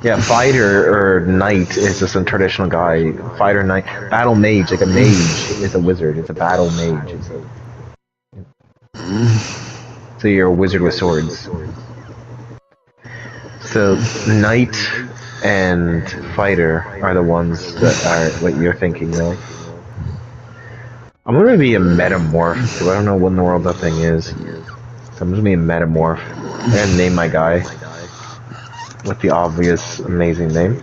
Yeah, fighter or knight is just a traditional guy. Fighter, knight, battle mage. Like a mage is a wizard. It's a battle mage. So you're a wizard with swords. So knight and fighter are the ones that are what you're thinking, right? I'm gonna be a metamorph because I don't know what in the world that thing is. So I'm gonna be a metamorph. I'm gonna name my guy with the obvious, amazing name.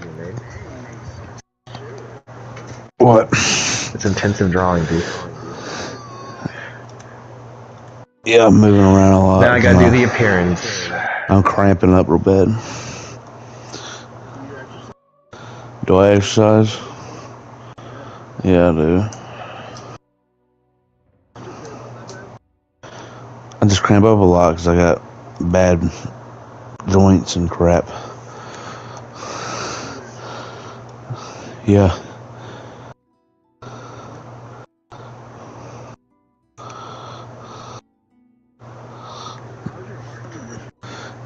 What? It's intensive drawing, dude. Yeah, I'm moving around a lot. Then I gotta do the appearance. I'm cramping up real bad. Do I exercise? Yeah, I do. I just cramp up a lot because I got bad joints and crap. Yeah.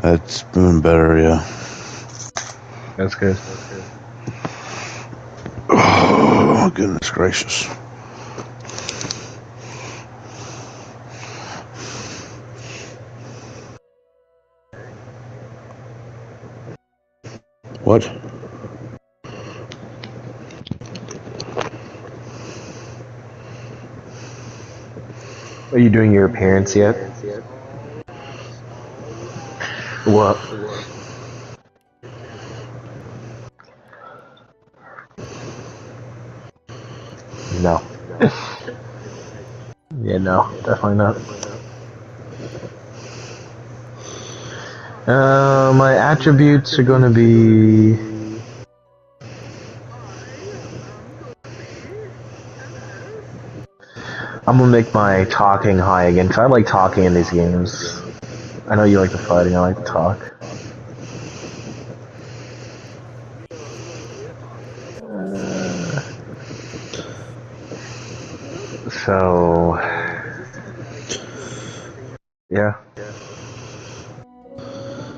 It's been better, yeah. That's good. Oh, goodness gracious. What? Are you doing your appearance yet? What? No. Yeah, no, definitely not. My attributes are gonna be... I'm gonna make my talking high again, because I like talking in these games. I know you like the fighting, I like the talk. So... yeah.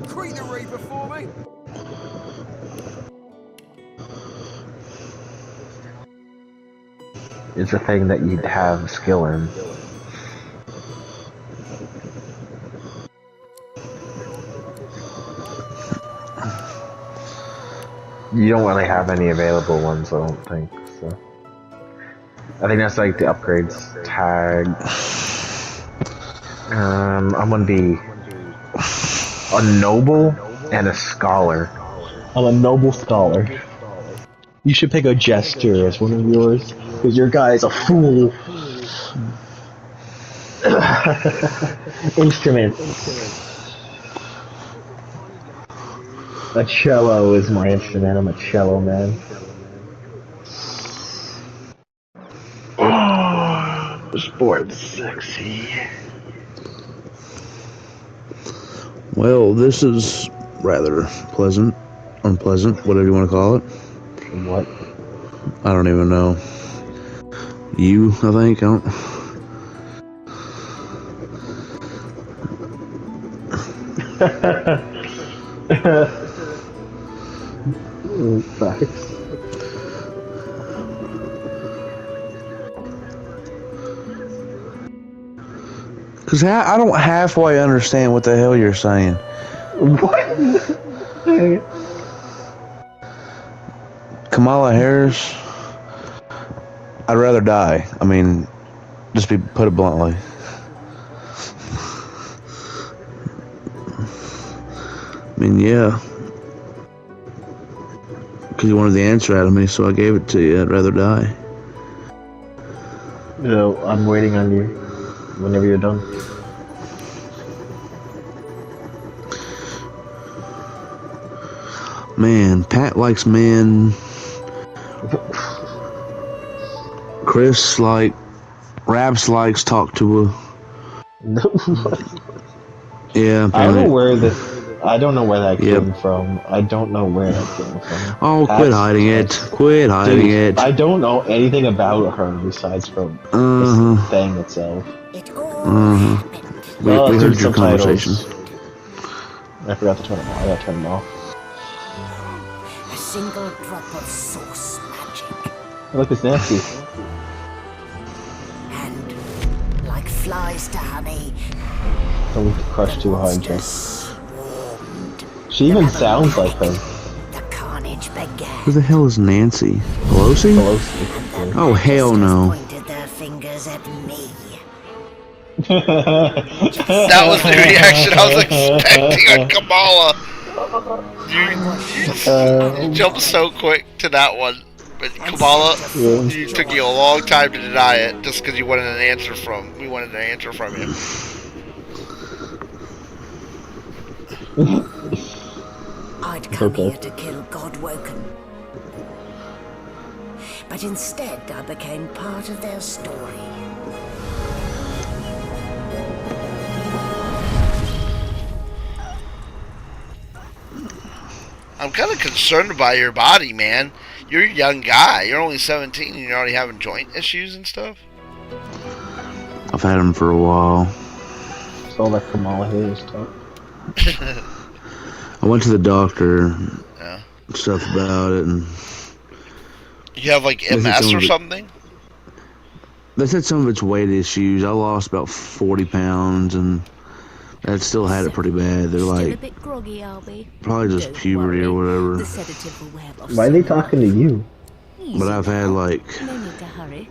Greet the Reaper for me. It's a thing that you'd have skill in. You don't really have any available ones, I don't think, so... I think that's like the upgrades tag. I'm gonna be a noble and a scholar. I'm a noble scholar. You should pick a jester as one of yours, because your guy is a fool. Instruments. A cello is my instrument. I'm a cello man. Oh, sports sexy. Well, this is rather pleasant, unpleasant, whatever you want to call it. What? I don't even know. You, I think. I don't. Facts. Because I don't halfway understand what the hell you're saying. What? Kamala Harris, I'd rather die. I mean, just put it bluntly. I mean, yeah. Because you wanted the answer out of me, so I gave it to you. I'd rather die. No, I'm waiting on you. Whenever you're done. Man, Pat likes men. Chris Raps likes talk to her. Yeah, I don't know where I don't know where that came from. I don't know where that came from. Oh, quit hiding it. Quit hiding it. I don't know anything about her besides from this thing itself. We heard your conversation. I forgot to turn them off. I gotta turn them off. single drop of source magic. Look, it's Nancy. And, like flies to honey, Don't crush the too hard, Jeff. monsters swarmed. She even sounds like her. The carnage began. Who the hell is Nancy? Pelosi? Pelosi. Oh, hell no. Pointed their fingers at me. That was the reaction I was expecting on Kamala. You jumped so quick to that one. But Kamala, it took you a long time to deny it just because you wanted an answer from. We wanted an answer from you. I'd come here to kill Godwoken. But instead, I became part of their story. I'm kind of concerned by your body, man. You're a young guy. You're only 17 and you're already having joint issues and stuff. I've had them for a while. It's all that Kamala Harris talk. I went to the doctor, Yeah. stuff about it, and You have like MS or something? they said some of it's weight issues. I lost about 40 pounds, and I still had it pretty bad. They're Still a like, bit groggy, are we? probably just Don't puberty or worry. whatever. The sedative will wear off Why are they soon. talking to you? Easy But I've had now. like, No need to hurry.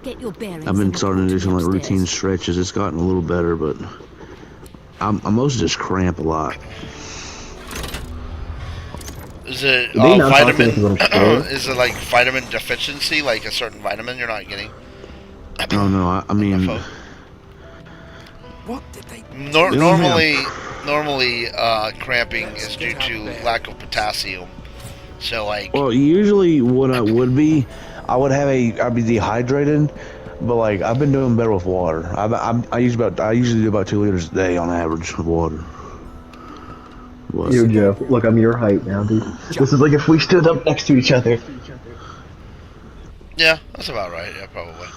Get your bearings. I've been and starting to do report some me like routine upstairs. stretches. It's gotten a little better, but I mostly just cramp a lot. Is it Did they not talk to me vitamin? 'cause I'm scared? Is it like vitamin deficiency, like a certain vitamin you're not getting? Oh no, I mean, What did they... Normally, cramping is due to lack of potassium. So like, well, usually what I would be, I'd be dehydrated, but like I've been doing better with water. I usually do about 2 liters a day on average of water. What? Yo, Joe. Look, I'm your height now, dude. This is like if we stood up next to each other. yeah, that's about right. Yeah, probably.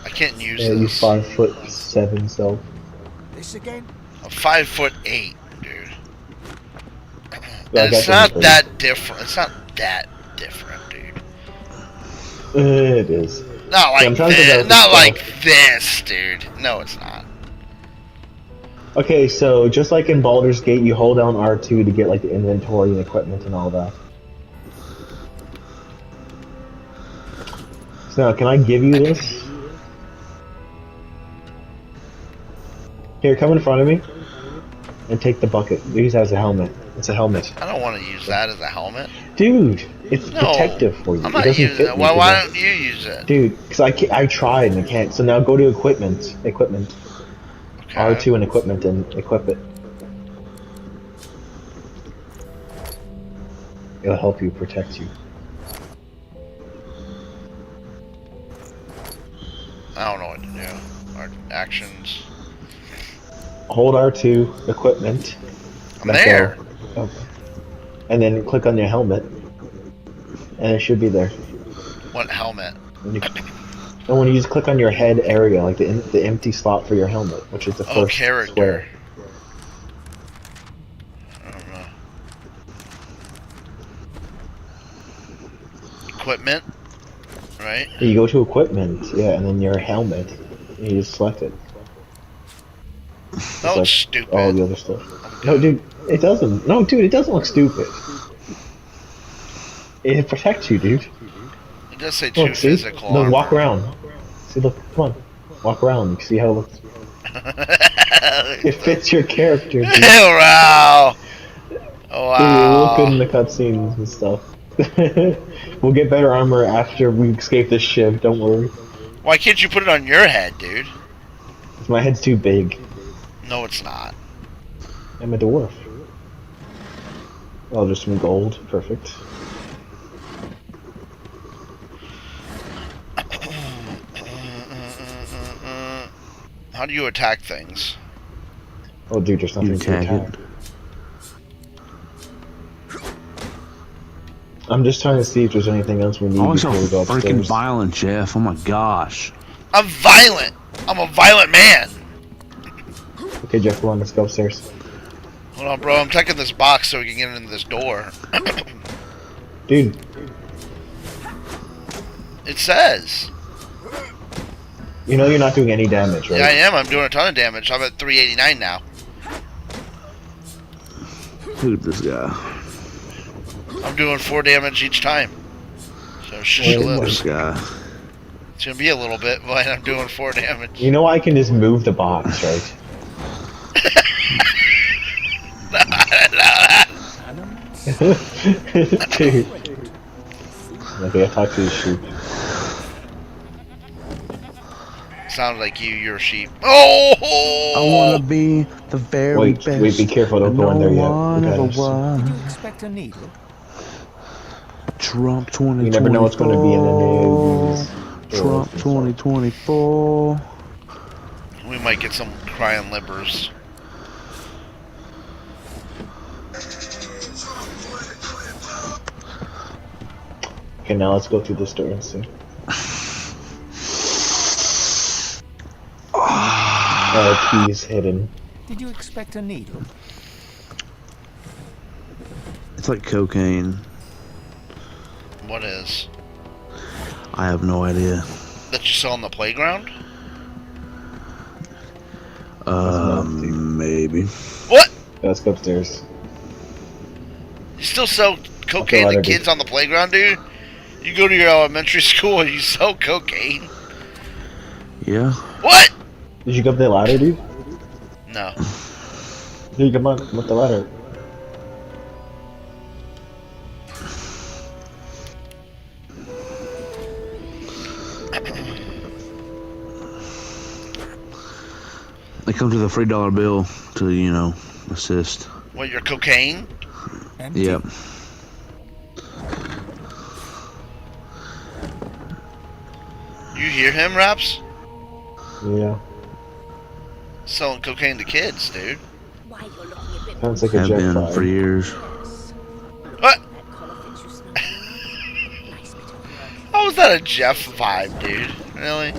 I can't use Yeah, you this. 5'7" self. This again? I'm 5'8", dude. Yeah, I And it's got not you. that different. It's not that different, dude. It is. Not like Sometimes this. about Not the like this, dude. No, it's not. Okay, so just like in Baldur's Gate, you hold down R2 to get like the inventory and equipment and all that. So now, can I give you this? Here, come in front of me and take the bucket. Use it as a helmet. It's a helmet. I don't want to use that as a helmet. Dude, it's No, protective for you. I'm It not doesn't using fit it. me Why enough. don't you use it? Dude, because I tried and I can't. So now go to equipment. Equipment. Okay. R2 and equipment and equip it. It'll help you protect you. I don't know what to do. Our actions. Hold R2, equipment. I'm Let there. go. Okay. And then click on your helmet. And it should be there. What helmet? And when you just click on your head area, like the empty slot for your helmet, which is the Oh, first character. square. I don't know. Equipment, right? You go to equipment, yeah, and then your helmet. And you just select it. That looks like stupid. all the other stuff. No, dude, it doesn't. No, dude, it doesn't look stupid. It protects you, dude. It does say true Look, see? physical Look, armor. walk around. See, look, come on. Walk around. You see how it looks? It fits your character, dude. Wow. Dude, it will look good in Wow. the cutscenes and stuff. We'll get better armor after we escape this ship, don't worry. Why can't you put it on your head, dude? My head's too big. No, it's not. I'm a dwarf. Oh, just some gold. Perfect. How do you attack things? Oh, dude, there's nothing You to attack attack. it. I'm just trying to see if there's anything else we need Oh, it's so before we go freaking upstairs. violent, Jeff. Oh my gosh. I'm violent. I'm a violent man. Okay, Jeff, come on, let's go upstairs. Hold on, bro. I'm checking this box so we can get into this door. Dude. It says. You know you're not doing any damage, right? Yeah, I am. I'm doing a ton of damage. I'm at 389 now. Look at this guy. I'm doing 4 damage each time. So shh This lips. guy. It's gonna be a little bit, but I'm doing 4 damage. You know I can just move the box, right? Dude. Okay, I talked to the sheep. Sounds like you're a sheep. Oh! I wanna be the very best. Wait, be careful, don't go in there yet. one ever was. Did you expect a needle? Trump 2024. You never know what's gonna be in the news. Trump 2024. We might get some crying lippers. Okay, now let's go through this door and see. Keys hidden. Did you expect a needle? It's like cocaine. What is? I have no idea. That you saw on the playground? Maybe. What? Let's go upstairs. You still sell cocaine to kids on the playground, dude? You go to your elementary school and you sell cocaine? Yeah. What? Did you go up the ladder, dude? No. Dude, come on, come up the ladder. They come to the $3 bill to, you know, assist. What, your cocaine? Empty. Yep. You hear him, Raps? Yeah. Selling cocaine to kids, dude. Why you're looking a bit Sounds like a Have jet been vibe. for years. What? that collar fits you snugly. Nice bit of work. How was that a Jeff vibe, dude? Really?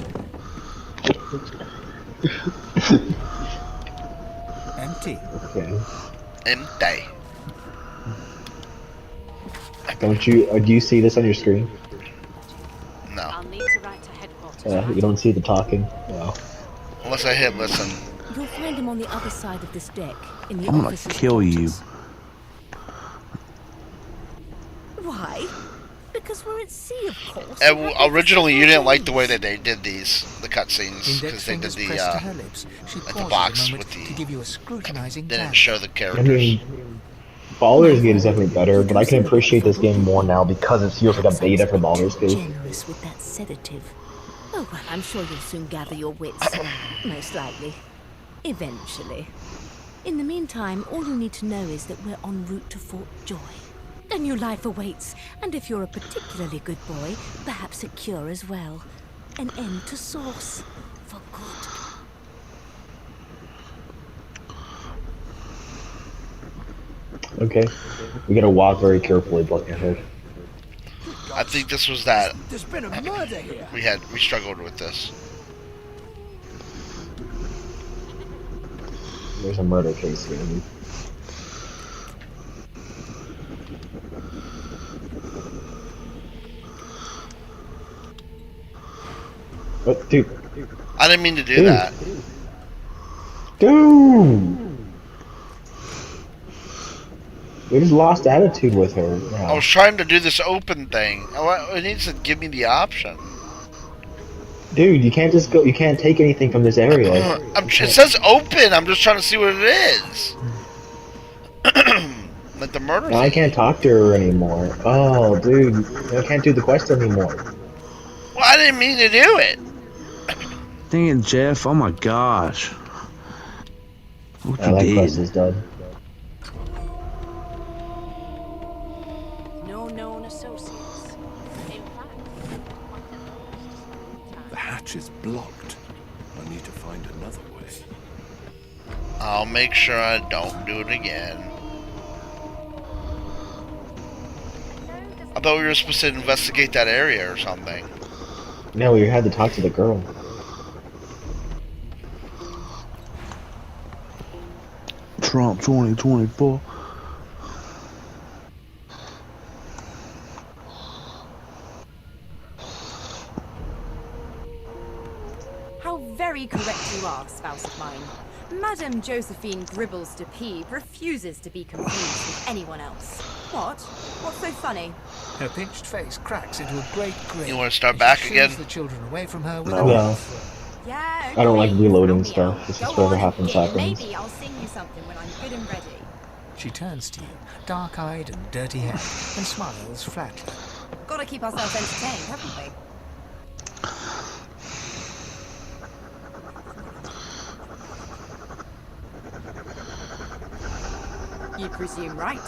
Empty. Okay. Empty. Don't you, do you see this on your screen? No. I'll need to write to headquarters. You don't see the talking? Wow. Unless I hit listen. You'll find him on the other side of this deck, in the I'm gonna officer's kill you. quarters. Why? Because we're at sea, of course. Originally, you didn't like the way that they did these, the cutscenes, because Index they did fingers the, pressed to her lips. She at the paused box a moment with the- to give you a scrutinizing they didn't glance. show the I characters. mean, Baldur's Gate is definitely better, but I can appreciate this game more now because it feels like a beta for Baldur's Gate. Generous with that sedative. Oh well, I'm sure you'll soon gather your wits. Most likely. Eventually. In the meantime, all you need to know is that we're en route to Fort Joy. A new life awaits, and if you're a particularly good boy, perhaps a cure as well. An end to Source. For good. Okay. We gotta walk very carefully, looking ahead. I think this was that There's been a murder here. we struggled with this. There's a murder case here, dude. What, dude? I didn't mean to do Dude. that. Dude! We just lost attitude with her now. I was trying to do this open thing. It needs to give me the option. Dude, you can't just go. You can't take anything from this area. It says open. I'm just trying to see what it is. Like the murder. Now I can't talk to her anymore. Oh, dude, I can't do the quest anymore. Well, I didn't mean to do it. Dang it, Jeff. Oh my gosh. What you That did. quest is done. No known associates. In fact, The hatch is blocked. I need to find another way. I'll make sure I don't do it again. I thought we were supposed to investigate that area or something. No, we had to talk to the girl. Trump 2024. How very correct you are, spouse of mine. Madame Josephine Gribbles de Peeb refuses to be confused with anyone else. What? What's so funny? Her pinched face cracks into a great grin. You want to start and back she again? shoos the children away from her with No. a laugh. Yeah, okay. I don't like reloading Tell me stuff. out. This Go is whatever on, happens, giggle. happens. Maybe I'll sing you something when I'm good and ready. She turns to you, dark-eyed and dirty-haired, and smiles flatly. Gotta keep ourselves entertained, haven't we? You presume right.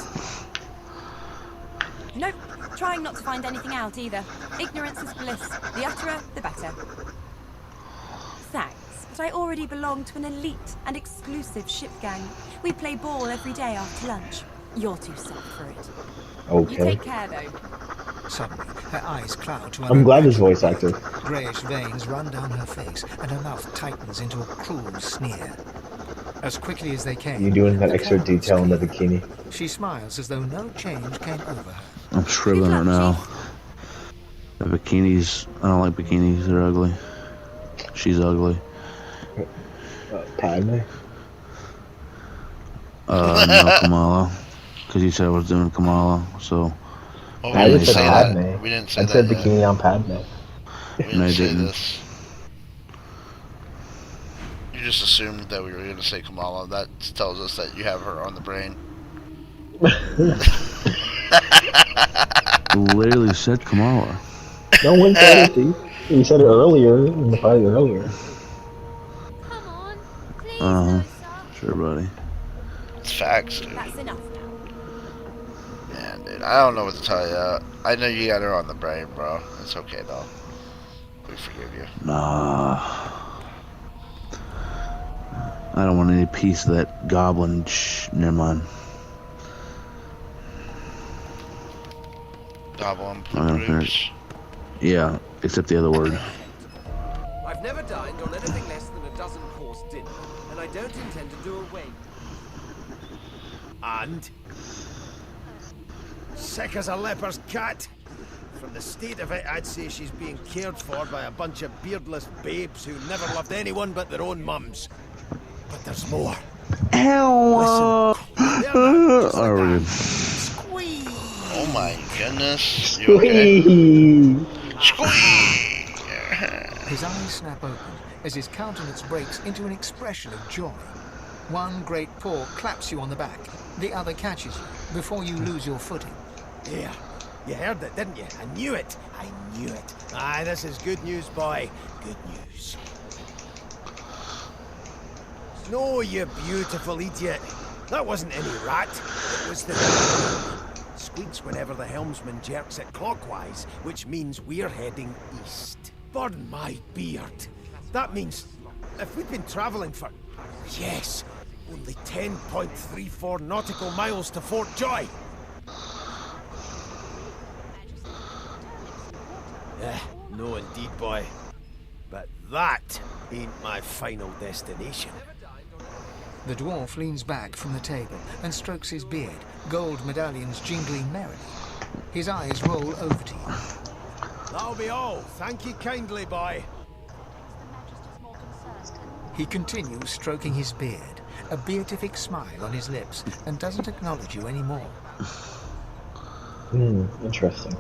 Nope, trying not to find anything out either. Ignorance is bliss. The utterer, the better. Thanks, but I already belong to an elite and exclusive ship gang. We play ball every day after lunch. You're too soft for it. You Okay. take care, though. Suddenly, her eyes cloud to an I'm glad this unnatural voice look. actor. Greyish veins run down her face, and her mouth tightens into a cruel sneer. As quickly as they came, You doing that the extra camera is detail in the clear. bikini? She smiles as though no change came over her. I'm scribbling Good it luck, now. The bikinis, I don't like bikinis, they're ugly. She's ugly. Padme? No, Kamala. Because you said I was doing Kamala, so. Oh, I we just didn't said say Padme. that. We didn't say I that said yet. bikini on Padme. We didn't No, you say didn't. this. You just assumed that we were going to say Kamala. That tells us that you have her on the brain. Literally said Kamala. No one said it, Steve. You said it earlier in the fight earlier. Come on, please, Uh-huh. Losa. Sure, buddy. It's facts, dude. That's enough now. Man, dude, I don't know what to tell you. I know you got her on the brain, bro. It's okay, though. We forgive you. Nah. I don't want any piece of that goblin. Never mind. Goblin I'm gonna groups. Yeah, except the other word. I've never dined on anything less than a dozen course dinner, and I don't intend to do away. And? Sick as a leper's cat. From the state of it, I'd say she's being cared for by a bunch of beardless babes who never loved anyone but their own mums. But there's more. Hell. Listen. Squeeze! Oh my goodness. You okay? Squeeze! His eyes snap open as his countenance breaks into an expression of joy. One great paw claps you on the back. The other catches you before you lose your footing. Yeah. You heard it, didn't you? I knew it. I knew it. Aye, this is good news, boy. Good news. No, you beautiful idiot. That wasn't any rat. It was the... Squeaks whenever the helmsman jerks it clockwise, which means we're heading east. Burn my beard. That means if we'd been travelling for... Yes, only 10.34 nautical miles to Fort Joy. No indeed, boy. But that ain't my final destination. The dwarf leans back from the table and strokes his beard, gold medallions jingling merrily. His eyes roll over to you. That'll be all. Thank you kindly, boy. He continues stroking his beard, a beatific smile on his lips, and doesn't acknowledge you anymore. Interesting.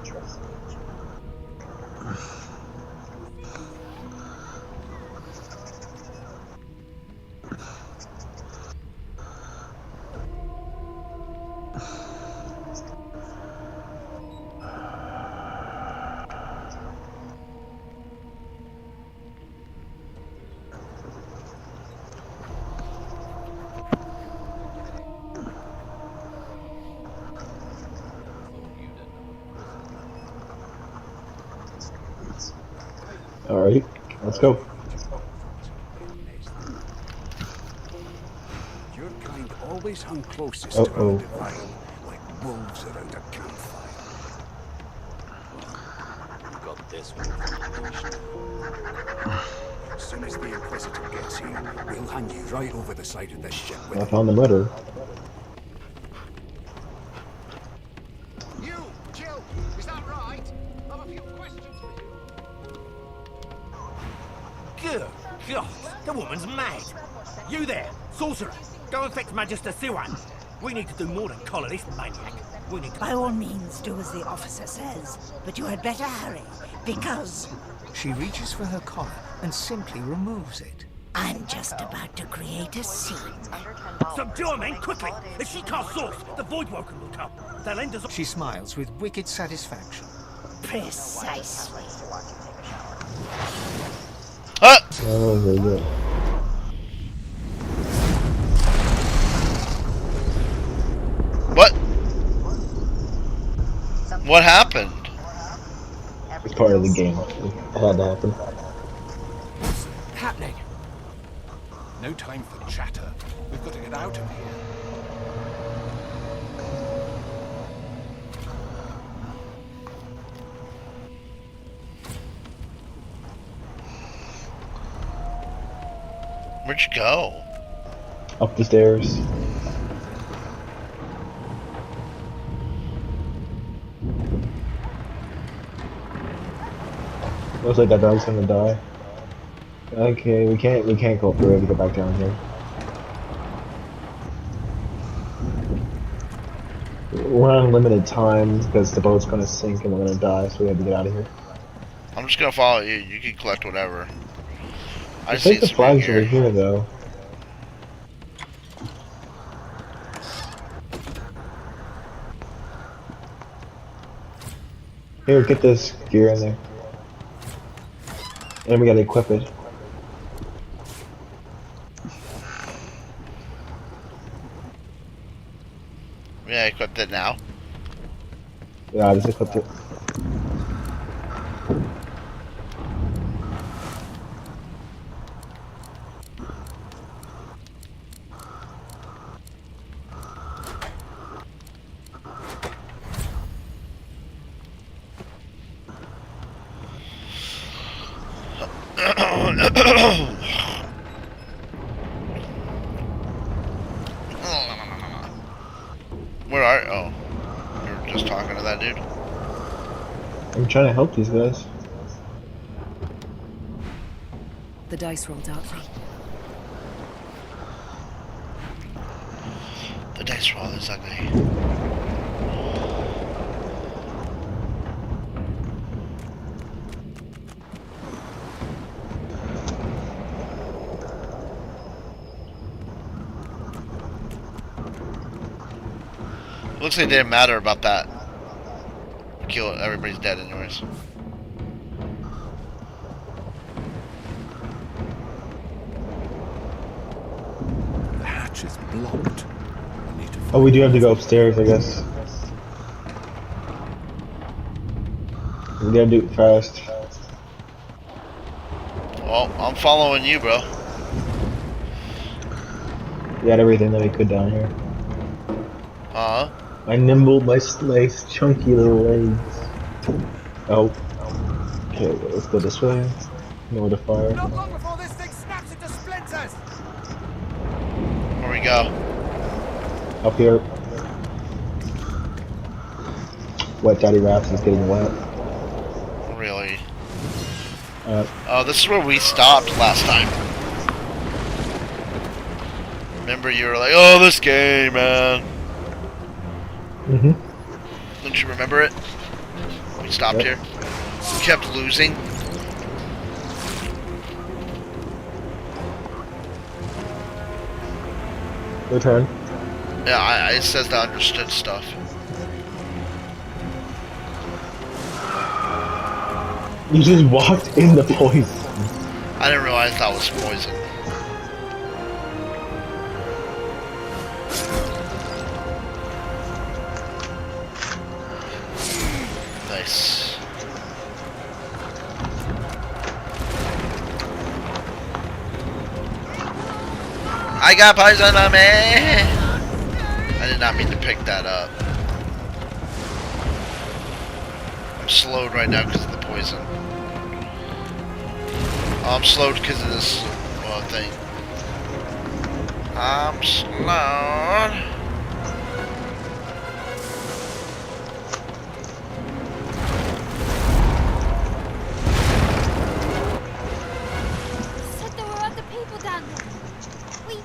Alright, let's go. Your kind always hung closest to our divine, like wolves around a campfire. You got this one. As soon as the Inquisitor gets here, we'll hang you right over the side of this ship with I found the murder. You, Jill, is that right? I've a few questions for you. Good God, the woman's mad. You there, sorcerer, go and fetch Magister Siwan. We need to do more than collar this maniac. We need to... By all means, do as the officer says, but you had better hurry, because She reaches for her collar and simply removes it. I'm just about to create a scene. Subdue her, men, quickly! If she can't source, the Voidwoken will come. They'll end us... She smiles with wicked satisfaction. Precisely. Ah! Oh, very good. What? What happened? It's part of the game. It had to happen. What's happening? No time for chatter. We've got to get out of here. Where'd you go? Up the stairs. Looks like that dog's gonna die. Okay, we can't go through it to get back down here. We're on limited time because the boat's gonna sink and we're gonna die, so we have to get out of here. I'm just gonna follow you. You can collect whatever. I I see think the some flag's here. over here though. Here, get this gear in there. And we gotta equip it. Yeah, I equipped it now. Yeah, I just equipped it. Where are you? Oh. You were just talking to that dude? I'm trying to help these guys. The dice roll darkly. The dice roll is ugly. Looks like it didn't matter about that. Kill it, everybody's dead anyways. The hatch is blocked. We need to Oh, we do have to go upstairs, I guess. We gotta do it fast. Well, I'm following you, bro. We got everything that we could down here. Uh-huh. I nimbled my sliced, chunky little legs. Oh. Okay, well, let's go this way. Know to fire. Not long before this thing snaps into splinters! Where we go? Up here. Wet Daddy Raps is getting wet. Really? Oh, this is where we stopped last time. Remember you were like, oh, this game, man. Mm-hmm. Don't you remember it? We stopped here. We kept losing. Your turn. Yeah, it says the understood stuff. You just walked in the poison. I didn't realize that was poison. Nice. I got poison on me! I did not mean to pick that up. I'm slowed right now because of the poison. I'm slowed because of this thing. I'm slowed. Said there were other people down there. We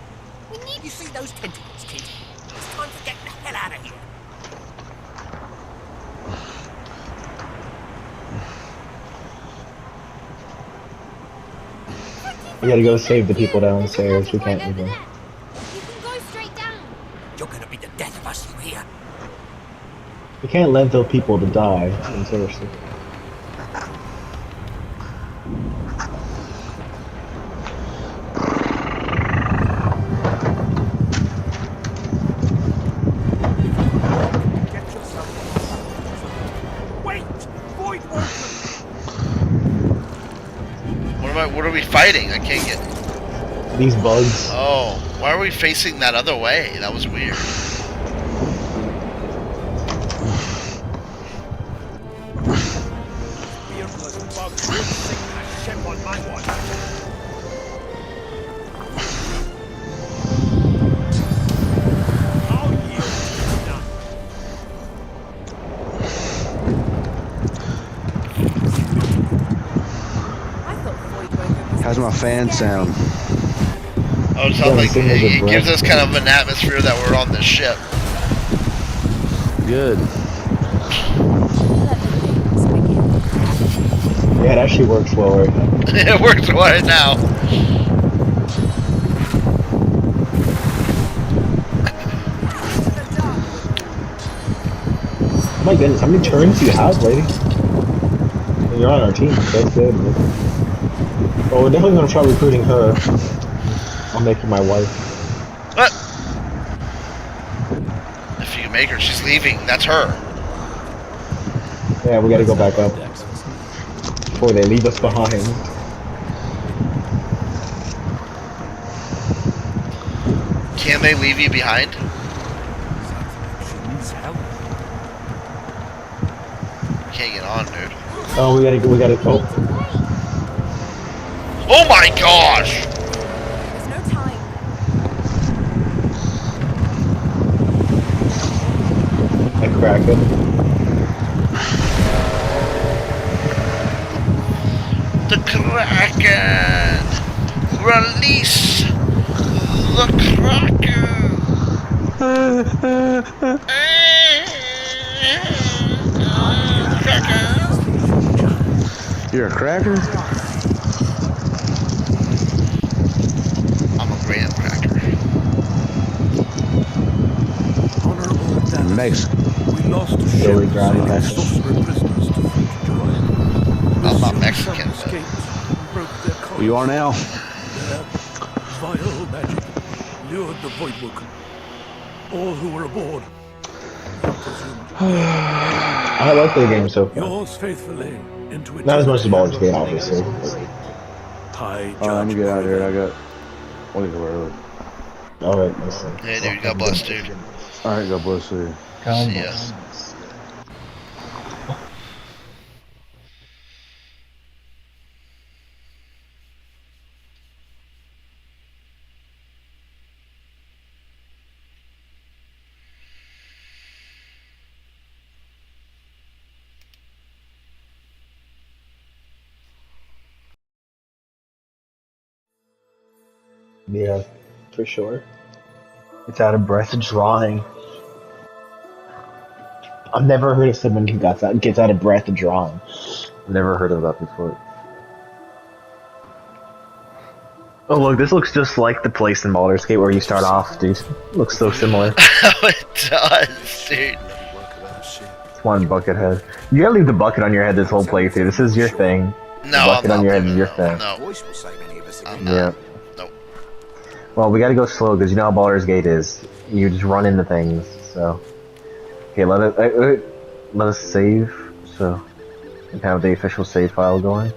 need. You see those tentacles, kid? It's time to get the hell out of here. We gotta go save the people downstairs. We can't leave them. You can go straight down. You're gonna be the death of us, you hear? We can't let those people to die. I mean, seriously. What are we fighting? I can't get... These bugs. Oh, why are we facing that other way? That was weird. Beardless bugs will sink a ship on my watch. I'll yield to none. How's my fan sound? Oh, it sounds like it gives us kind of an atmosphere that we're on the ship. Good. Yeah, it actually works well right now. It works right now. Oh my goodness, how many turns do you have, lady? You're on our team, that's good. Well, we're definitely gonna try recruiting her. I'll make her my wife. What? If you can make her, she's leaving. That's her. Yeah, we gotta go back up before they leave us behind. Can they leave you behind? Can't get on, dude. Oh, we gotta go. Oh my gosh! There's no time. I crack it. The Kraken! Release the Kraken! You're a cracker? I'm a graham cracker. Mexican. We lost a Really ship driving sailing back. sorcerer prisoners to Fort Joy. I'm not Some Mexican, but... escaped and broke their Well, you are now. Their vile magic lured the Voidwoken. All who were aboard. I like the game so far. Yours faithfully into Not as much as Baldur's Gate, obviously. High Let me get out of here. I got. What is it? Alright, listen. Hey, dude, God bless, dude. Alright, God bless you. See ya. Yeah, for sure. It's out of breath drawing. I've never heard of someone who gets out of breath drawing. I've never heard of that before. Oh look, this looks just like the place in Baldur's Gate where you start off, dude. Looks so similar. It does, dude. It's one bucket head. You gotta leave the bucket on your head this whole playthrough. This is your thing. No, the bucket on your head is your thing. No. Yeah. Nope. Well, we gotta go slow because you know how Baldur's Gate is. You just run into things. So, okay, let us save. So we can have the official save file going.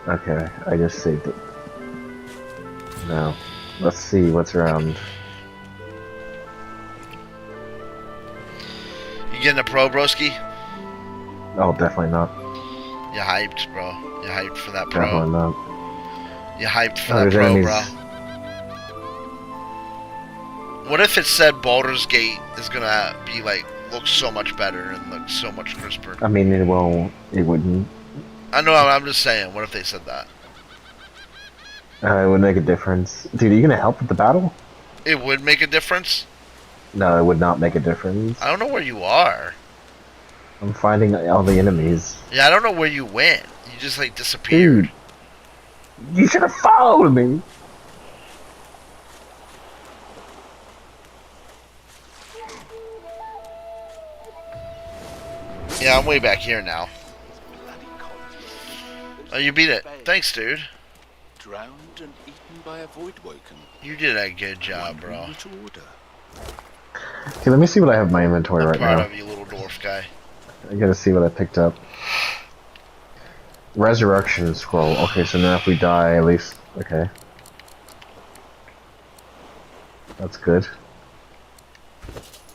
Okay, I just saved it. Now, let's see what's around. You getting a pro, broski? Oh, definitely not. You hyped, bro. You hyped for that pro. Definitely not. You hyped for Oh, that there's pro, enemies. bro. What if it said Baldur's Gate is gonna be like look so much better and look so much crisper? I mean, it won't. It wouldn't. I know. I'm just saying. What if they said that? It would make a difference. Dude, are you gonna help with the battle? It would make a difference. No, it would not make a difference. I don't know where you are. I'm finding all the enemies. Yeah, I don't know where you went. You just like disappeared. Dude, you should have followed me. Yeah, I'm way back here now. Oh, you beat it. Thanks, dude. Drowned and eaten by a void woken. You did a good job, bro. Okay, let me see what I have in my inventory I'm right proud now. of you, little dwarf guy. I gotta see what I picked up. Resurrection scroll. Okay, so now if we die, at least... Okay. That's good.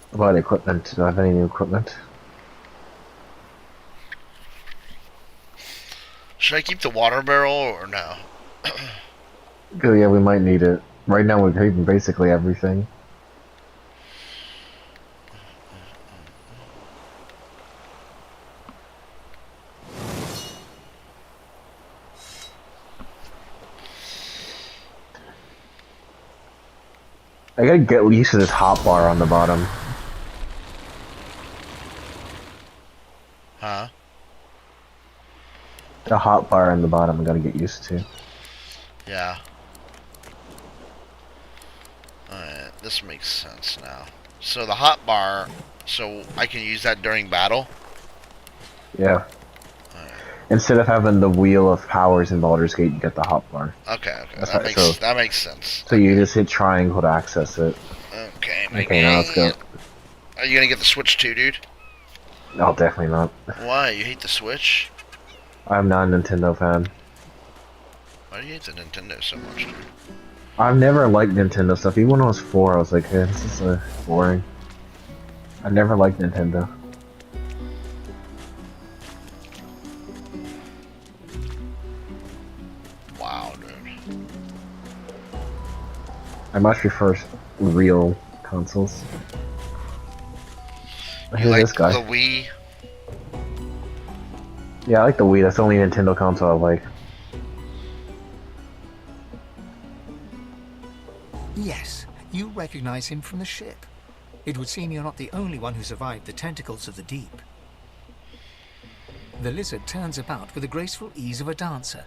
What about equipment? Do I have any new equipment? Should I keep the water barrel or no? Oh yeah, we might need it. Right now we're keeping basically everything. I gotta get used to this hotbar on the bottom. Huh? The hotbar on the bottom I gotta get used to. Yeah. Alright, this makes sense now. So the hot bar, so I can use that during battle? Yeah. Instead of having the wheel of powers in Baldur's Gate, you get the hotbar. Okay, That's that right, that makes sense. So you just hit triangle to access it. Okay, Okay, now let's go. Are you gonna get the Switch too, dude? No, definitely not. Why? You hate the Switch? I'm not a Nintendo fan. Why do you hate the Nintendo so much, dude? I've never liked Nintendo stuff. Even when I was 4, I was like, hey, this is boring. I never liked Nintendo. Wow, dude. I much prefer real consoles. You Here's like this guy. the Wii? Yeah, I like the Wii. That's the only Nintendo console I like. Yes, you recognize him from the ship. It would seem you're not the only one who survived the tentacles of the deep. The lizard turns about with the graceful ease of a dancer,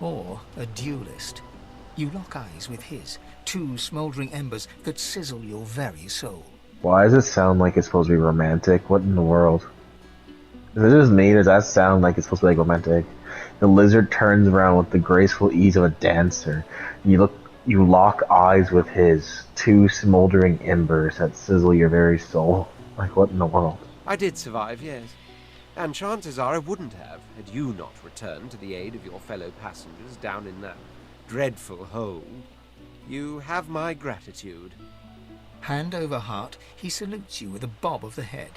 or a duelist. You lock eyes with his, two smoldering embers that sizzle your very soul. Why does it sound like it's supposed to be romantic? What in the world? Is it just me? Does that sound like it's supposed to be like romantic? The lizard turns around with the graceful ease of a dancer. You lock eyes with his, two smoldering embers that sizzle your very soul. Like, what in the world? I did survive, yes. And chances are I wouldn't have, had you not returned to the aid of your fellow passengers down in that dreadful hole. You have my gratitude. Hand over heart, he salutes you with a bob of the head.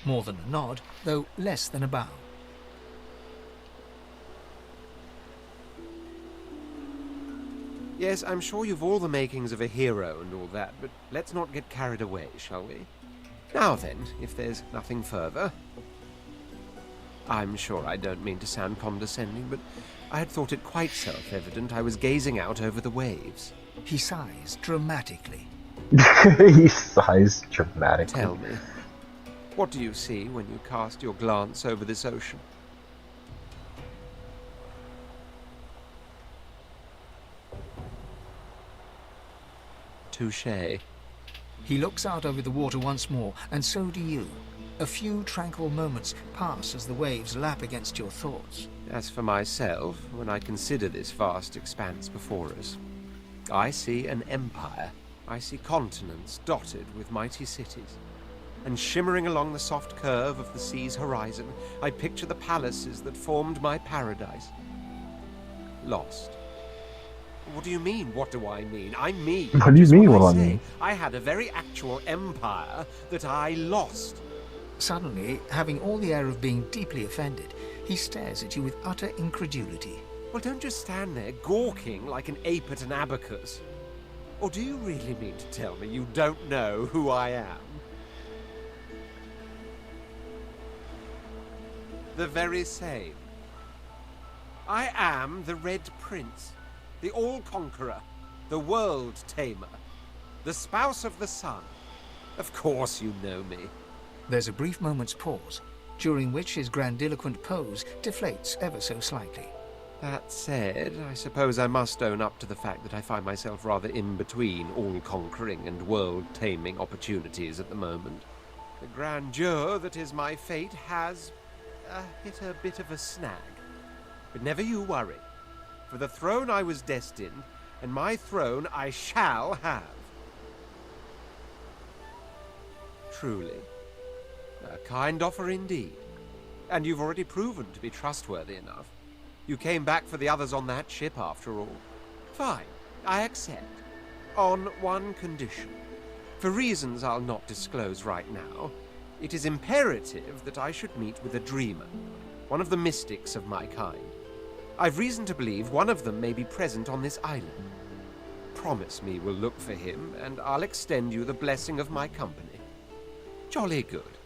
More than a nod, though less than a bow. Yes, I'm sure you've all the makings of a hero and all that, but let's not get carried away, shall we? Now then, if there's nothing further... I'm sure I don't mean to sound condescending, but I had thought it quite self-evident I was gazing out over the waves. He sighs dramatically. He sighs dramatically. Tell me, what do you see when you cast your glance over this ocean? Touché. He looks out over the water once more, and so do you. A few tranquil moments pass as the waves lap against your thoughts. As for myself, when I consider this vast expanse before us, I see an empire. I see continents dotted with mighty cities. And shimmering along the soft curve of the sea's horizon, I picture the palaces that formed my paradise. Lost. What do you mean? What do I mean? I mean... What do you mean, what I I say. mean? I had a very actual empire that I lost. Suddenly, having all the air of being deeply offended, he stares at you with utter incredulity. Well, don't just stand there gawking like an ape at an abacus. Or do you really mean to tell me you don't know who I am? The very same. I am the Red Prince, the All-Conqueror, the World Tamer, the Spouse of the Sun. Of course you know me. There's a brief moment's pause, during which his grandiloquent pose deflates ever so slightly. That said, I suppose I must own up to the fact that I find myself rather in between all-conquering and world-taming opportunities at the moment. The grandeur that is my fate has hit a bit of a snag. But never you worry. For the throne I was destined, and my throne I shall have. Truly. A kind offer indeed. And you've already proven to be trustworthy enough. You came back for the others on that ship after all. Fine, I accept. On one condition. For reasons I'll not disclose right now, it is imperative that I should meet with a dreamer. One of the mystics of my kind. I've reason to believe one of them may be present on this island. Promise me we'll look for him, and I'll extend you the blessing of my company. Jolly good.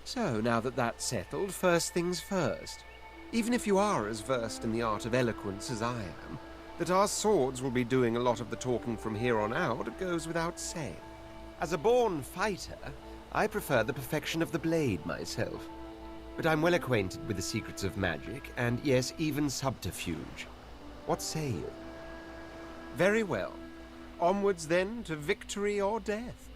So, now that that's settled, first things first. Even if you are as versed in the art of eloquence as I am, that our swords will be doing a lot of the talking from here on out goes without saying. As a born fighter, I prefer the perfection of the blade myself. But I'm well acquainted with the secrets of magic, and yes, even subterfuge. What say you? Very well. Onwards then to victory or death.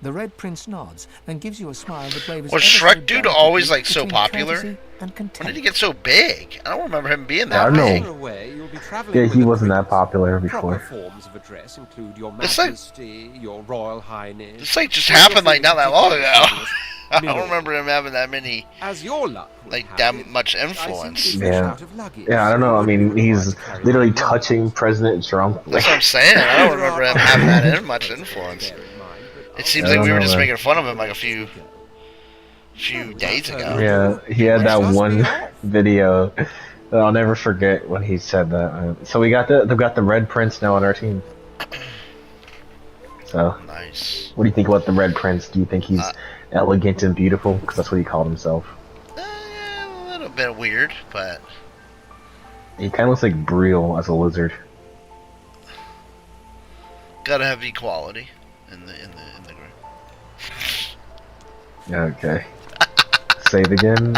The Red Prince nods and gives you a smile that wavers. Was Shrek dude always like so popular? When did he get so big? I don't remember him being that big. Yeah, he wasn't that popular before. Forms of address include your It's like- majesty, your royal highness. It's like just happened like not that long ago. I don't remember him having that many, As your luck like that much influence. Yeah. Yeah, I don't know. I mean, he's literally touching President Trump. That's what I'm saying. I don't remember him having that much influence. It seems like we were just making fun of him like a few days ago. Yeah, he had that one video that I'll never forget when he said that. So they've got the Red Prince now on our team. So nice. What do you think about the Red Prince? Do you think he's elegant and beautiful? Because that's what he called himself. A little bit weird, but He kind of looks like Brielle as a lizard. gotta have equality in the group. Okay. Say it again.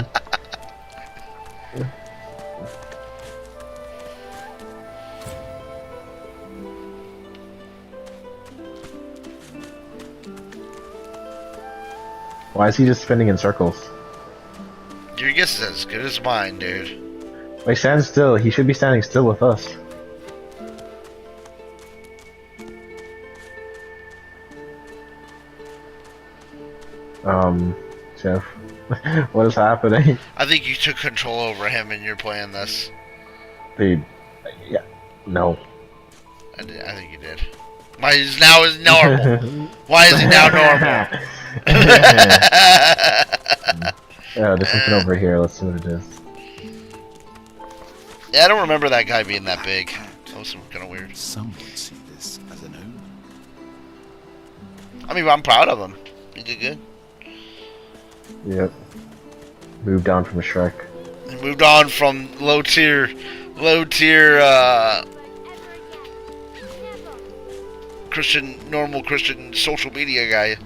Why is he just spinning in circles? Your guess is as good as mine, dude. Wait, stand still. He should be standing still with us. Jeff, what is happening? I think you took control over him and you're playing this. Dude, yeah, no. I think you did. Why is now is normal? Why is he now normal? Yeah, there's something over here. Let's see what it is. Yeah, I don't remember that guy being that big. That was kind of weird. Some would see this as an omen. I mean, I'm proud of him. He did good. Yep. Moved on from Shrek. He moved on from low tier normal Christian social media guy.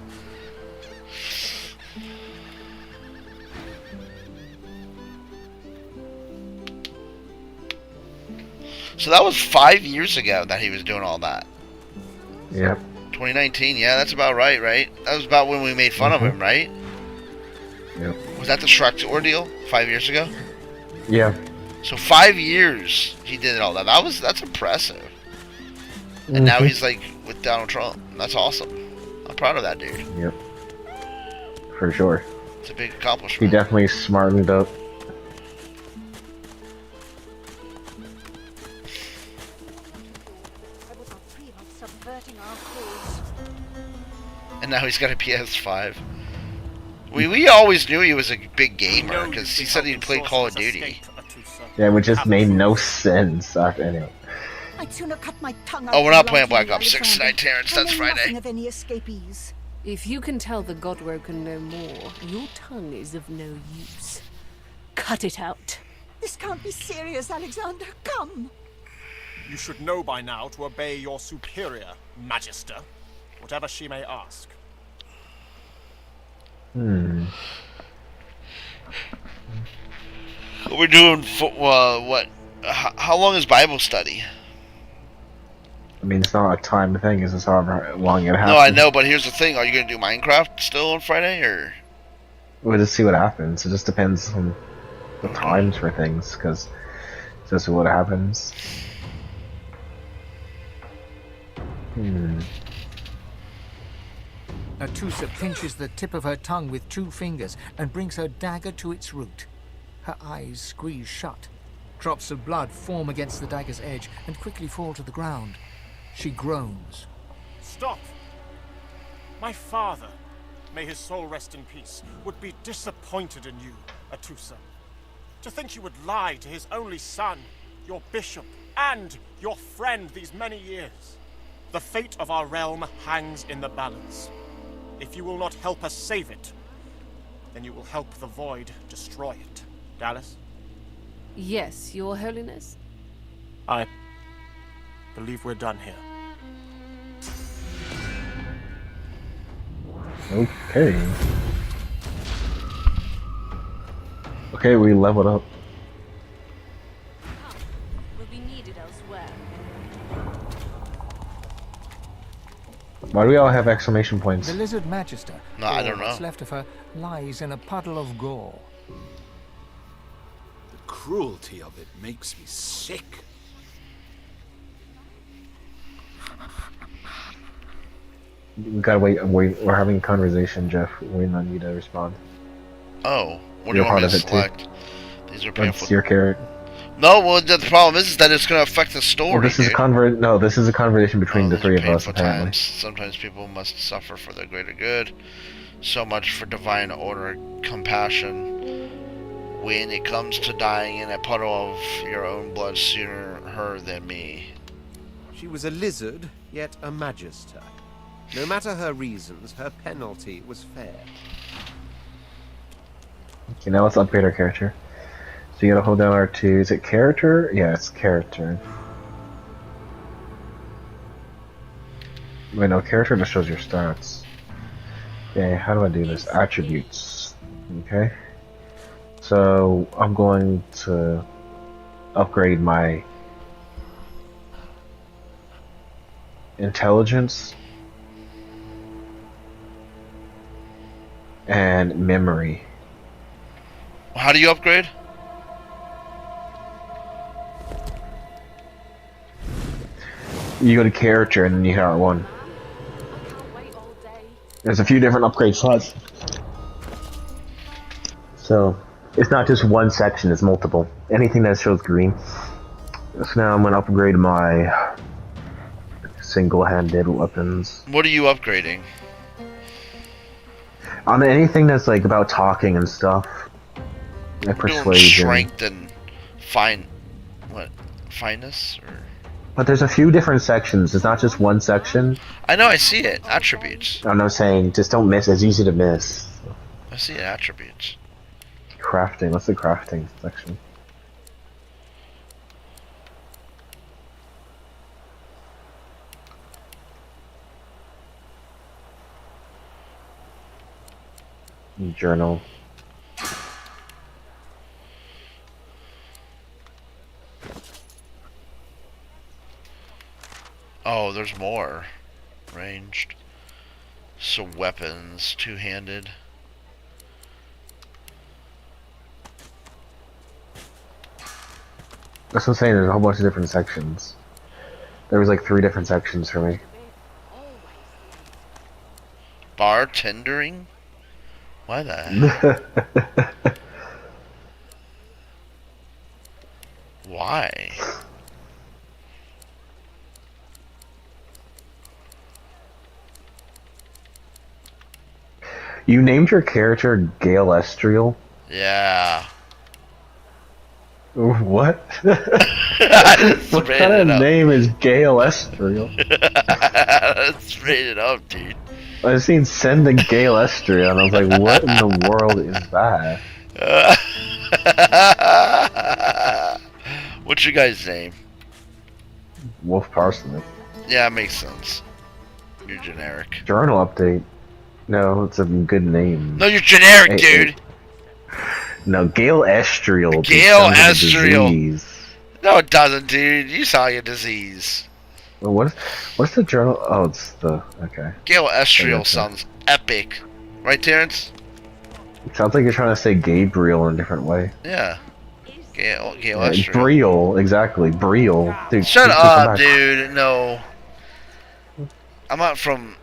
So that was 5 years ago that he was doing all that. Yep. 2019, yeah, that's about right? That was about when we made fun of him, right? Yep. Was that the Shrek ordeal 5 years ago? Yeah. So 5 years he did all that. That's impressive. And now he's like with Donald Trump. That's awesome. I'm proud of that dude. Yep. For sure. It's a big accomplishment. He definitely smartened up. And now he's got a PS5. We always knew he was a big gamer because he said he played Call of Duty. Yeah, which just made no sense. Anyway. I'd sooner cut my tongue out. Oh, we're not than playing lie to Black you, Ops 6 Alexander. tonight, Terrence. I That's know Friday. nothing of any escapees. If you can tell the Godwoken no more, your tongue is of no use. Cut it out. This can't be serious, Alexander. Come. You should know by now to obey your superior, Magister, whatever she may ask. We're doing what? How long is Bible study? I mean, it's not a time thing. It's just however long it happens. No, I know, but here's the thing: are you gonna do Minecraft still on Friday, or? We'll just see what happens. It just depends on the times for things, because it's just what happens. Atusa pinches the tip of her tongue with 2 fingers and brings her dagger to its root. Her eyes squeeze shut. Drops of blood form against the dagger's edge and quickly fall to the ground. She groans. Stop! My father, may his soul rest in peace, would be disappointed in you, Atusa. To think you would lie to his only son, your bishop, and your friend these many years. The fate of our realm hangs in the balance. If you will not help us save it, then you will help the Void destroy it. Dallas? Yes, Your Holiness? I believe we're done here. Okay. Okay, we leveled up. Will be needed elsewhere. Why do we all have exclamation points? The lizard magister, No, I don't know. what's left of her, lies in a puddle of gore. The cruelty of it makes me sick. We gotta wait. We're having a conversation, Jeff. We're not need to respond. Oh, what do You're you want me part to of it, too. select? These are painful. That's your character. No, well, the problem is that it's going to affect the story. Well, this is a this is a conversation between the three of us, painful apparently. times. Sometimes people must suffer for the greater good. So much for divine order, compassion. When it comes to dying in a puddle of your own blood, sooner her than me. She was a lizard, yet a magister. No matter her reasons, her penalty was fair. Okay, now let's upgrade our character. So you gotta hold down R2. Is it character? Yeah, it's character. Wait, no, character just shows your stats. Okay, how do I do this? Attributes. Okay. So I'm going to upgrade my intelligence and memory. How do you upgrade? You go to character and then you hit R1. There's a few different upgrade slots. So it's not just one section, it's multiple. Anything that shows green. So now I'm going to upgrade my single-handed weapons. What are you upgrading? On anything that's like about talking and stuff. Like persuasion. Strength and fineness? Or? But there's a few different sections. It's not just one section. I know, I see it. Attributes. I'm not saying just don't miss. It's easy to miss. I see it. Attributes. Crafting. What's the crafting section? Journal. Oh, there's more. Ranged. So weapons, two-handed. That's what I'm saying, there's a whole bunch of different sections. There was like 3 different sections for me. Bartendering? Why the heck? Why? You named your character Gale Estriel? Yeah. What? What Straight kind of it up. name is Gale Estriel? Straight it up, dude. I seen Send a Gale Estriel, and I was like, what in the world is that? What's your guy's name? Wolf Parsnip. Yeah, it makes sense. You're generic. Journal update. No, it's a good name. No, you're generic, dude. No, Gale Estriel. Gale Estriel. No, it doesn't, dude. You saw your disease. Well, what's the journal? Oh, it's the okay. Gale Estriel sounds epic, right, Terrence? It sounds like you're trying to say Gabriel in a different way. Yeah. Gale Yeah, Estriel. Briel, exactly. Briel. Dude, Shut up, dude. No. I'm up from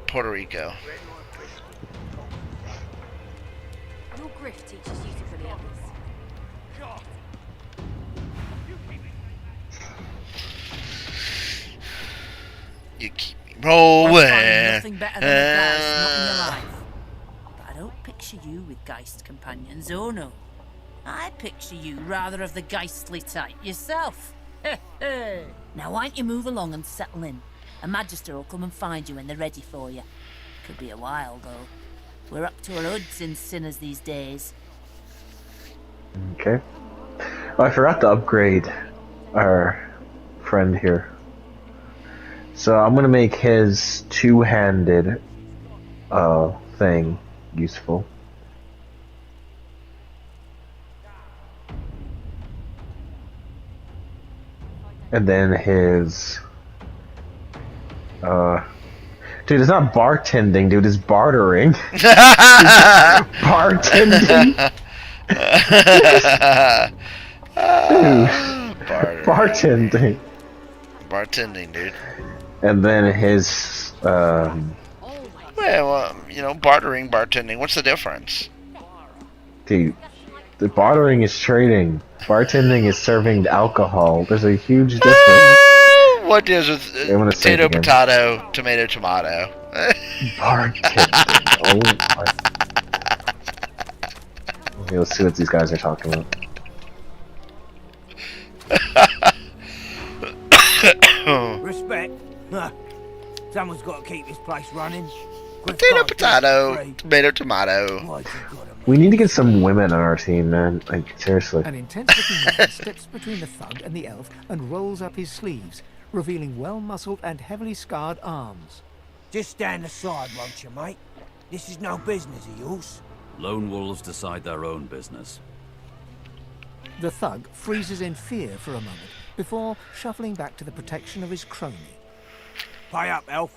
Puerto Rico. Your grift teaches you to bully others. You keep me rolling. Nothing better than a geist, not in your life. But I don't picture you with geist companions, oh no. I picture you rather of the geistly type yourself. Now why don't you move along and settle in? A magister will come and find you when they're ready for you. Could be a while though. We're up to our hoods in sinners these days. Okay. Oh, I forgot to upgrade our friend here. So I'm gonna make his two-handed thing useful. And then his dude, it's not bartending, dude, it's bartering. Bartending. Dude. Bartending. Bartending, dude. And then his Well, you know, bartering, bartending. What's the difference? dude, the bartering is trading. Bartending is serving alcohol. There's a huge difference. What is with potato, potato, tomato, tomato? Bartending. Oh my. Okay, let's see what these guys are talking about. Respect. Someone's got to keep this place running. Potato, potato, tomato, tomato. We need to get some women on our team, man. Like, seriously. An intense-looking man steps between the thug and the elf and rolls up his sleeves, revealing well-muscled and heavily scarred arms. Just stand aside, won't you, mate? This is no business of yours. Lone wolves decide their own business. The thug freezes in fear for a moment before shuffling back to the protection of his crony. Pay up, elf.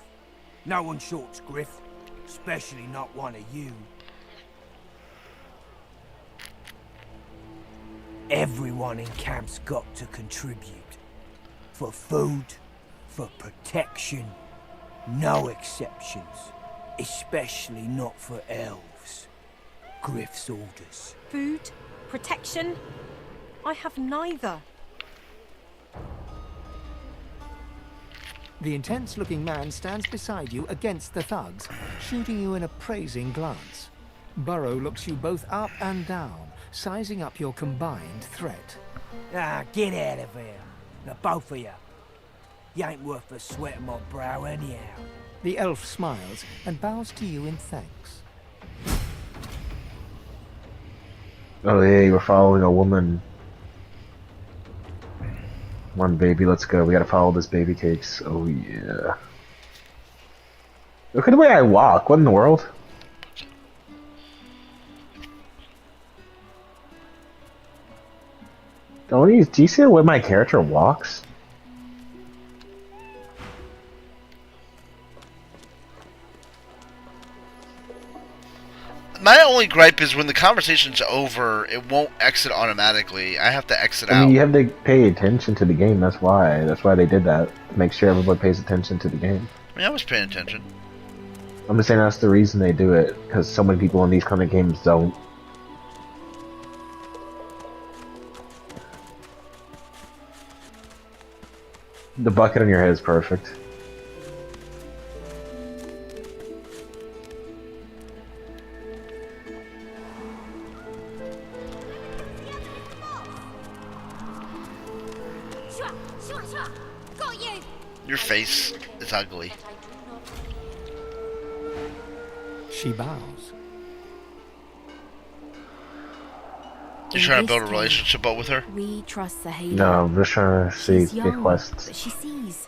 No one shorts Griff. Especially not one of you. Everyone in camp's got to contribute. For food, for protection. No exceptions. Especially not for elves. Griff's orders. Food? Protection? I have neither. The intense-looking man stands beside you against the thugs, shooting you an appraising glance. Burrow looks you both up and down, sizing up your combined threat. Ah, get out of here. The both of you. You ain't worth the sweat of my brow anyhow. The elf smiles and bows to you in thanks. Oh yeah, we're following a woman. Come on, baby, let's go. We gotta follow this baby cakes. Oh yeah. Look at the way I walk. What in the world? Do you see the way my character walks? My only gripe is when the conversation's over, it won't exit automatically. I have to exit out. I mean, you have to pay attention to the game. That's why. That's why they did that. Make sure everybody pays attention to the game. I mean, I was paying attention. I'm just saying that's the reason they do it, because so many people in these kind of games don't. The bucket on your head is perfect. Got you! Your face is ugly. She bows. You're trying to build a relationship up with her? We trust the healer. No, I'm just trying to see She's the young, quests. but she sees.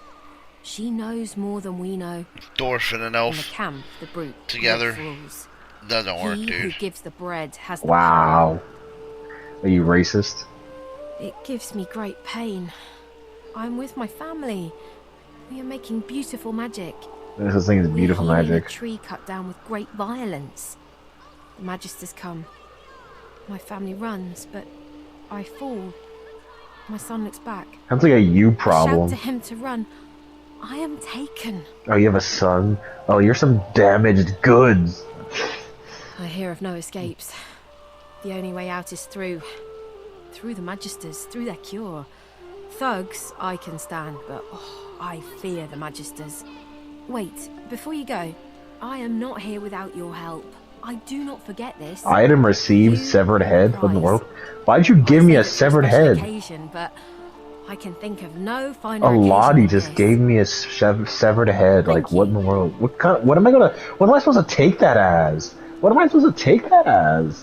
She knows more than we know. Dwarf and an In elf the camp, the brute together rules. doesn't work, He who dude. gives the bread has the Wow. Are you racist? power. It gives me great pain. I'm with my family. We are making beautiful magic. This thing is beautiful We're healing magic. a tree cut down with great violence. The Magisters come. My family runs, but I fall. My son looks back. Sounds like a you I shout problem. to him to run. I am taken. Oh, you have a son? Oh, you're some damaged goods. I hear of no escapes. The only way out is through. Through the Magisters, through their cure. Thugs I can stand, but I fear the Magisters. Wait, before you go, I am not here without your help. I do not forget this. Item received, severed head. What in the world? Why'd you give me a severed head? Occasion, but I can think of no finer A occasion Lottie than just this. gave me a severed head. Like, what in the world? What kind? What am I gonna? What am I supposed to take that as? What am I supposed to take that as?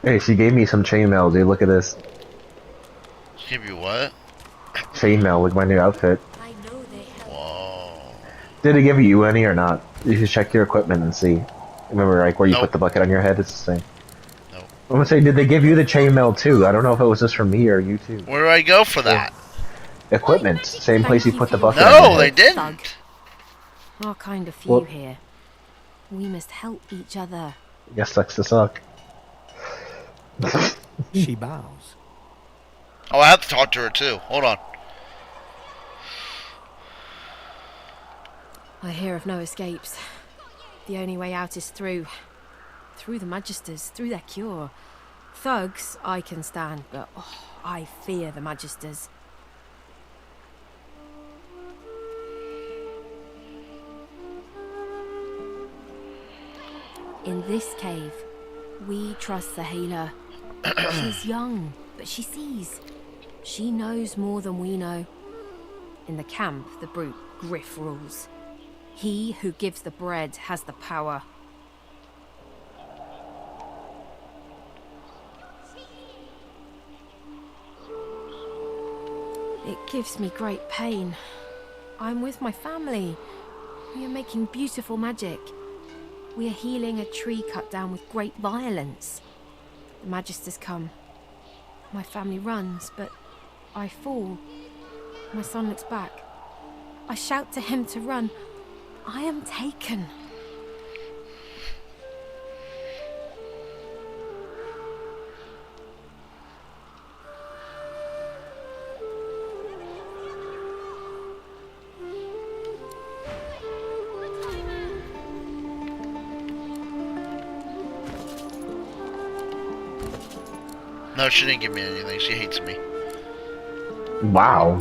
Hey, she gave me some chainmail, dude. Look at this. Give you what? Chainmail with my new outfit. Whoa. Did it give you any or not? You should check your equipment and see. Remember, like, where you Nope. put the bucket on your head? It's the same. Nope. I'm gonna say, did they give you the chainmail too? I don't know if it was just for me or you too. Where do I go for that? Equipment. Same place you put the bucket on your No, head. they didn't. Our kind of few Well- here. We must help each other. Yes, sucks to suck. She bows. Oh, I have to talk to her too. Hold on. I hear of no escapes. The only way out is through. Through the Magisters, through their cure. Thugs I can stand, but I fear the Magisters. In this cave, we trust the healer. She's young, but she sees. She knows more than we know. In the camp, the brute Griff rules. He who gives the bread has the power. It gives me great pain. I'm with my family. We are making beautiful magic. We are healing a tree cut down with great violence. The Magisters come. My family runs, but I fall. My son looks back. I shout to him to run. I am taken. No, she didn't give me anything. She hates me. Wow.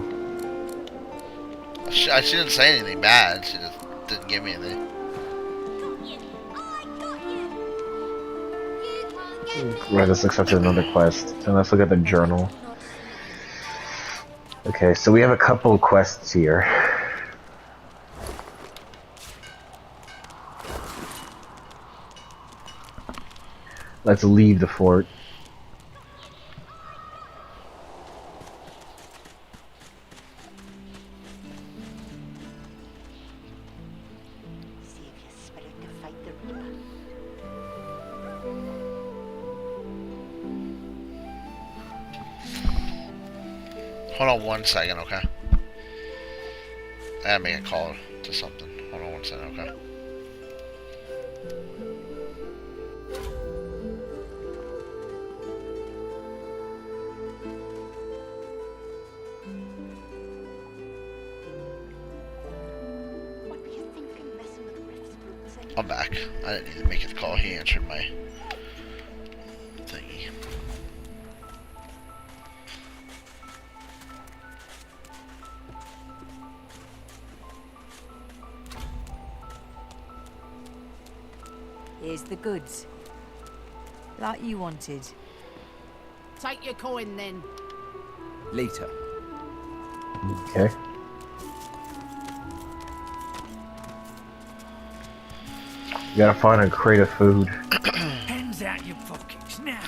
She didn't say anything bad. She just didn't give me anything. Right, let's accept another quest. And let's look at the journal. Okay, so we have a couple quests here. Let's leave the fort. Hold on 1 second, okay? I gotta make a call to something. Hold on 1 second, okay? I'm back. I didn't need to make a call. He answered my thingy. Here's the goods. Like you wanted. Take your coin then. Later. Okay. You gotta find a crate of food. Hands out your pockets now.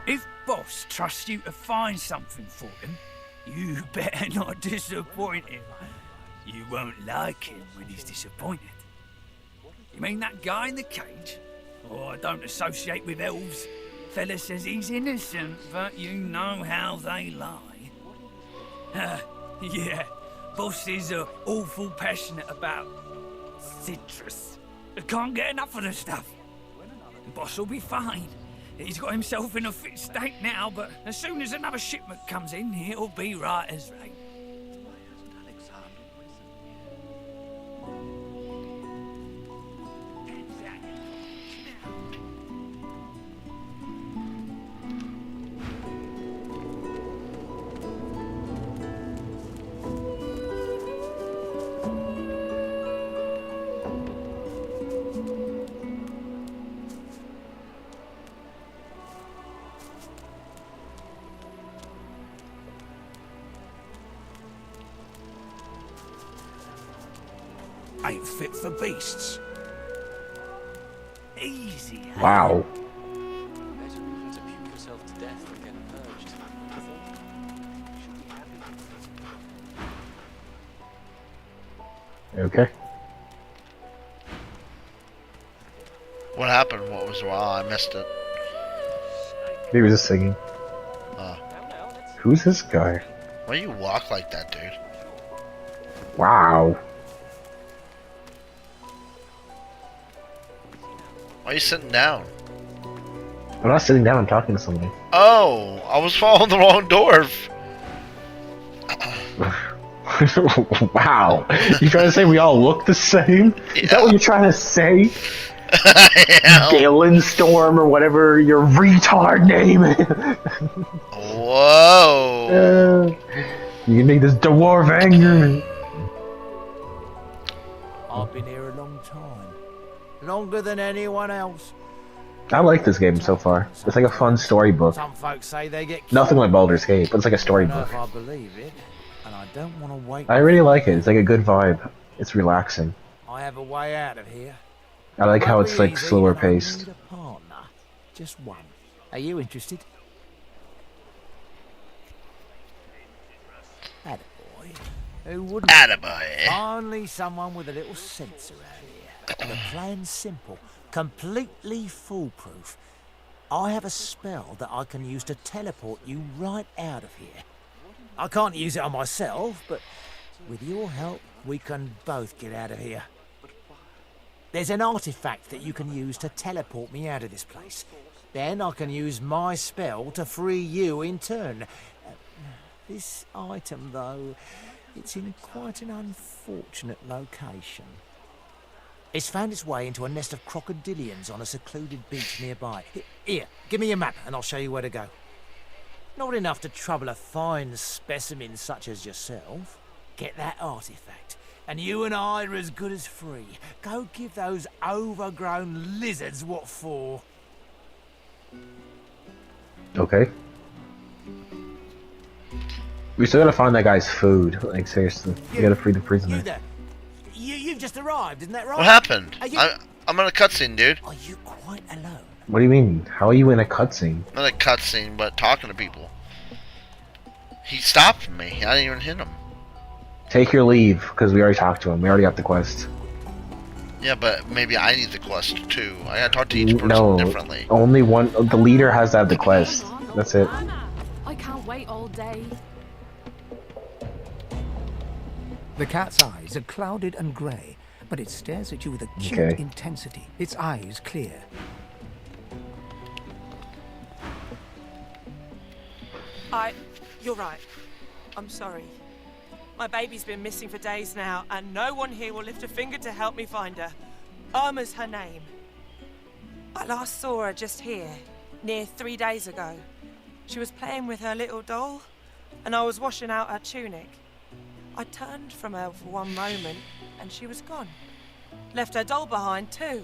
If boss trusts you to find something for him, you better not disappoint him. You won't like him when he's disappointed. You mean that guy in the cage? Oh, I don't associate with elves. Fella says he's innocent, but you know how they lie. Yeah, bosses are awful passionate about citrus. They can't get enough of the stuff. The boss will be fine. He's got himself in a fit state now, but as soon as another shipment comes in, he'll be right as rain. Ain't fit for beasts. Easy. Wow. Better move to puke yourself to death than get purged. Okay. What happened? What was wrong? I missed it. He was just singing. Who's this guy? Why do you walk like that, dude? Wow. Why are you sitting down? I'm not sitting down, I'm talking to somebody. Oh, I was following the wrong dwarf. Wow. You trying to say we all look the same? Yeah. Is that what you're trying to say? Galen Storm or whatever your retard name is. Whoa. You can make this dwarf angry. I've been here a long time. Longer than anyone else. I like this game so far. It's like a fun storybook. Some folks say they get Nothing like Baldur's Gate, but it's like a storybook. I believe it, and I don't want to wait. I really like it. It's like a good vibe. It's relaxing. I have a way out of here. I like how it's like slower paced. Need a partner. Just one. Are you interested? Attaboy. Who wouldn't? Attaboy. Only someone with a little sense around here. The plan's simple. Completely foolproof. I have a spell that I can use to teleport you right out of here. I can't use it on myself, but with your help, we can both get out of here. There's an artifact that you can use to teleport me out of this place. Then I can use my spell to free you in turn. This item, though, it's in quite an unfortunate location. It's found its way into a nest of crocodilians on a secluded beach nearby. Here, give me your map and I'll show you where to go. Not enough to trouble a fine specimen such as yourself. Get that artifact, and you and I are as good as free. Go give those overgrown lizards what for. Okay. We still gotta find that guy's food. Like, seriously. We gotta free the prisoner. You've just arrived, isn't that right? What happened? I'm in a cutscene, dude. Are you quite alone? What do you mean? How are you in a cutscene? Not a cutscene, but talking to people. He stopped me. I didn't even hit him. Take your leave, because we already talked to him. We already got the quest. Yeah, but maybe I need the quest too. I gotta talk to each person differently. Only one. The leader has to have the quest. That's it. I can't wait all day. The cat's eyes are clouded and grey, but it stares at you with acute intensity. Its eyes clear. You're right. I'm sorry. My baby's been missing for days now, and no one here will lift a finger to help me find her. Irma's her name. I last saw her just here, near 3 days ago. She was playing with her little doll, and I was washing out her tunic. I turned from her for one moment and she was gone. Left her doll behind too.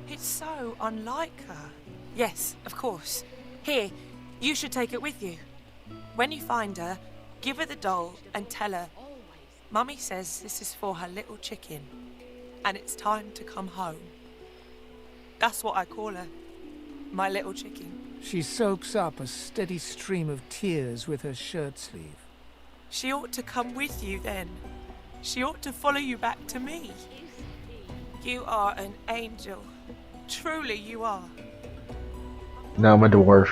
It's so unlike her. Yes, of course. Here, you should take it with you. When you find her, give her the doll and tell her, Mummy says this is for her little chicken, and it's time to come home. That's what I call her, my little chicken. She soaks up a steady stream of tears with her shirt sleeve. She ought to come with you then. She ought to follow you back to me. You are an angel. Truly you are. No, I'm a dwarf.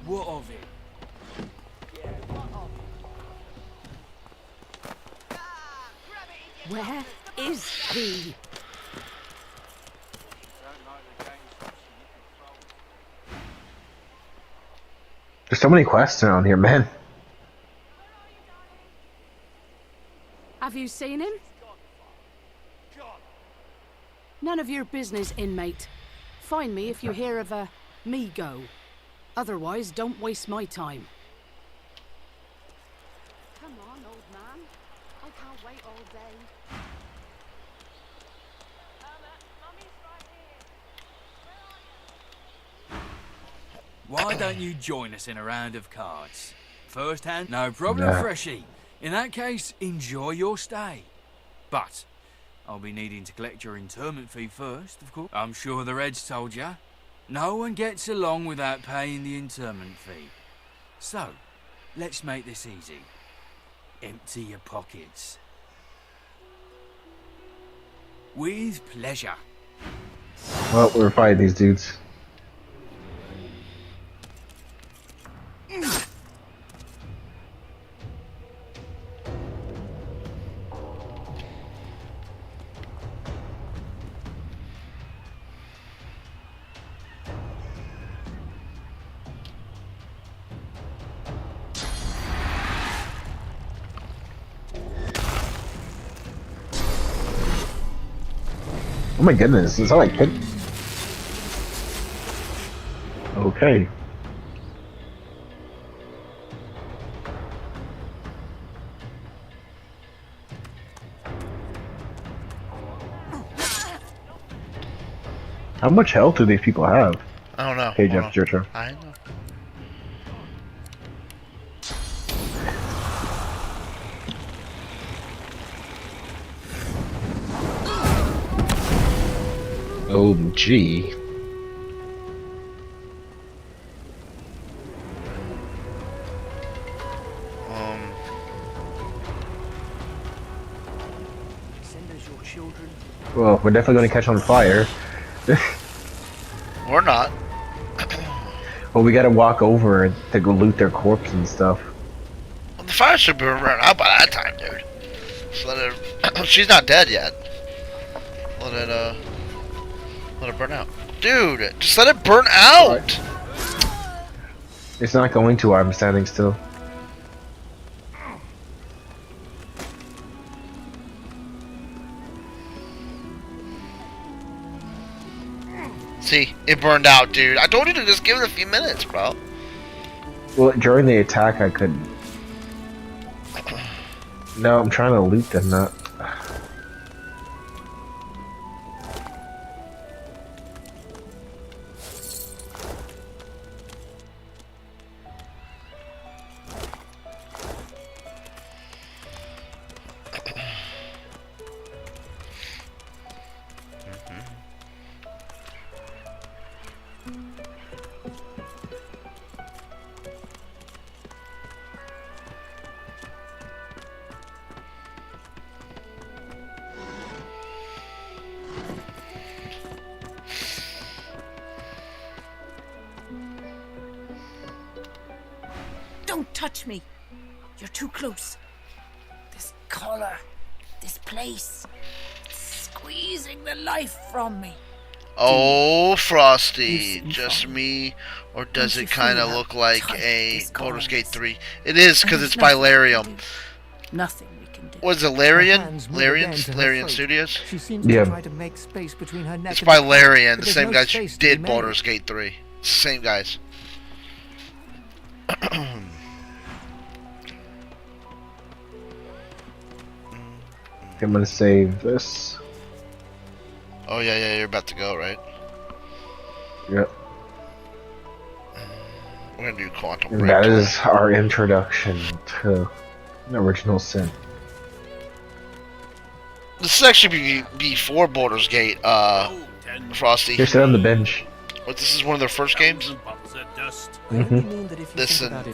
What of it? Where is he? There's so many quests around here, man. Have you seen him? None of your business, inmate. Find me if you hear of a me go. Otherwise, don't waste my time. Come on, old man. I can't wait all day. Why don't you join us in a round of cards? First hand, no problem, Nah. Freshie. In that case, enjoy your stay. But I'll be needing to collect your interment fee first, of course. I'm sure the Reds told you. No one gets along without paying the interment fee. So, let's make this easy. Empty your pockets. With pleasure. Well, we're fighting these dudes. Oh my goodness, is that like pit? Okay. How much health do these people have? I don't know. Okay, Jeff, it's your turn. I know. Oh, gee. Send us your children. Well, we're definitely going to catch on fire. Or not. Well, we got to walk over to go loot their corpse and stuff. Well, the fire should be run out by that time, dude. Just let her. She's not dead yet. Let it burn out, dude. Just let it burn out. It's not going to. I'm standing still. See, it burned out, dude. I told you to just give it a few minutes, bro. Well, during the attack, I couldn't. No, I'm trying to loot them, not. Don't touch me. You're too close. This collar, this place, it's squeezing the life from me. Oh, Frosty, just me, or does it kind of look like a Baldur's Gate 3? It is, because it's by Larium. Nothing we can do. Was it Her Larian? hands move again to her Larian throat. Studios? She seems Yeah. to try to make space between her neck It's and by the ground, Larian, but the there's same no guys who space to be did made. Baldur's Gate 3. It's the same guys. I'm gonna save this. Oh yeah, you're about to go, right? Yep. We're gonna do Quantum And Break. that is our introduction to Original Sin. This is actually before Baldur's Gate, Frosty. Here, sit on the bench. What, this is one of their first games? This and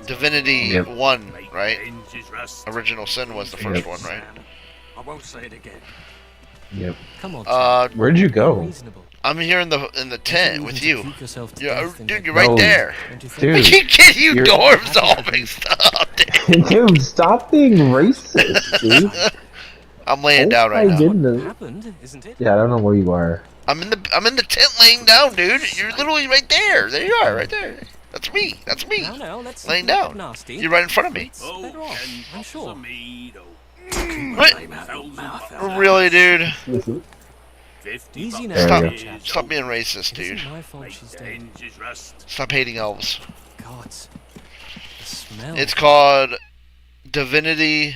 Divinity 1, right? Original Sin was the first one, right? I won't say it again. Yep. Come on. Where'd you go? I'm here in the tent with you. Dude, you're No, right there. dude, I keep getting you you're- dwarves all mixed up, dude. Dude, stop being racist, dude. I'm laying down right my now. goodness. Happened, isn't it? Yeah, I don't know where you are. I'm in the tent laying down, dude. You're literally right there. There you are, right there. That's me. That's me. No, let's Laying not get down. nasty. You're right in front of me. Better off, I'm sure. What? Really, dude? Easy now. Stop being racist, It isn't dude. my fault she's dead. Stop hating elves. God, the smell. It's called Divinity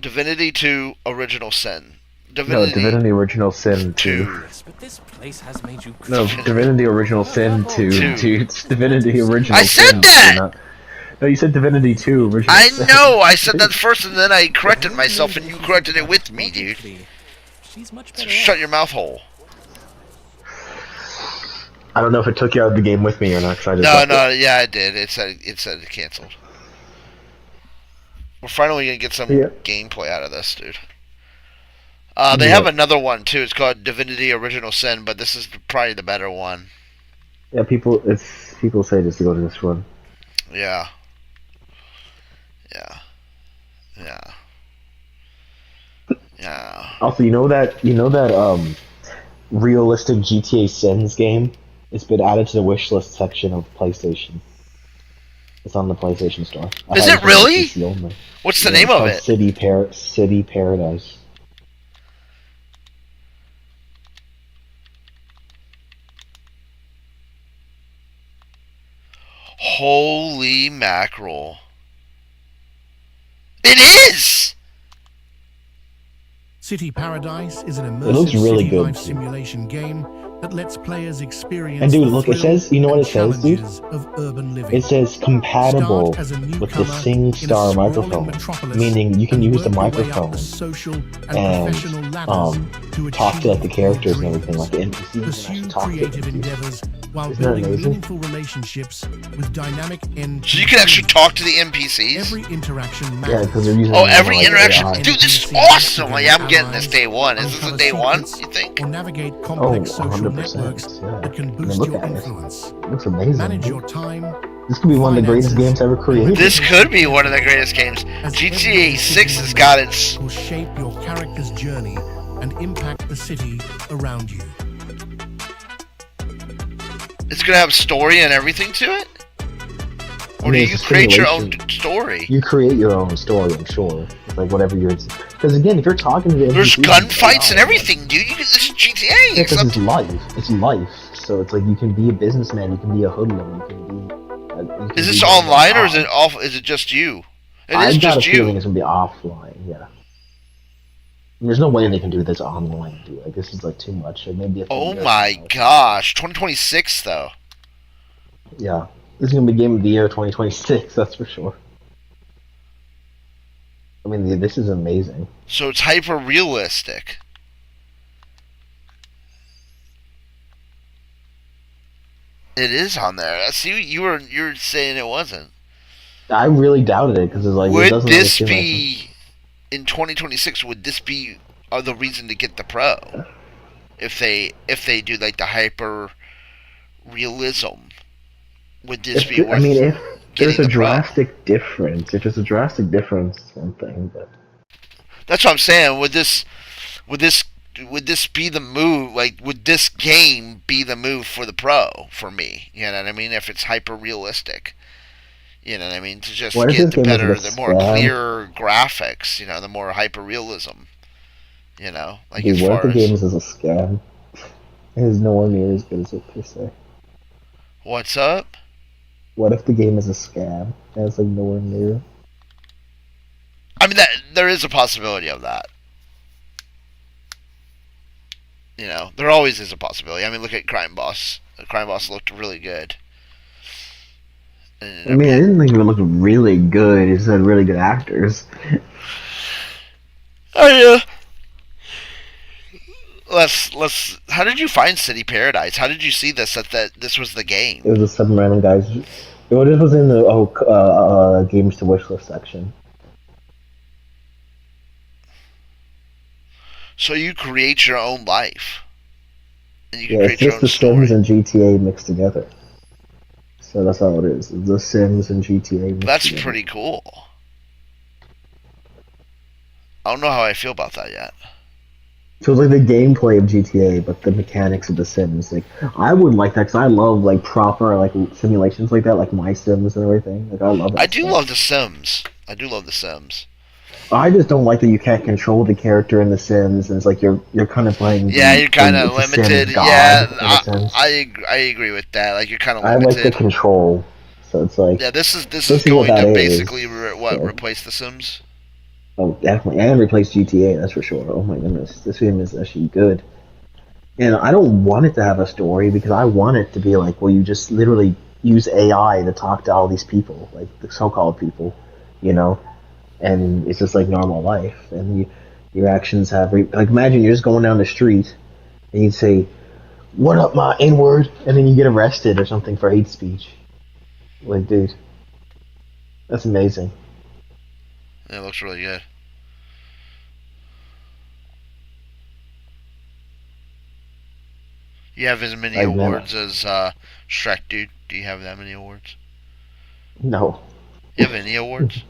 2 Original Sin. No, Divinity Original Sin 2. Yes, but this place has made you No, crazy. Divinity Original Sin 2, dude. It's Divinity Original I Sin. said that! Not... No, you said Divinity 2 Original I Sin. know. I said that first, and then I corrected myself, and you corrected it with me, dude. She's much So better shut your mouth hole. I don't know if it took you out of the game with me or not, because I just... No, yeah, it did. It said it canceled. We're finally gonna get some gameplay out of this, dude. They have another one too. It's called Divinity Original Sin, but this is probably the better one. Yeah, people say just to go to this one. Yeah. Also, you know that realistic GTA Sins game? It's been added to the wishlist section of PlayStation. It's on the PlayStation Store. Is it really? What's the name of it? City Paradise. Holy mackerel! It is. City Paradise is an looks immersive really city good, life too. simulation game that lets players experience And dude, the look, it thrill says, you know what and it says, dude? challenges of urban living. It says compatible Start as a with the newcomer SingStar in a sprawling microphone, metropolis meaning you can and use the work your way up microphone the social and professional ladders to talk to like the achieve characters and your everything, like the NPCs. Pursue and actually talk to creative them, dude. endeavors while Isn't that building amazing? meaningful relationships with dynamic and So you can actually talk to the NPCs. every interaction Yeah, matters. because they're using Every like, interaction. AI. Dude, this is awesome. Like, I'm getting this day one. Is this a day one? You think? Or navigate complex social 100%, networks yeah. that can I mean, boost look your at it. influence. It looks amazing. Manage dude. your time. This could be one of the greatest games ever created. This could be one of the greatest games. GTA 6 has got its. Will shape your character's journey and impact the city around you. It's gonna have story and everything to it. Or do you create your own story? You create your own story, I'm sure. It's like whatever you're... Because again, if you're talking to the There's NPCs, gunfights and everything, dude. This is GTA. Yeah, because it's life. It's life. So it's like you can be a businessman, you can be a hoodlum, you can be... Is this online or is it off? Is it just you? It is I've got a just feeling you. it's gonna be offline, yeah. There's no way they can do this online, dude. Like, this is like too much. Or maybe if Oh my gosh, 2026 though. Yeah. This is gonna be Game of the Year 2026, that's for sure. I mean, this is amazing. So it's hyper realistic. It is on there. See, you're saying it wasn't. I really doubted it because it's like it Would doesn't this really seem be in 2026? Would this be the reason to get the Pro? If they do like the hyper realism, would this be worth? I mean, if there's a the Pro? drastic difference, if there's a drastic difference, it's one thing, but That's what I'm saying. Would this be the move? Like, would this game be the move for the Pro for me? You know what I mean? If it's hyper realistic, You know what I mean? To just What if get this game is the a more scam? clear graphics, you know, the more hyper realism. You know, like Dude, as what if far the as game is a scam? It is nowhere near as good as it per se. what's up? What if the game is a scam? And it's like nowhere near. I mean, that there is a possibility of that. You know, there always is a possibility. I mean, look at Crime Boss. Crime Boss looked really good. I mean, I didn't think it looked really good. It just had really good actors. Oh yeah. Let's. How did you find City Paradise? How did you see this? That this was the game. It was some random guys. It just was in the games to wishlist section. So you create your own life. And you can Yeah, create it's your just own The story. Sims and GTA mixed together. So that's all it is. The Sims and GTA mixed That's together. pretty cool. I don't know how I feel about that yet. So it's like the gameplay of GTA, but the mechanics of The Sims. Like, I would like that because I love like proper like simulations like that, like My Sims and everything. Like, I love that. I do stuff. love The Sims. I do love The Sims. I just don't like that you can't control the character in The Sims, and it's like you're kind of playing. Yeah, you're kind of it's a limited. Sims god, Yeah, in a sense. I agree with that. Like you're kind of I limited. like the control, so it's like. Yeah, this is what going that to is, basically so. replace The Sims. Oh, definitely, and replace GTA. That's for sure. Oh my goodness, this game is actually good. And I don't want it to have a story because I want it to be like, well, you just literally use AI to talk to all these people, like the so-called people, you know, and it's just like normal life. And your actions have, like, imagine you're just going down the street and you say, "What up, my N-word?" and then you get arrested or something for hate speech. Like, dude, that's amazing. It looks really good. You have as many awards as Shrek, dude? Do you have that many awards? No. You have any awards?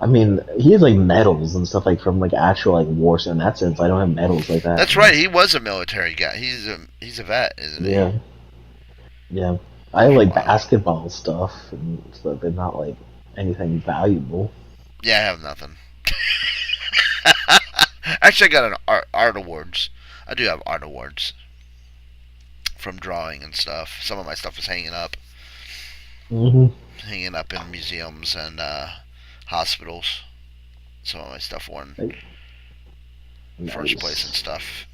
I mean, he has like medals and stuff like from like actual like wars. In that sense, I don't have medals like that. That's right. He was a military guy. He's a vet, isn't he? Yeah. Yeah. I have like basketball stuff and stuff, but not like anything valuable. Yeah, I have nothing. Actually, I got an art awards. I do have art awards from drawing and stuff. Some of my stuff is hanging up. Hanging up in museums and hospitals. Some of my stuff won first place and stuff.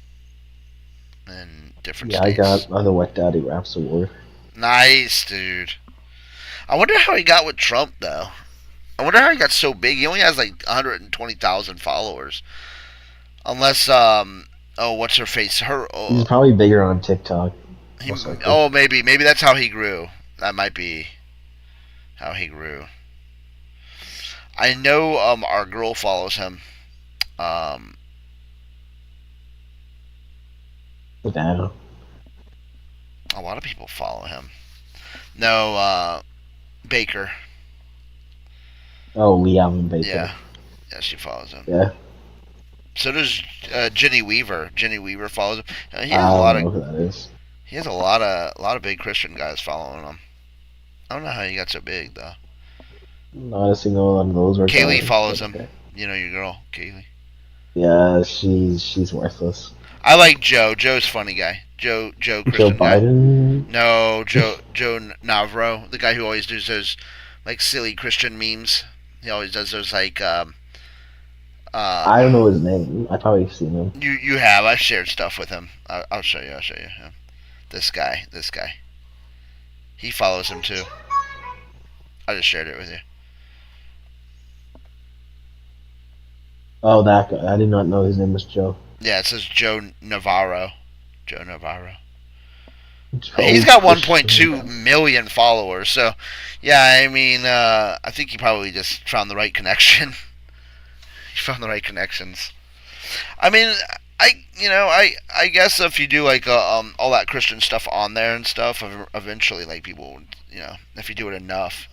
And different states. I got the Wet Daddy Raps Award. Nice, dude. I wonder how he got with Trump, though. I wonder how he got so big. He only has like 120,000 followers. Unless, what's her face? He's probably bigger on TikTok. Maybe that's how he grew. That might be how he grew. I know our girl follows him. Damn. A lot of people follow him. No, Baker. Oh, Liam Baker. Yeah, she follows him. Yeah. So does Jenny Weaver. Jenny Weaver follows him. He has I a lot don't of. know who that is. He has a lot of big Christian guys following him. I don't know how he got so big though. Not a single one of those. Kaylee follows him. You know your girl, Kaylee. Yeah, she's worthless. I like Joe. Joe's a funny guy. Joe Christian Joe Biden? Guy. No, Joe Navro, the guy who always does those like silly Christian memes. He always does those like. I don't know his name. I probably seen him. You have. I've shared stuff with him. I'll show you. Yeah. This guy. He follows him too. I just shared it with you. Oh, that guy. I did not know his name was Joe. Yeah, it says Joe Navarro. He's got 1.2 million followers. So, yeah, I mean, I think he probably just found the right connection. He found the right connections. I mean, I guess if you do like all that Christian stuff on there and stuff, eventually like people, if you do it enough,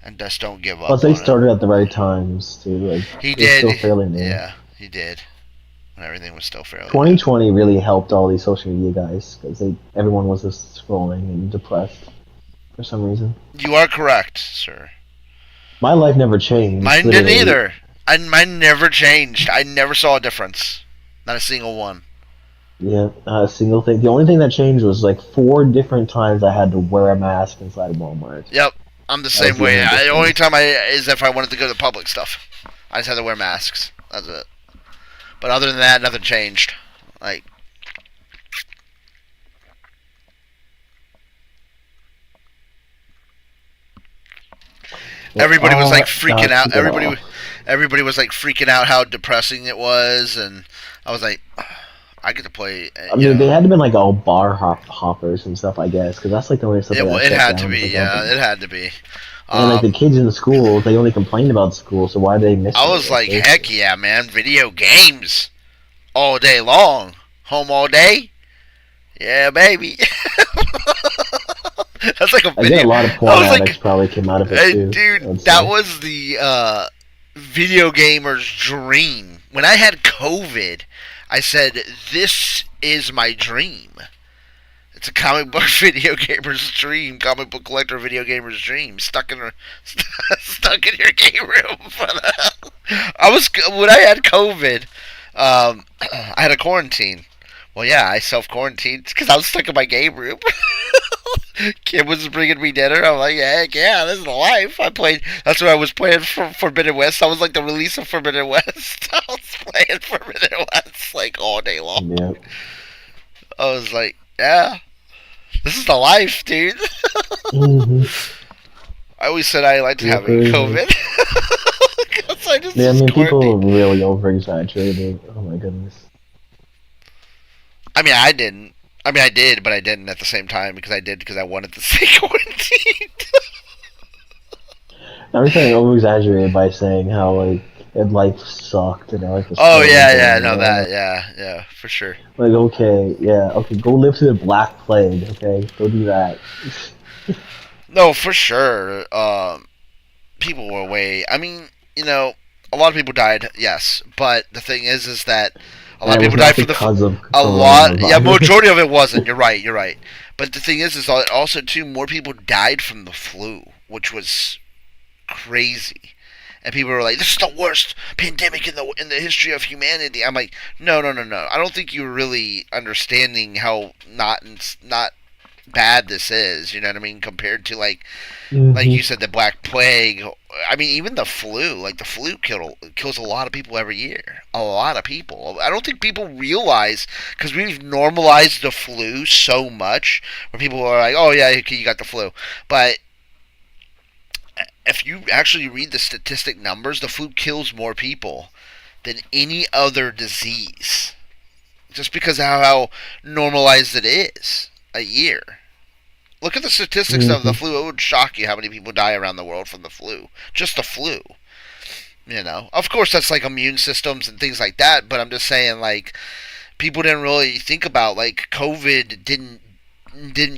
and just don't give up. Plus, they started at the right times too. Like he did. Still fairly new. Yeah, he did. When everything was still fairly. 2020 really helped all these social media guys because everyone was just scrolling and depressed. for some reason. You are correct, sir. My life never changed. Mine literally. didn't either. Mine never changed. I never saw a difference. Not a single one. Yeah, not a single thing. The only thing that changed was like 4 different times I had to wear a mask inside Walmart. Yep, I'm the same way. The only time is if I wanted to go to public stuff. I just had to wear masks. That's it. But other than that, nothing changed. Like, everybody was like freaking out. Everybody was like freaking out how depressing it was, and I was like, I get to play. I mean, they had to be like all bar hoppers and stuff, I guess, because that's like the only stuff. It had to be. Yeah, it had to be. And like the kids in the school, they only complained about school, so why did they miss it? I was like, heck yeah, man! Video games all day long, home all day. Yeah, baby. That's like a video. I get a lot of porn addicts probably came out of it too. Dude, that was the video gamer's dream. When I had COVID, I said, "This is my dream." It's a comic book video gamer's dream, comic book collector video gamer's dream. Stuck in your game room. When I had COVID, I had a quarantine. Well, yeah, I self-quarantined because I was stuck in my game room. Kid was bringing me dinner. I'm like, heck yeah, this is the life. That's what I was playing for Forbidden West. I was like the release of Forbidden West. I was playing Forbidden West like all day long. Yep. I was like, yeah, this is the life, dude. Mm-hmm. I always said I liked having COVID. I mean, people really over-exaggerated. Oh my goodness. I mean, I didn't. I mean, I did, but I didn't at the same time because I wanted to stay quarantined. I'm saying over-exaggerated by saying how like life sucked and like. Oh yeah, no that, yeah, for sure. Like okay, go live through the Black Plague. Okay, go do that. No, for sure. People were way. I mean, a lot of people died. Yes, but the thing is that. A lot of people died majority of it wasn't. You're right. But the thing is also too more people died from the flu, which was crazy. And people were like, "This is the worst pandemic in the history of humanity." I'm like, no. I don't think you're really understanding how not bad this is. You know what I mean? Compared to like you said, the Black Plague. I mean, even the flu. Like the flu kills a lot of people every year. A lot of people. I don't think people realize because we've normalized the flu so much, where people are like, "Oh yeah, okay, you got the flu," but if you actually read the statistic numbers, the flu kills more people than any other disease, just because of how normalized it is a year. Look at the statistics of the flu. It would shock you how many people die around the world from the flu. Just the flu. Of course that's like immune systems and things like that, but I'm just saying like people didn't really think about like COVID didn't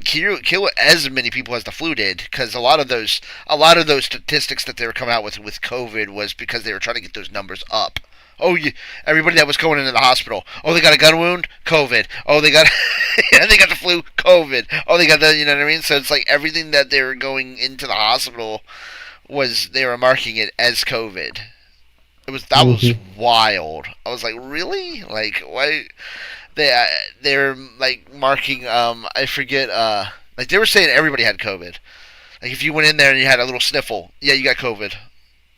kill as many people as the flu did, because a lot of those statistics that they were coming out with COVID was because they were trying to get those numbers up. Oh, everybody that was going into the hospital. Oh, they got a gun wound? COVID. Oh, they got they got the flu? COVID. Oh, they got the, you know what I mean? So it's like everything that they were going into the hospital they were marking it as COVID. That was wild. I was like, really? Like, why? They're like marking, I forget, like they were saying everybody had COVID. Like if you went in there and you had a little sniffle, yeah, you got COVID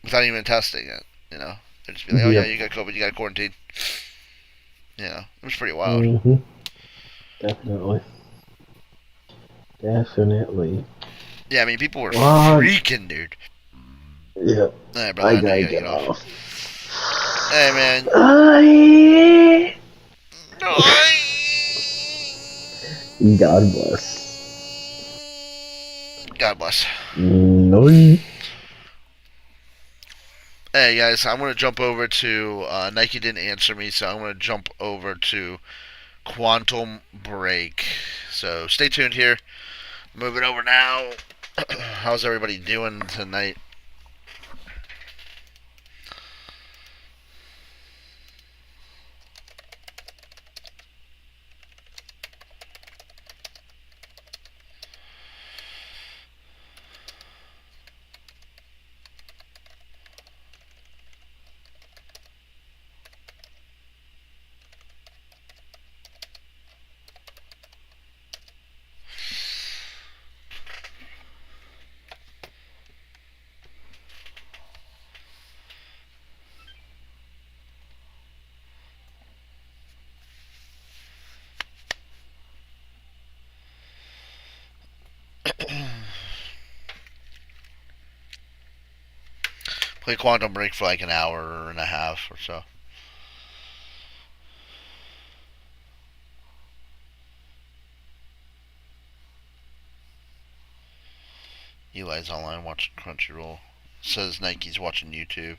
without even testing it, They'd just be like, oh yeah, you got COVID, you got quarantine. It was pretty wild. Mm-hmm. Definitely. Yeah, I mean, people were freaking, dude. Yeah. Alright, brother, I gotta get off. Hey, man. God bless. God bless. No. Hey guys, I'm going to jump over to, Nike didn't answer me, so I'm going to jump over to Quantum Break. So stay tuned here. Moving over now. How's everybody doing tonight? Play Quantum Break for like an hour and a half or so. Eli's online watching Crunchyroll. Says Nike's watching YouTube.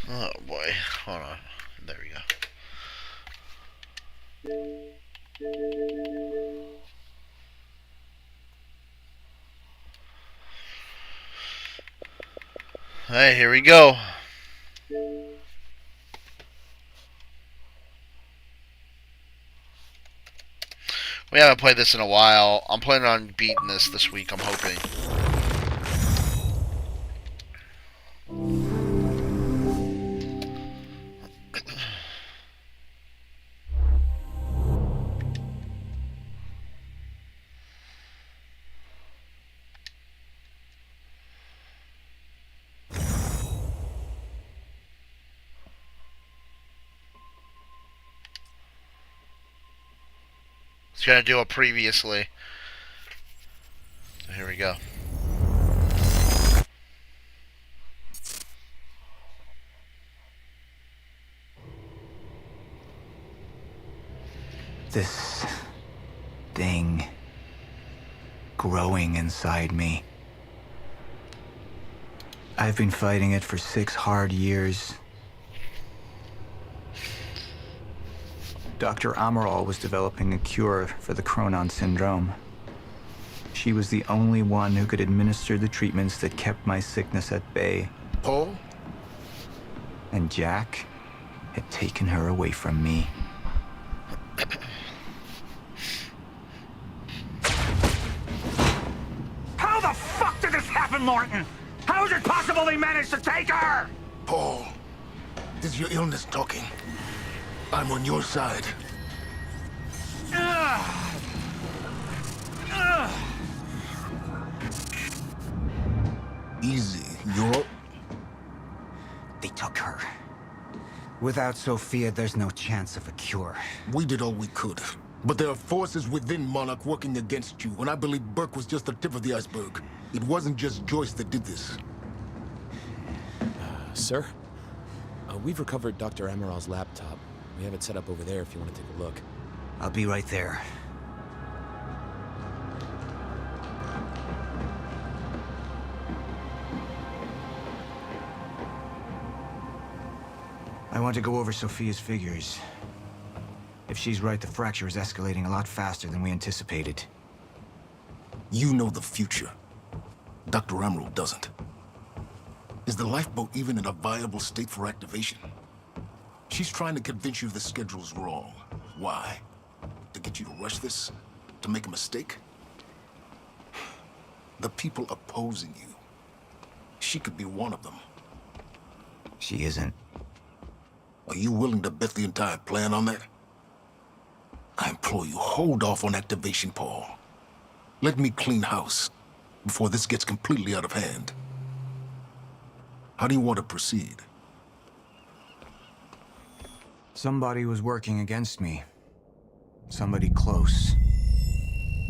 Oh boy, hold on. There we go. Hey, here we go. We haven't played this in a while. I'm planning on beating this week, I'm hoping. It's gonna do it previously. So here we go. This thing growing inside me. I've been fighting it for 6 hard years. Dr. Amaral was developing a cure for the Cronon syndrome. She was the only one who could administer the treatments that kept my sickness at bay. Paul? And Jack had taken her away from me. How the fuck did this happen, Morton? How is it possible they managed to take her? Paul, is your illness talking? I'm on your side. Easy, you're... They took her. Without Sophia, there's no chance of a cure. We did all we could. But there are forces within Monarch working against you, and I believe Burke was just the tip of the iceberg. It wasn't just Joyce that did this. Sir? We've recovered Dr. Amaral's laptop. We have it set up over there if you want to take a look. I'll be right there. I want to go over Sophia's figures. If she's right, the fracture is escalating a lot faster than we anticipated. You know the future. Dr. Amaral doesn't. Is the lifeboat even in a viable state for activation? She's trying to convince you the schedule's wrong. Why? To get you to rush this? To make a mistake? The people opposing you. She could be one of them. She isn't. Are you willing to bet the entire plan on that? I implore you, hold off on activation, Paul. Let me clean house before this gets completely out of hand. How do you want to proceed? Somebody was working against me. Somebody close.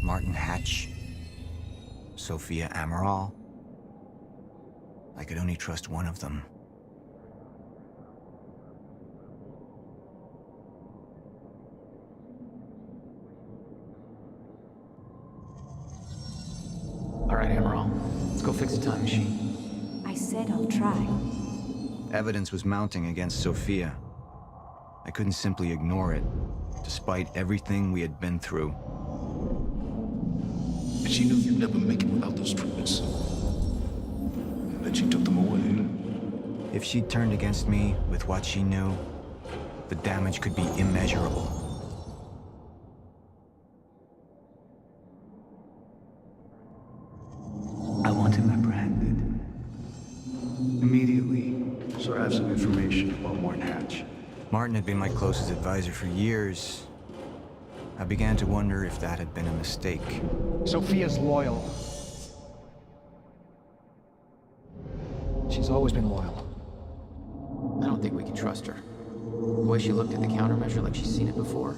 Martin Hatch. Sophia Amaral. I could only trust one of them. All right, Amaral. Let's go fix the time machine. I said I'll try. Evidence was mounting against Sophia. I couldn't simply ignore it, despite everything we had been through. And she knew you'd never make it without those treatments. And then she took them away. If she turned against me with what she knew, the damage could be immeasurable. Martin had been my closest advisor for years. I began to wonder if that had been a mistake. Sophia's loyal. She's always been loyal. I don't think we can trust her. The way she looked at the countermeasure like she's seen it before.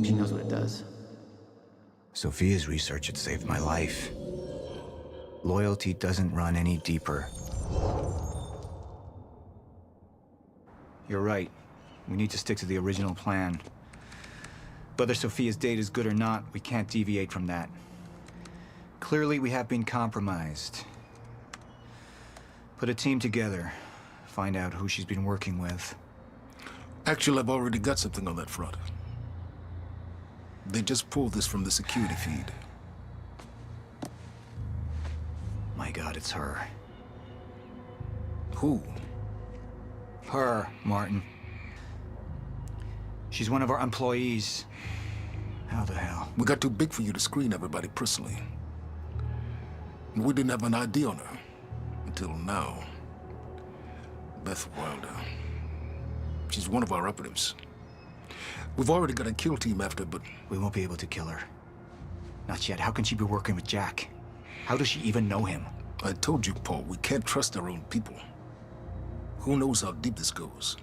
She knows what it does. Sophia's research had saved my life. Loyalty doesn't run any deeper. You're right. We need to stick to the original plan. Whether Sophia's date is good or not, we can't deviate from that. Clearly, we have been compromised. Put a team together. Find out who she's been working with. Actually, I've already got something on that front. They just pulled this from the security feed. My God, it's her. Who? Her, Martin. She's one of our employees. How the hell? We got too big for you to screen everybody personally. And we didn't have an ID on her. Until now. Beth Wilder. She's one of our operatives. We've already got a kill team after, but... We won't be able to kill her. Not yet. How can she be working with Jack? How does she even know him? I told you, Paul, we can't trust our own people. Who knows how deep this goes?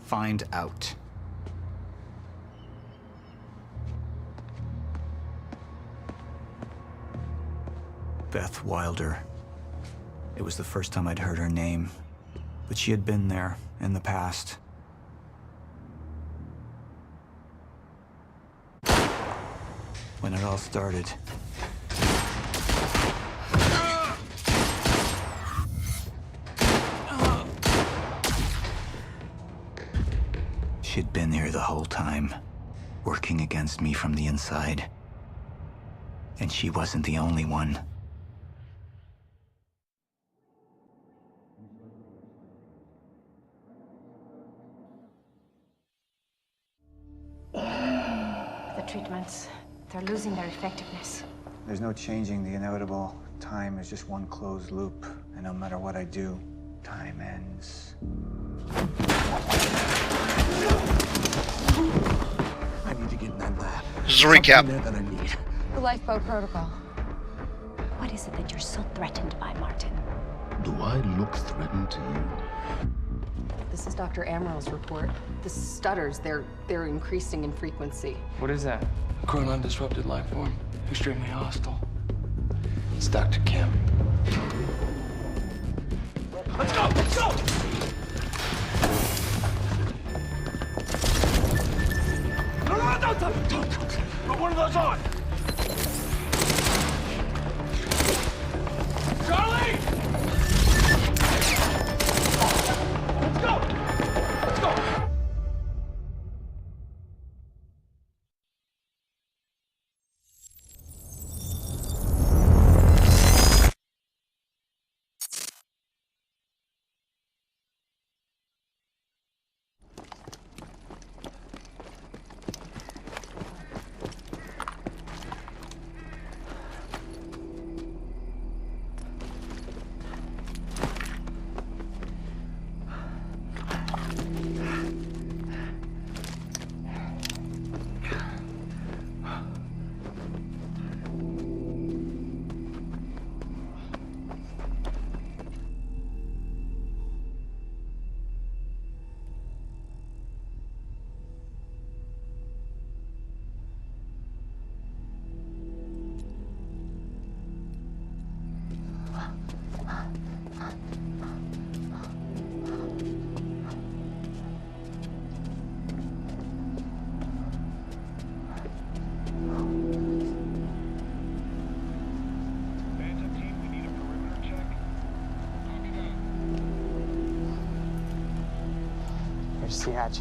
Find out. Beth Wilder. It was the first time I'd heard her name, but she had been there in the past. When it all started. She'd been here the whole time, working against me from the inside. And she wasn't the only one. The treatments, they're losing their effectiveness. There's no changing the inevitable. Time is just one closed loop, and no matter what I do, time ends. I need to get in that lab. This is a recap. That I need. The lifeboat protocol. What is it that you're so threatened by, Martin? Do I look threatened to you? This is Dr. Amaril's report. The stutters, they're increasing in frequency. What is that? Chronon disrupted life form. Extremely hostile. It's Dr. Kim. Let's go! Let's go! No, don't. Put one of those on! Charlie! Let's go! Let's go! Here's the hatch.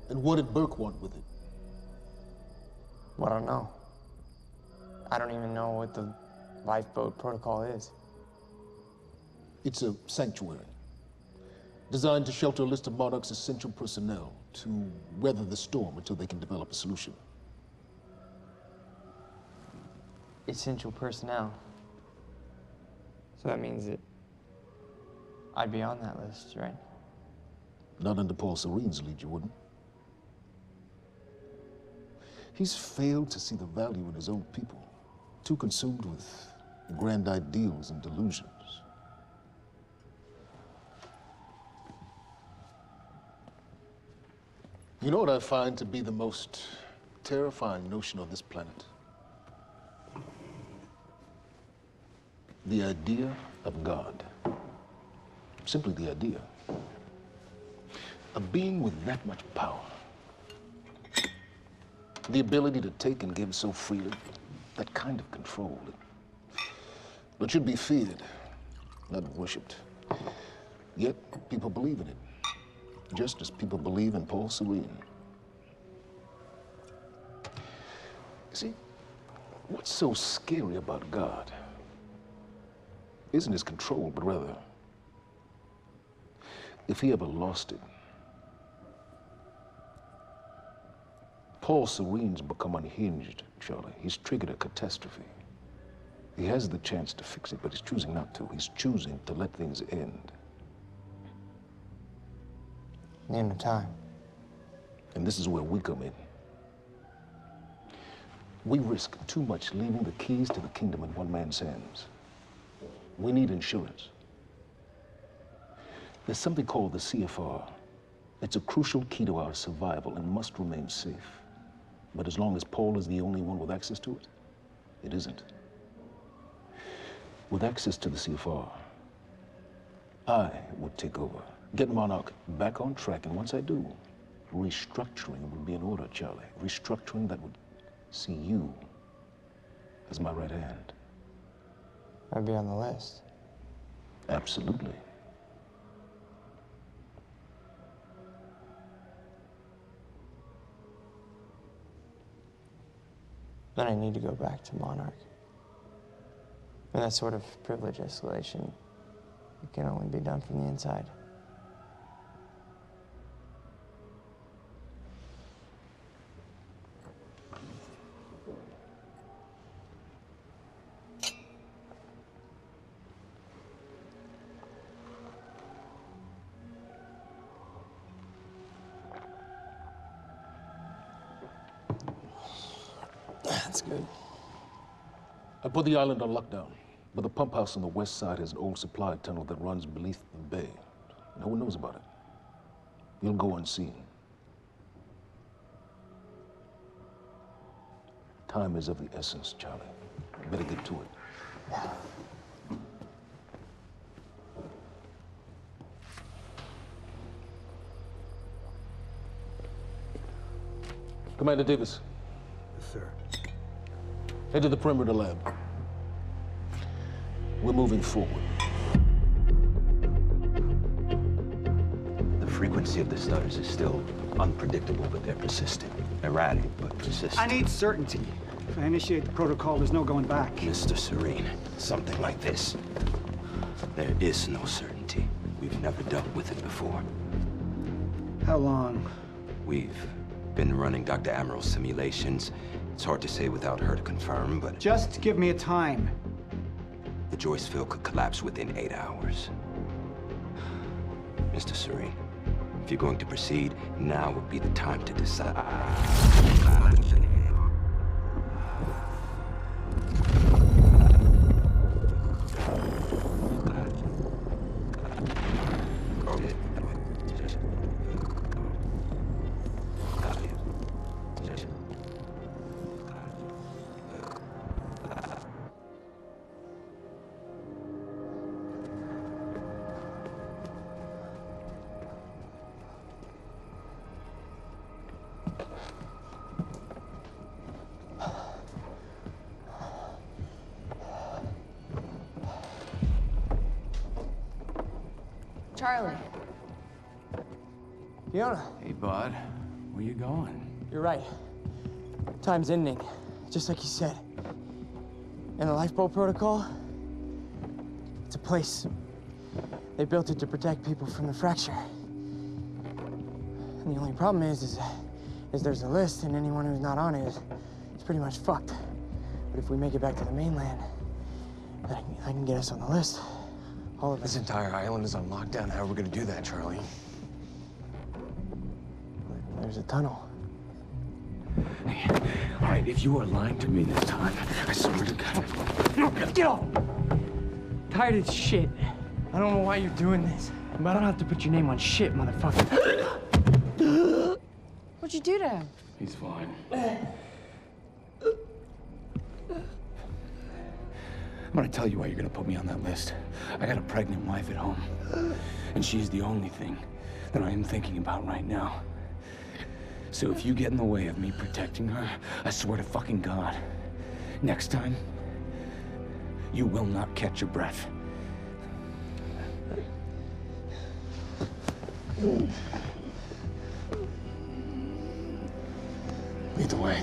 And what did Burke want with it? Well, I don't know. I don't even know what the lifeboat protocol is. It's a sanctuary. Designed to shelter a list of Monarch's essential personnel to weather the storm until they can develop a solution. essential personnel. So that means that I'd be on that list, right? Not under Paul Serene's lead, you wouldn't. He's failed to see the value in his own people, too consumed with grand ideals and delusions. You know what I find to be the most terrifying notion on this planet? The idea of God. Simply the idea. A being with that much power. The ability to take and give so freely. That kind of control. It should be feared, not worshipped. Yet, people believe in it. Just as people believe in Paul Serene. See, what's so scary about God isn't his control, but rather, if he ever lost it. Paul Serene's become unhinged, Charlie. He's triggered a catastrophe. He has the chance to fix it, but he's choosing not to. He's choosing to let things end. The end of time. And this is where we come in. We risk too much leaving the keys to the kingdom in one man's hands. We need insurance. There's something called the CFR. It's a crucial key to our survival and must remain safe. But as long as Paul is the only one with access to it, it isn't. With access to the CFR, I would take over, get Monarch back on track, and once I do, restructuring would be in order, Charlie. Restructuring that would see you as my right hand. I'd be on the list. Absolutely. Then I need to go back to Monarch. And that sort of privilege escalation, it can only be done from the inside. That's good. I put the island on lockdown, but the pump house on the west side has an old supply tunnel that runs beneath the bay. No one knows about it. You'll go unseen. Time is of the essence, Charlie. Better get to it. Commander Davis. Yes, sir. Head to the perimeter lab. We're moving forward. The frequency of the stutters is still unpredictable, but they're persistent. Erratic, but persistent. I need certainty. If I initiate the protocol, there's no going back. Mr. Serene, something like this. There is no certainty. We've never dealt with it before. How long? We've been running Dr. Amaril's simulations. It's hard to say without her to confirm, but... Just give me a time. The Joyce field could collapse within 8 hours. Mr. Serene, if you're going to proceed, now would be the time to decide. Charlie. Fiona. Hey, bud. Where you going? You're right. Time's ending, just like you said. And the lifeboat protocol? It's a place. They built it to protect people from the fracture. And the only problem is there's a list, and anyone who's not on it is pretty much fucked. But if we make it back to the mainland, I can get us on the list. All of This entire island is on lockdown. How are we gonna do that, Charlie? There's a tunnel. Hey, all right, if you are lying to me this time, I swear to God. Get off! Tired of this shit. I don't know why you're doing this, but I don't have to put your name on shit, motherfucker. What'd you do to him? He's fine. I'm gonna tell you why you're gonna put me on that list. I got a pregnant wife at home, and she's the only thing that I am thinking about right now. So if you get in the way of me protecting her, I swear to fucking God, next time, you will not catch your breath. Lead the way.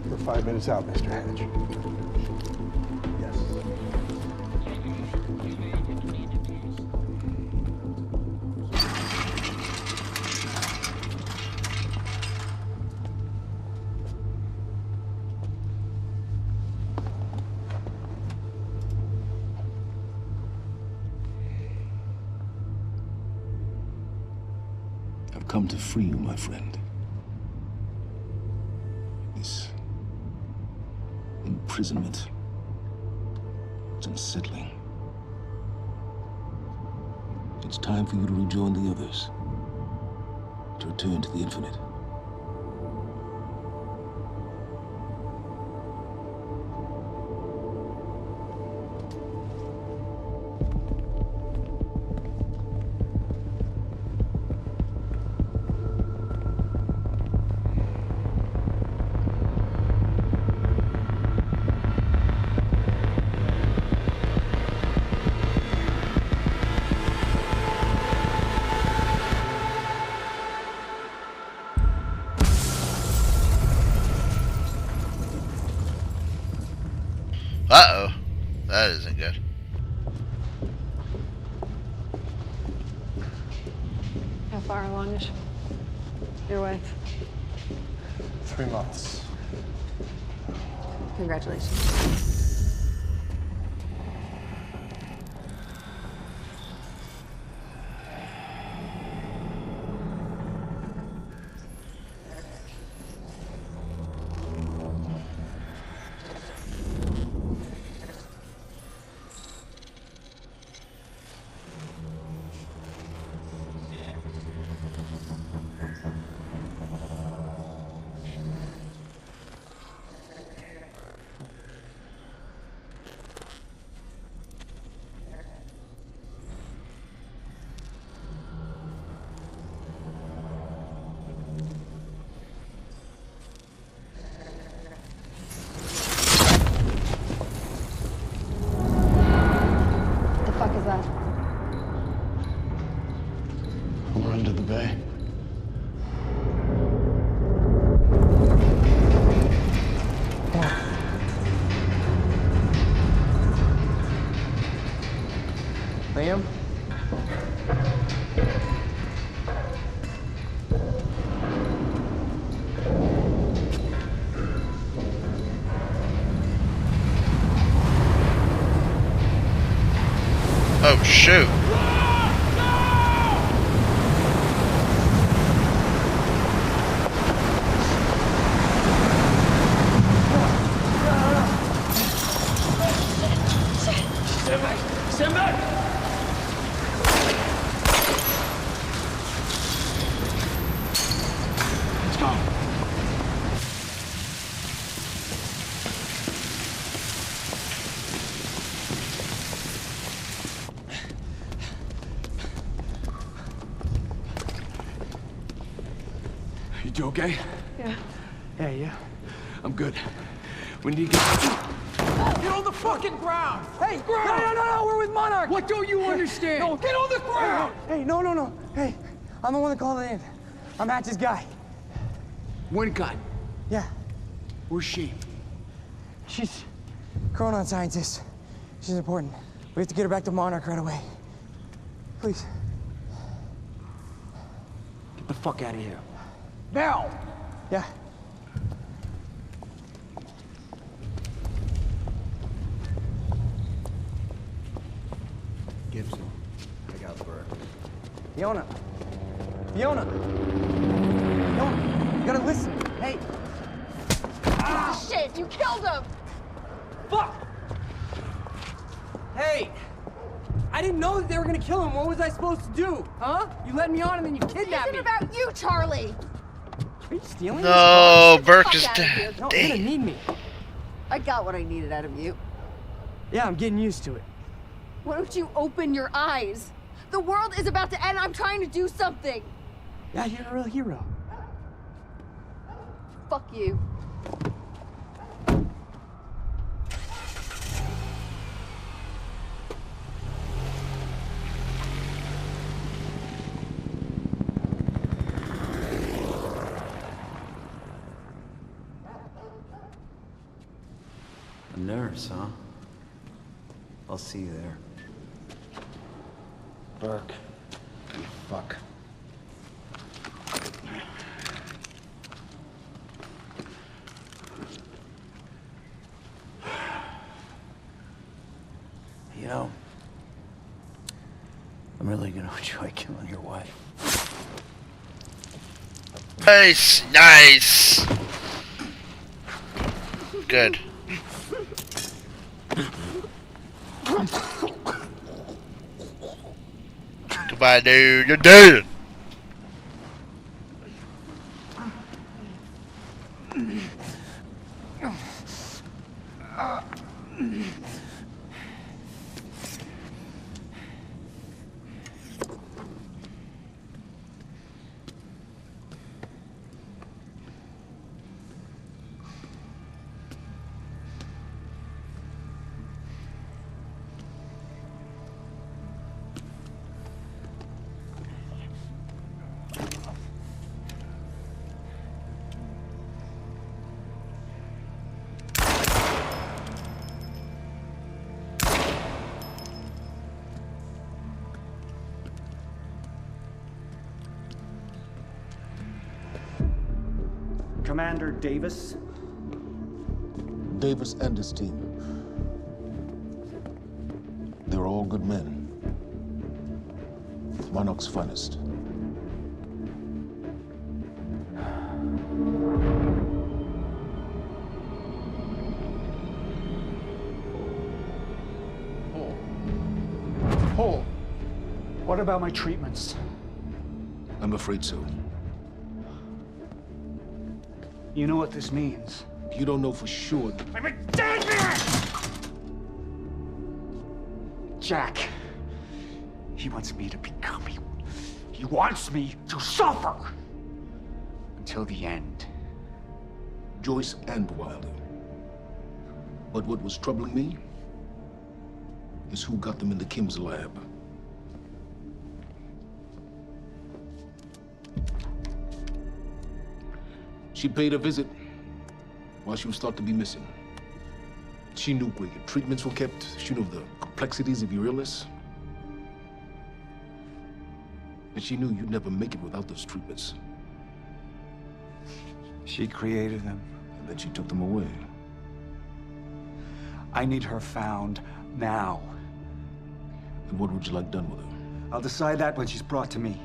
We're 5 minutes out, Mr. Hatch. Yes. I've come to free you, my friend. This imprisonment, it's unsettling. It's time for you to rejoin the others, to return to the infinite. Uh-oh. That isn't good. How far along is your wife? 3 months. Congratulations. We're under the bay. Liam? shoot. Stand back! Stand back! Let's go. You okay? Yeah. Yeah. I'm good. When do you get... Get on the fucking ground! Hey, ground! No, we're with Monarch! What don't you understand? No, get on the ground! Hey, no. Hey, I'm the one that called it in. I'm Hatch's guy. One gun. Yeah. Where's she? She's Chronon scientist. She's important. We have to get her back to Monarch right away. Please. Get the fuck out of here. Now! Yeah. Gibson. I got Burke. Fiona, you gotta listen. Hey. Ah, shit, you killed him! Fuck! Hey! I didn't know that they were gonna kill him. What was I supposed to do? Huh? You led me on and then you kidnapped me. It isn't about you, Charlie! Are you stealing? No, Burke is dead. No, you're gonna need me. I got what I needed out of you. Yeah, I'm getting used to it. Why don't you open your eyes? The world is about to end. I'm trying to do something. Yeah, you're a real hero. Fuck you. A nurse, huh? I'll see you there. Burke. You fuck. You know, I'm really gonna enjoy killing your wife. Nice. Good. Goodbye, dude. You're dead. Commander Davis? Davis and his team. They're all good men. Monarch's finest. Paul, what about my treatments? I'm afraid so. You know what this means? You don't know for sure. I'm a dead man! Jack. He wants me to become you. He wants me to suffer. Until the end. Joyce and Wilder. But what was troubling me is who got them into Kim's lab. She paid a visit while she was thought to be missing. She knew where your treatments were kept. She knew the complexities of your illness. And she knew you'd never make it without those treatments. She created them. And then she took them away. I need her found now. And what would you like done with her? I'll decide that when she's brought to me.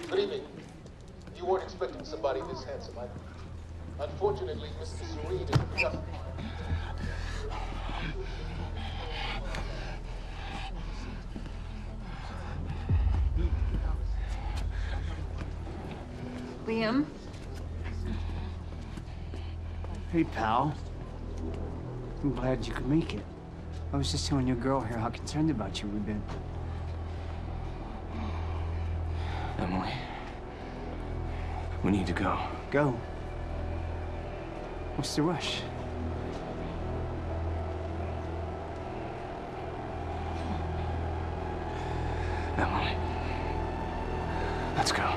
Good evening. You weren't expecting somebody this handsome, I... Unfortunately, Mr. Serene is just... Liam? Hey, pal. I'm glad you could make it. I was just telling your girl here how concerned about you we've been. Emily, we need to go. Go. What's the rush? Emily, let's go.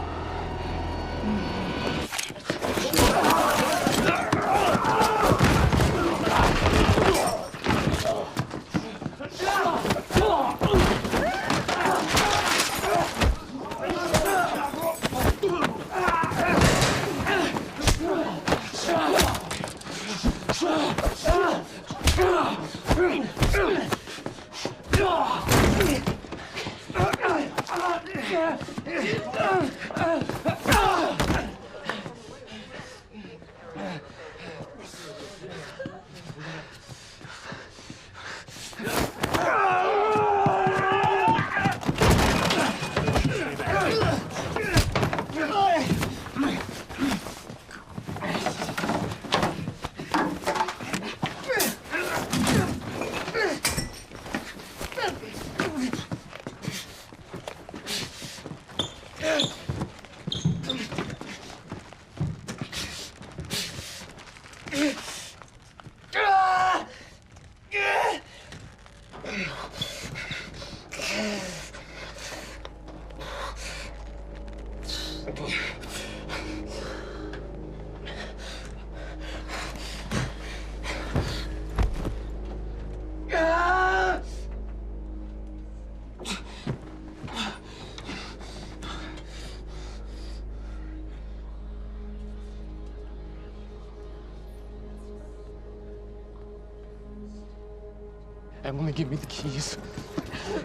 Emily, give me the keys.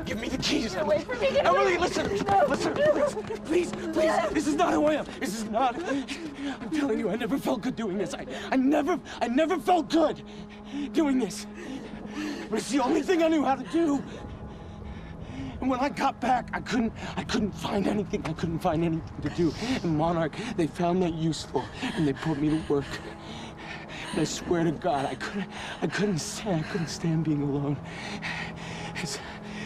Give me the keys, Get Emily. away from me, get Emily, away. listen. No. Listen, please. This is not who I am. This is not. I'm telling you, I never felt good doing this. I never felt good doing this. But it's the only thing I knew how to do. And when I got back, I couldn't find anything. I couldn't find anything to do. And Monarch, they found that useful, and they put me to work. And I swear to God, I couldn't stand being alone.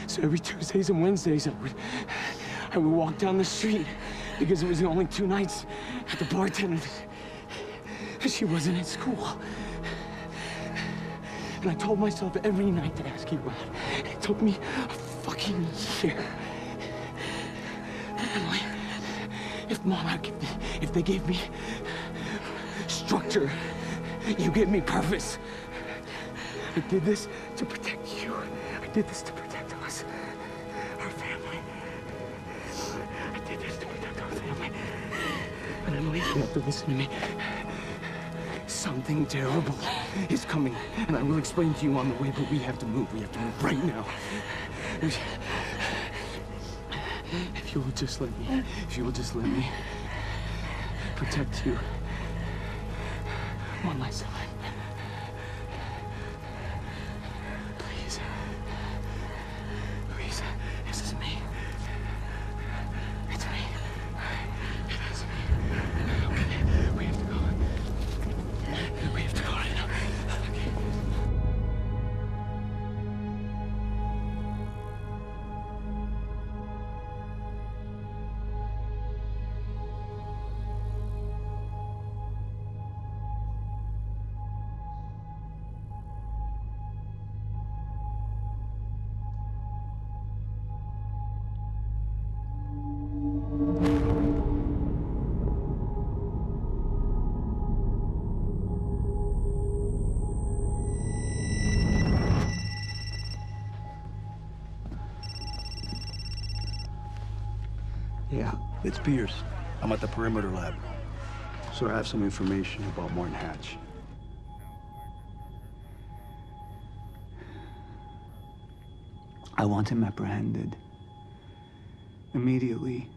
So every Tuesdays and Wednesdays, I would walk down the street because it was the only 2 nights at the bartender. She wasn't at school. And I told myself every night to ask you out. It took me a fucking year. But Emily, if Monarch, if they gave me structure, you gave me purpose. I did this to protect you. I did this to protect us, our family. I did this to protect our family. But Emily, you have to listen to me. Something terrible is coming, and I will explain to you on the way, but we have to move. We have to move right now. If you will just let me protect you one last time. Please. Louise, this is me. It's me. It is me. Okay, we have to go. We have to go right now. Okay. Yeah, it's Pierce. I'm at the perimeter lab. So I have some information about Martin Hatch. I want him apprehended. Immediately.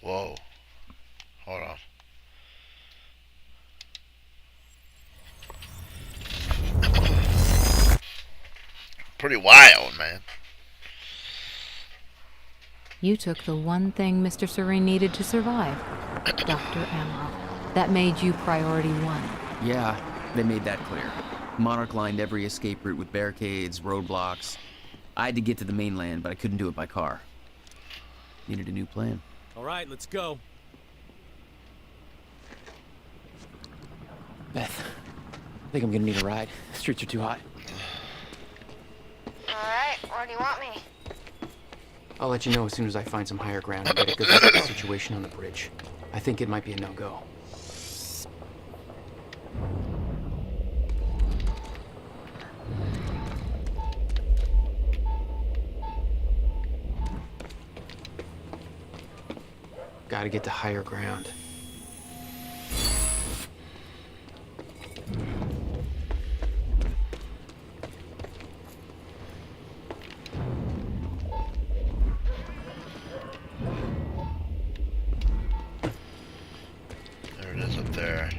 Whoa. Hold on. Pretty wild, man. You took the one thing Mr. Serene needed to survive, Dr. Emerald. That made you priority one. Yeah, they made that clear. Monarch lined every escape route with barricades, roadblocks. I had to get to the mainland, but I couldn't do it by car. Needed a new plan. All right, let's go. Beth, I think I'm gonna need a ride. The streets are too hot. Alright, where do you want me? I'll let you know as soon as I find some higher ground and get a good look at the situation on the bridge. I think it might be a no-go. Gotta get to higher ground. There it is up there.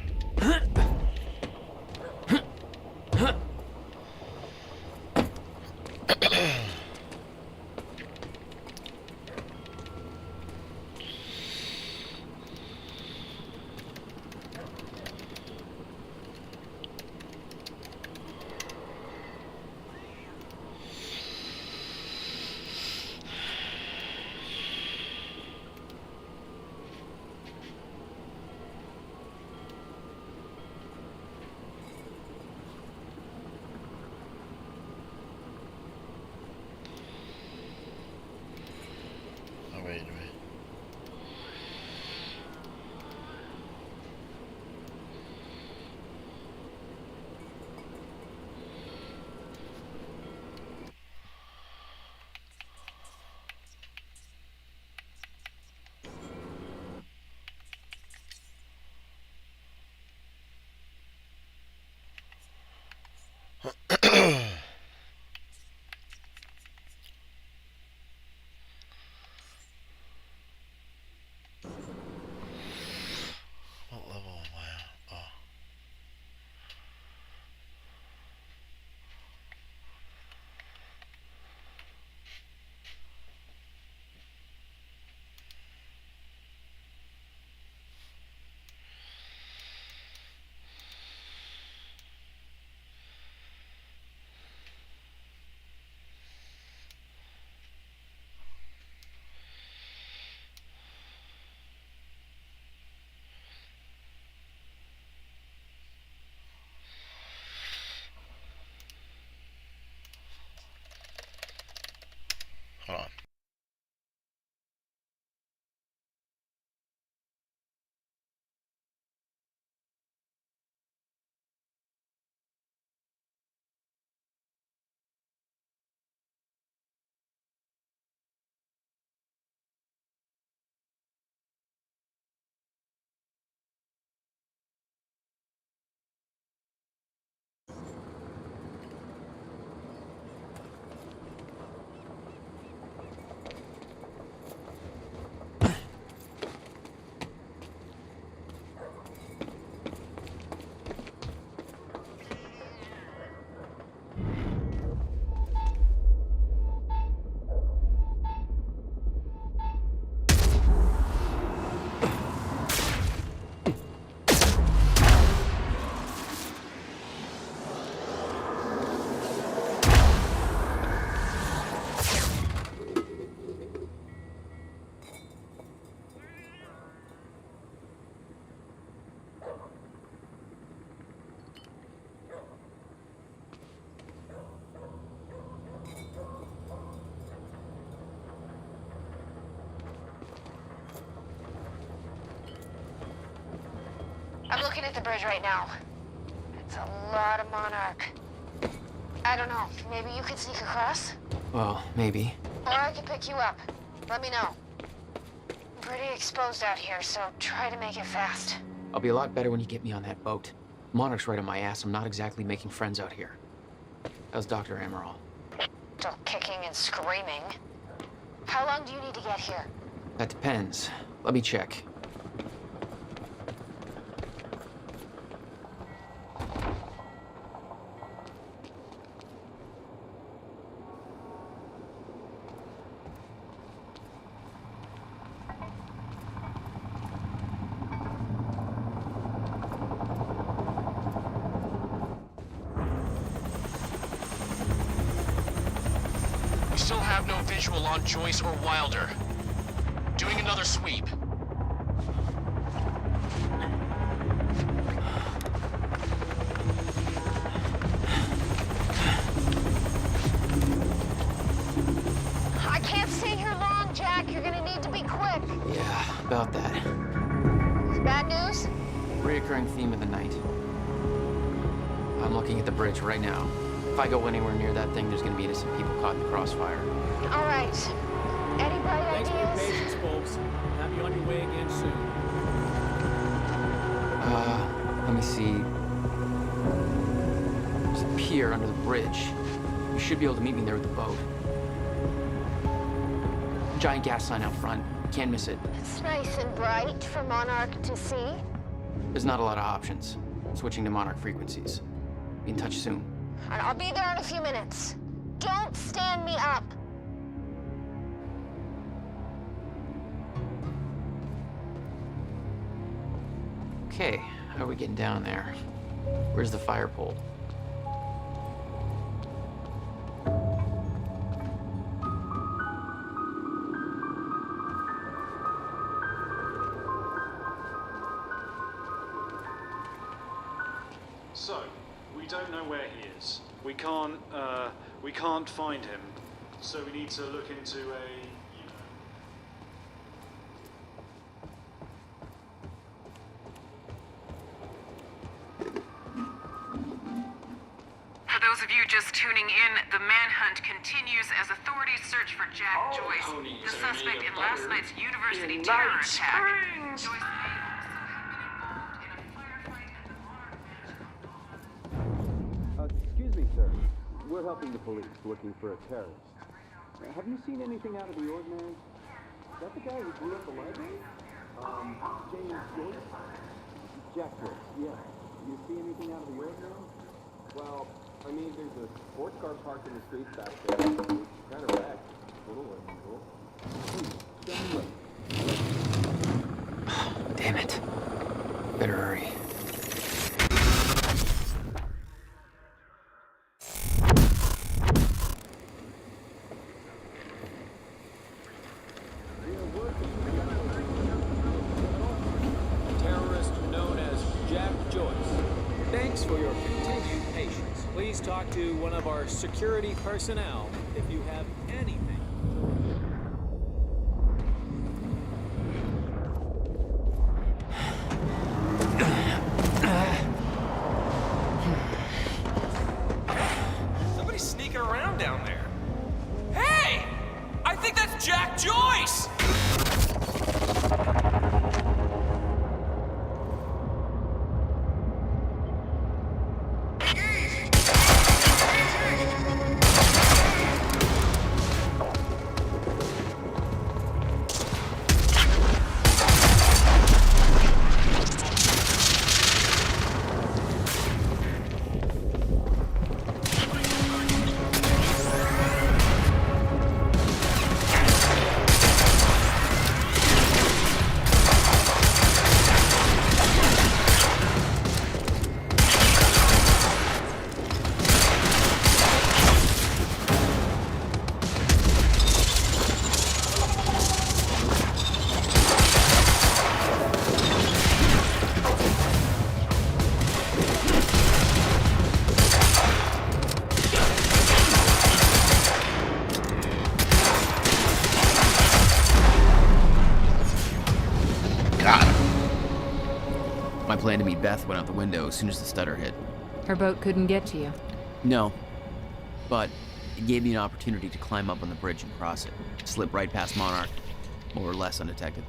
I'm looking at the bridge right now. It's a lot of Monarch. I don't know, maybe you could sneak across? Well, maybe. Or I could pick you up. Let me know. I'm pretty exposed out here, so try to make it fast. I'll be a lot better when you get me on that boat. Monarch's right on my ass. I'm not exactly making friends out here. How's Dr. Amaral? Still kicking and screaming. How long do you need to get here? That depends. Let me check. Still have no visual on Joyce or Wilder. Doing another sweep. I can't stay here long, Jack. You're gonna need to be quick. Yeah, about that. Bad news? Reoccurring theme of the night. I'm looking at the bridge right now. If I go anywhere near that thing, there's gonna be some people caught in the crossfire. All right. Any bright Thanks for your ideas? patience, folks. Have you on your way again soon. Let me see. There's a pier under the bridge. You should be able to meet me there with the boat. Giant gas sign out front. Can't miss it. It's nice and bright for Monarch to see. There's not a lot of options. Switching to Monarch frequencies. Be in touch soon. And I'll be there in a few minutes. Don't stand me up. Okay, how are we getting down there? Where's the fire pole? So, we don't know where he is. We can't find him. So we need to look into For those of you just tuning in, the manhunt continues as authorities search for Jack Joyce, the suspect in last night's university terror attack. Joyce may also have been involved in a firefight at the Excuse me, sir. We're helping the police looking for a terrorist. Have you seen anything out of the ordinary? Is that the guy who blew up the library? James Joyce? Jack Joyce, yeah. You see anything out of the ordinary? Well, I mean, there's a sports car parked in the street back there. It's kind of wrecked. A little unusual. Please, show me look. Damn it. Better hurry. Terrorist known as Jack Joyce. Thanks for your continued patience. Please talk to one of our security personnel if you have anything. Somebody's sneaking around down there. Hey! I think that's Jack Joyce! Beth went out the window as soon as the stutter hit. Her boat couldn't get to you. No, but it gave me an opportunity to climb up on the bridge and cross it. Slip right past Monarch, more or less undetected.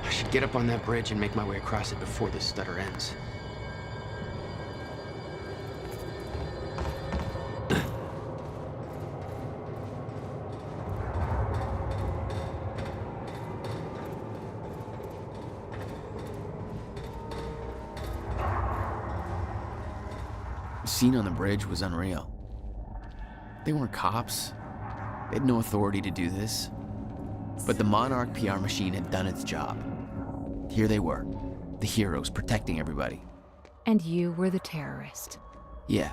I should get up on that bridge and make my way across it before this stutter ends. The scene on the bridge was unreal. They weren't cops. They had no authority to do this. But the Monarch PR machine had done its job. Here they were, the heroes protecting everybody. And you were the terrorist. Yeah.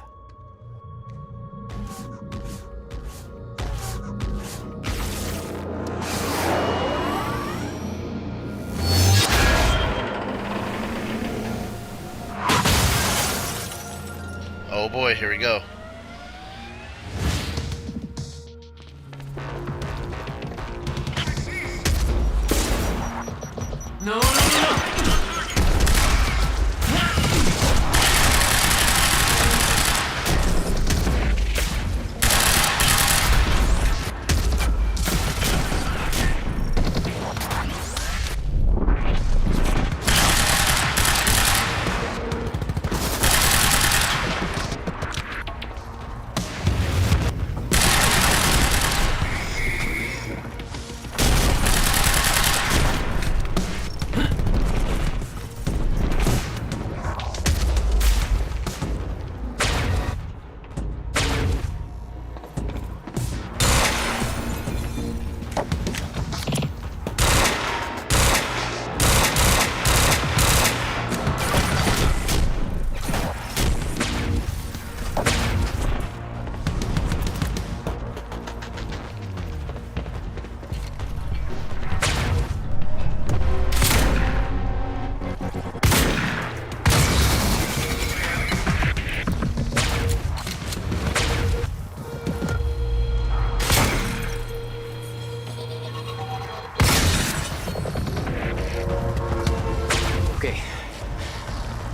Oh boy, here we go. No,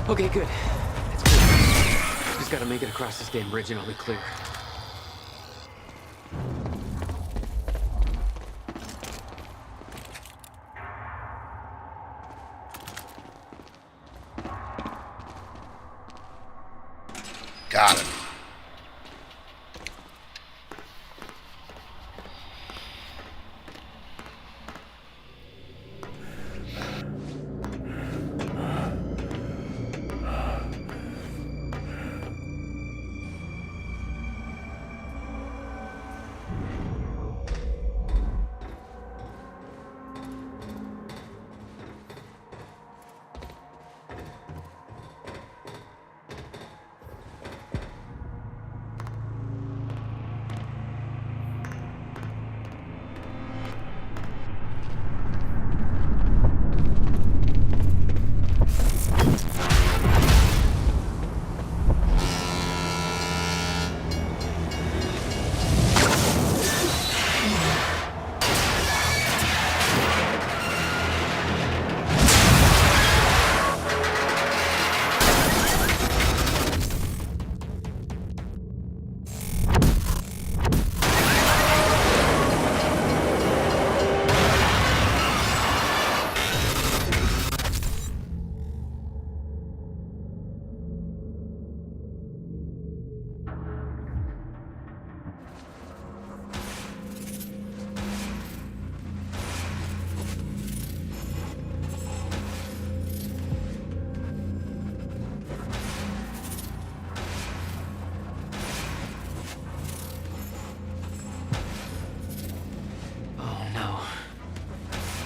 Okay, good. That's good. Just gotta make it across this damn bridge and I'll be clear. Got it.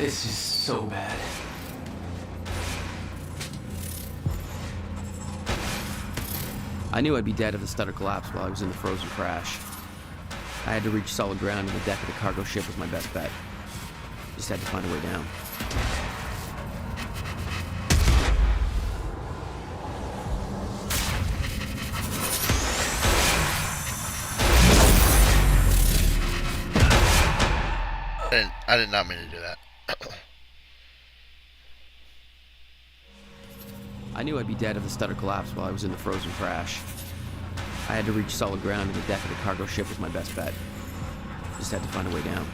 This is so bad. I knew I'd be dead if the stutter collapsed while I was in the frozen crash. I had to reach solid ground, and the deck of the cargo ship was my best bet. Just had to find a way down. I did not mean to do that. I knew I'd be dead if the stutter collapsed while I was in the frozen crash. I had to reach solid ground, and the deck of the cargo ship was my best bet. Just had to find a way down.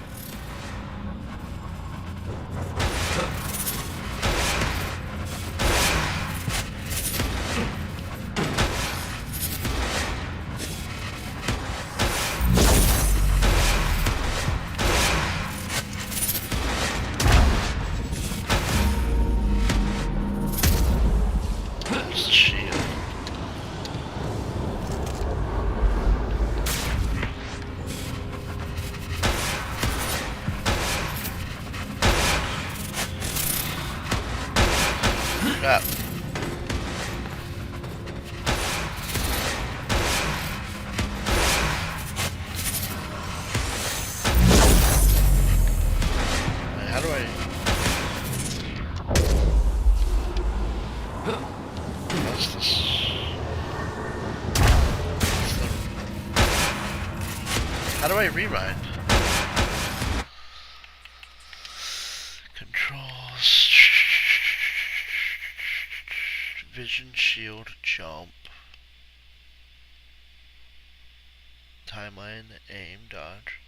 Crap. How do I... What's this? How do I rewind? Controls. Vision, shield, jump. Timeline, aim, dodge.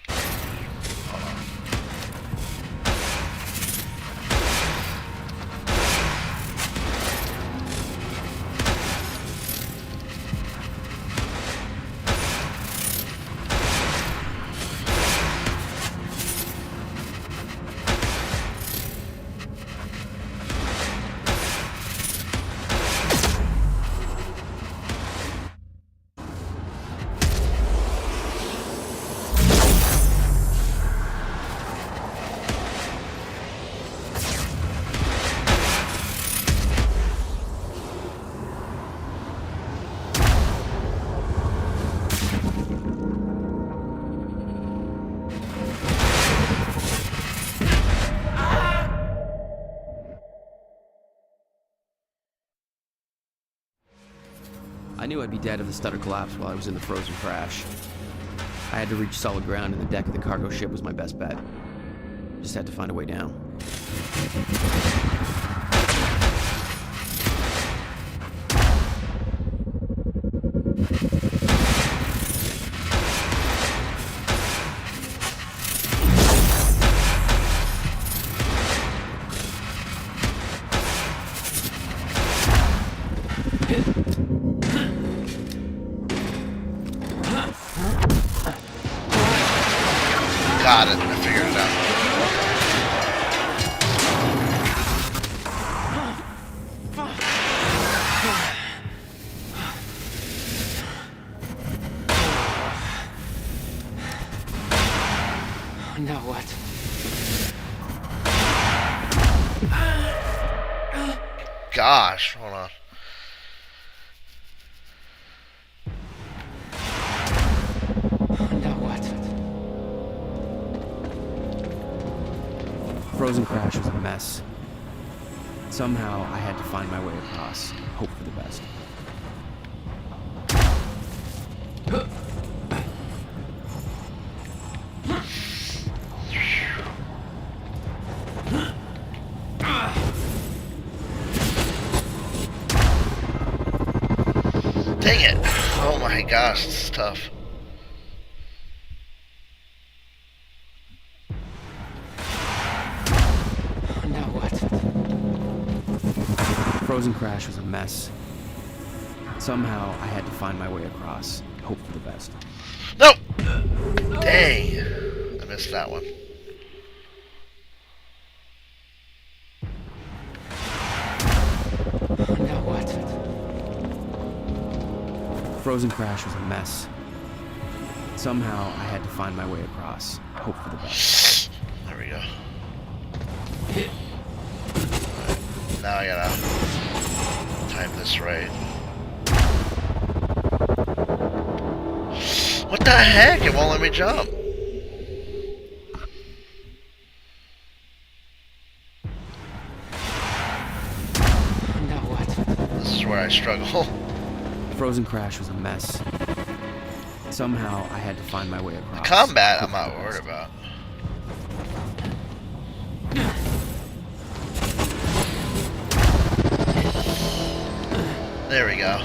Hold on. I knew I'd be dead if the stutter collapsed while I was in the frozen crash. I had to reach solid ground, and the deck of the cargo ship was my best bet. Just had to find a way down. Got it. I figured it out. Now what? Gosh, hold on. Now what? Frozen crash was a mess. Somehow, I had to find my way across, hope for the best. Dang it! Oh my gosh, this is tough. Now what? Frozen crash was a mess. Somehow, I had to find my way across, hope for the best. Nope! Dang! I missed that one. Now what? Frozen crash was a mess. Somehow, I had to find my way across, hope for the best. There we go. Now I gotta time this right. What the heck? It won't let me jump. Now what? This is where I struggle. Frozen crash was a mess. Somehow, I had to find my way across. Combat, I'm not worried about. There we go.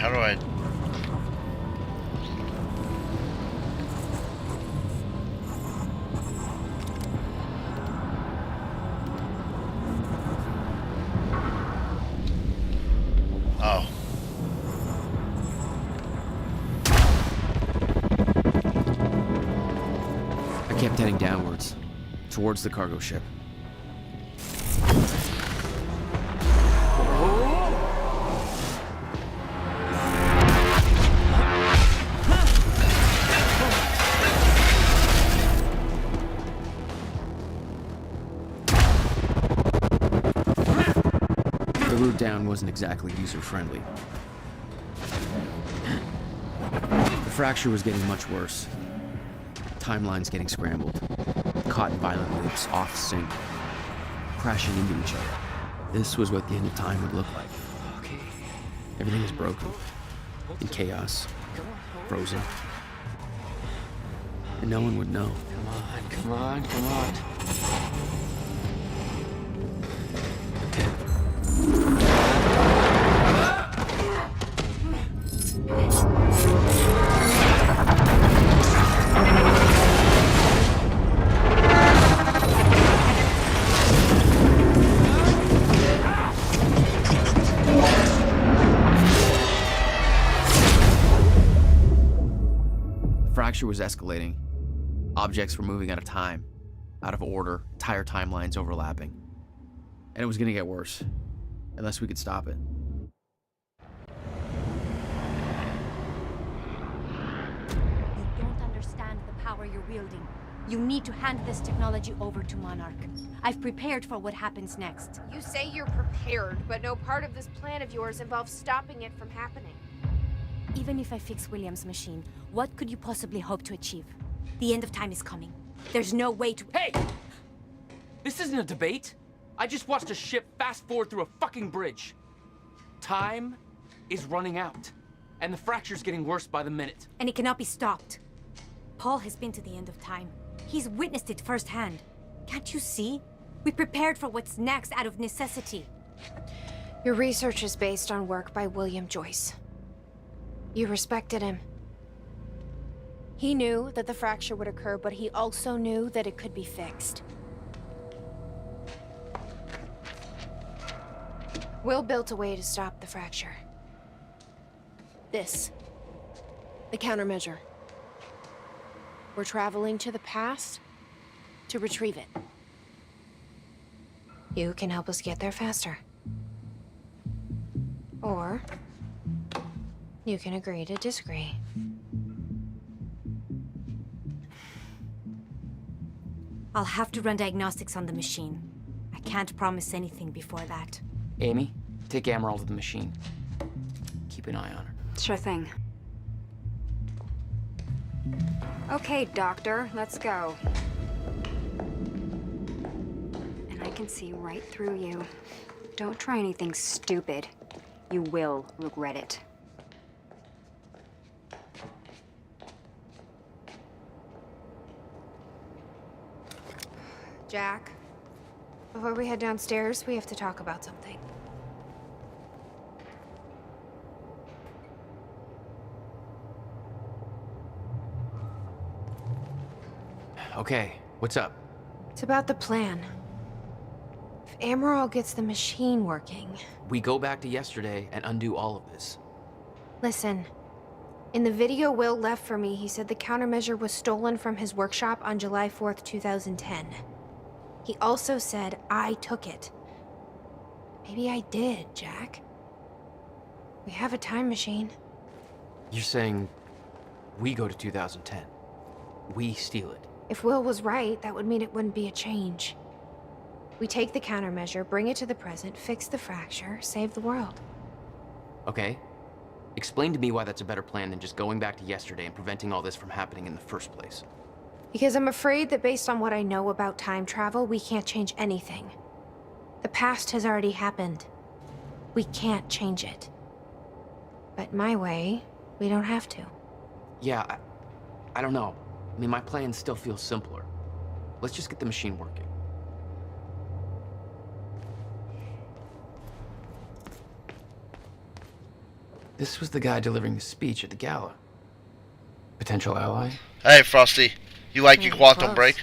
How do I... Oh. I kept heading downwards, towards the cargo ship. The route down wasn't exactly user-friendly. The fracture was getting much worse. Timelines getting scrambled. Caught in violent loops, off sync. Crashing into each other. This was what the end of time would look like. Okay. Everything was broken. In chaos. Frozen. And no one would know. Come on, come on, come on. The fracture was escalating. Objects were moving out of time, out of order, entire timelines overlapping. And it was gonna get worse, unless we could stop it. You don't understand the power you're wielding. You need to hand this technology over to Monarch. I've prepared for what happens next. You say you're prepared, but no part of this plan of yours involves stopping it from happening. Even if I fix William's machine, what could you possibly hope to achieve? The end of time is coming. There's no way to— Hey! This isn't a debate. I just watched a ship fast forward through a fucking bridge. Time is running out, and the fracture's getting worse by the minute. And it cannot be stopped. Paul has been to the end of time. He's witnessed it firsthand. Can't you see? We prepared for what's next out of necessity. Your research is based on work by William Joyce. You respected him. He knew that the fracture would occur, but he also knew that it could be fixed. Will built a way to stop the fracture. This. The countermeasure. We're traveling to the past to retrieve it. You can help us get there faster. Or you can agree to disagree. I'll have to run diagnostics on the machine. I can't promise anything before that. Amy, take Amaral to the machine. Keep an eye on her. Sure thing. Okay, Doctor, let's go. And I can see right through you. Don't try anything stupid. You will regret it. Jack, before we head downstairs, we have to talk about something. Okay, what's up? It's about the plan. If Amaral gets the machine working... We go back to yesterday and undo all of this. Listen, in the video Will left for me, he said the countermeasure was stolen from his workshop on July 4th, 2010. He also said I took it. Maybe I did, Jack. We have a time machine. You're saying we go to 2010. We steal it. If Will was right, that would mean it wouldn't be a change. We take the countermeasure, bring it to the present, fix the fracture, save the world. Okay. Explain to me why that's a better plan than just going back to yesterday and preventing all this from happening in the first place. Because I'm afraid that based on what I know about time travel, we can't change anything. The past has already happened. We can't change it. But my way, we don't have to. Yeah, I don't know. I mean, my plan still feels simpler. Let's just get the machine working. This was the guy delivering the speech at the gala. Potential ally? Hey, Frosty. You like your quantum break?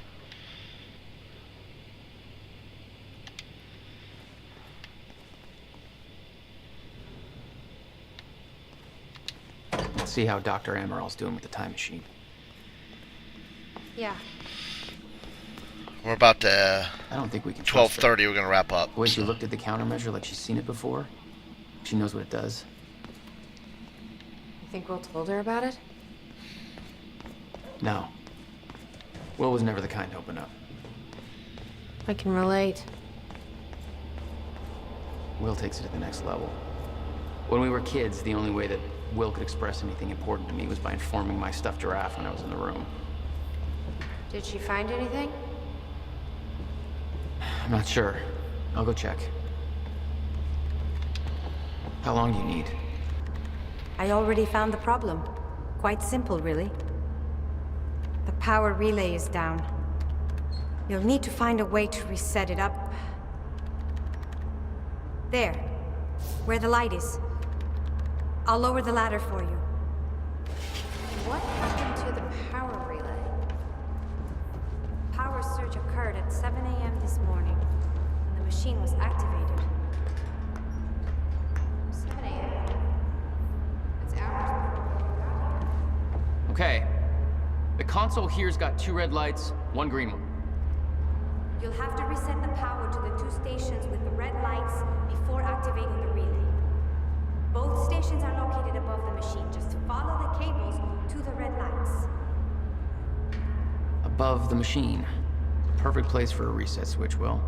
Let's see how Dr. Amaral's doing with the time machine. Yeah. We're about to... I don't think we can 12:30, we're going to wrap up. The way she looked at the countermeasure like she's seen it before. She knows what it does. You think Will told her about it? No. Will was never the kind to open up. I can relate. Will takes it to the next level. When we were kids, the only way that Will could express anything important to me was by informing my stuffed giraffe when I was in the room. Did she find anything? I'm not sure. I'll go check. How long do you need? I already found the problem. Quite simple, really. The power relay is down. You'll need to find a way to reset it up. There, where the light is. I'll lower the ladder for you. What happened to the power relay? Power surge occurred at 7 a.m. this morning, and the machine was activated. 7 a.m.? That's hours before we got here. Okay. The console here's got 2 red lights, 1 green one. You'll have to reset the power to the 2 stations with the red lights before activating the relay. Both stations are located above the machine. Just follow the cables to the red lights. Above the machine. Perfect place for a reset switch, Will.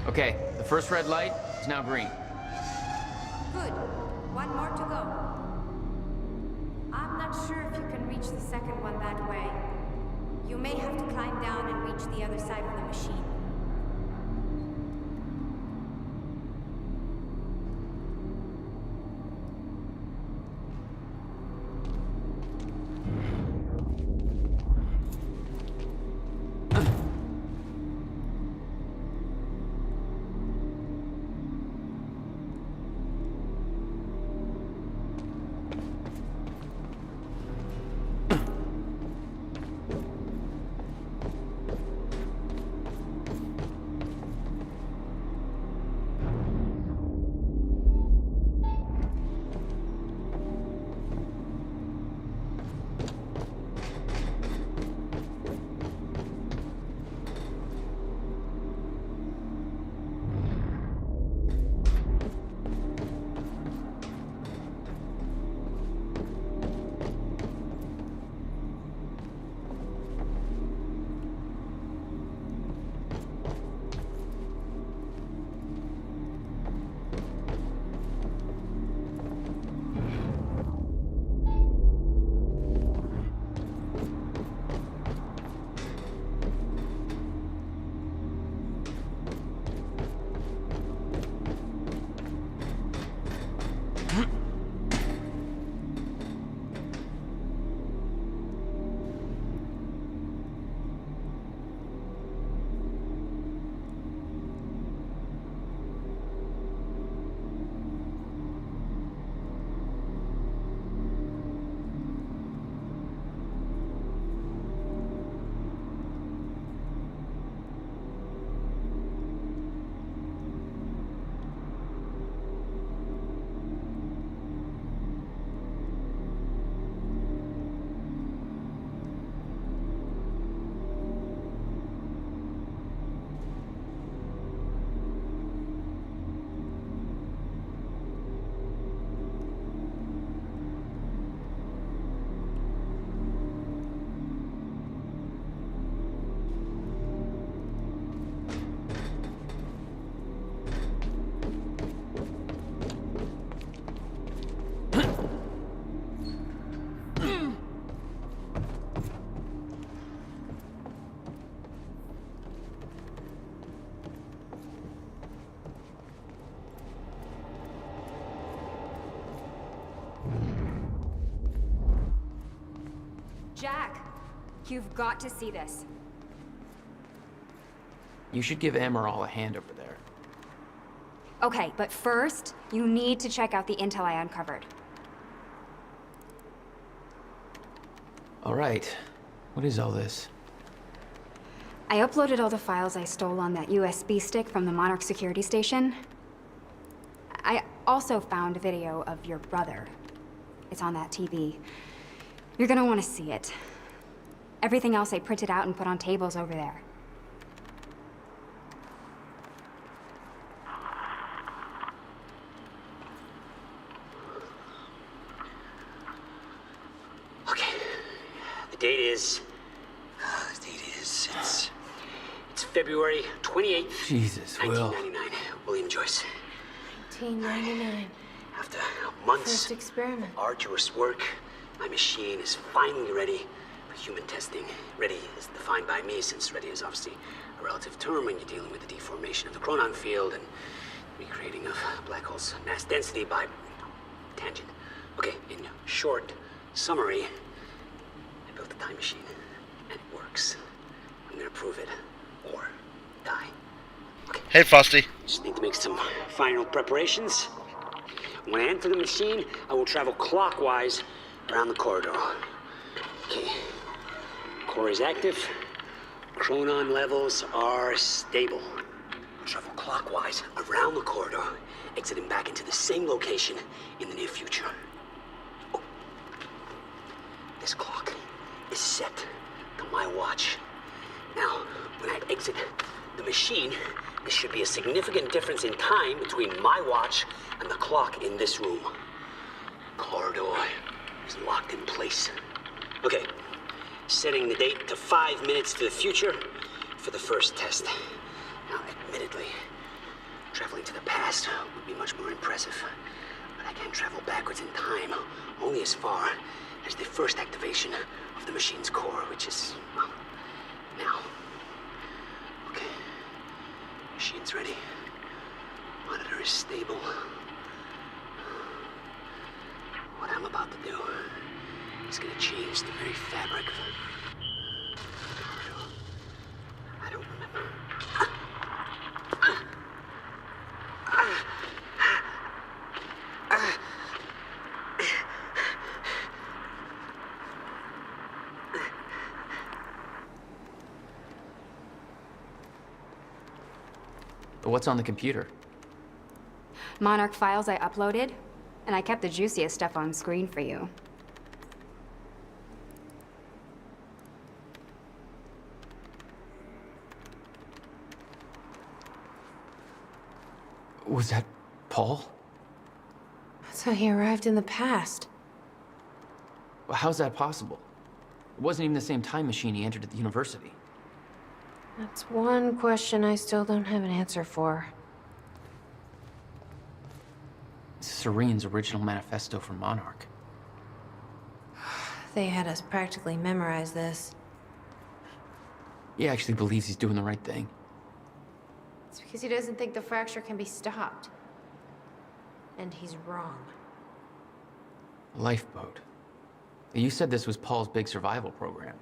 Okay, the first red light is now green. Good. 1 more to go. I'm not sure if you can reach the second one that way. You may have to climb down and reach the other side of the machine. Jack, you've got to see this. You should give Emerald a hand over there. Okay, but first, you need to check out the intel I uncovered. All right. What is all this? I uploaded all the files I stole on that USB stick from the Monarch security station. I also found a video of your brother. It's on that TV. You're gonna want to see it. Everything else I printed out and put on tables over there. The date is, it's February 28th, Jesus, Will. 1999. William Joyce. 1999. After months First experiment. of arduous work, my machine is finally ready for human testing. Ready is defined by me, since ready is obviously a relative term when you're dealing with the deformation of the chronon field and recreating of black hole's mass density by tangent. Okay, in short summary, I built a time machine, and it works. I'm gonna prove it, or die. Okay. Hey, Frosty. Just need to make some final preparations. When I enter the machine, I will travel clockwise around the corridor. Okay. Core is active. Chronon levels are stable. I'll travel clockwise around the corridor, exiting back into the same location in the near future. Oh. This clock is set to my watch. Now, when I exit the machine, there should be a significant difference in time between my watch and the clock in this room. Corridor is locked in place. Okay, setting the date to 5 minutes to the future for the first test. Now, admittedly, traveling to the past would be much more impressive, but I can travel backwards in time only as far as the first activation of the machine's core, which is, well, now. Okay. Machine's ready. Monitor is stable. What I'm about to do is gonna change the very fabric of I don't remember. But what's on the computer? Monarch files I uploaded, and I kept the juiciest stuff on screen for you. Was that Paul? That's how he arrived in the past. How's that possible? It wasn't even the same time machine he entered at the university. That's one question I still don't have an answer for. It's Serene's original manifesto for Monarch. They had us practically memorize this. He actually believes he's doing the right thing. It's because he doesn't think the fracture can be stopped. And he's wrong. Lifeboat. You said this was Paul's big survival program.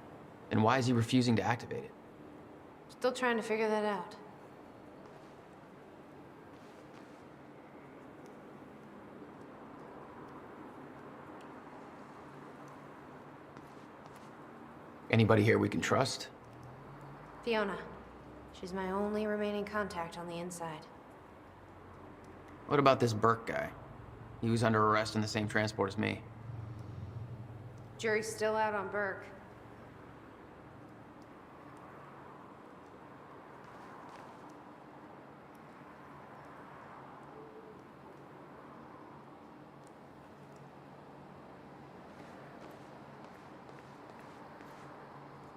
And why is he refusing to activate it? Still trying to figure that out. Anybody here we can trust? Fiona. She's my only remaining contact on the inside. What about this Burke guy? He was under arrest in the same transport as me. Jury's still out on Burke.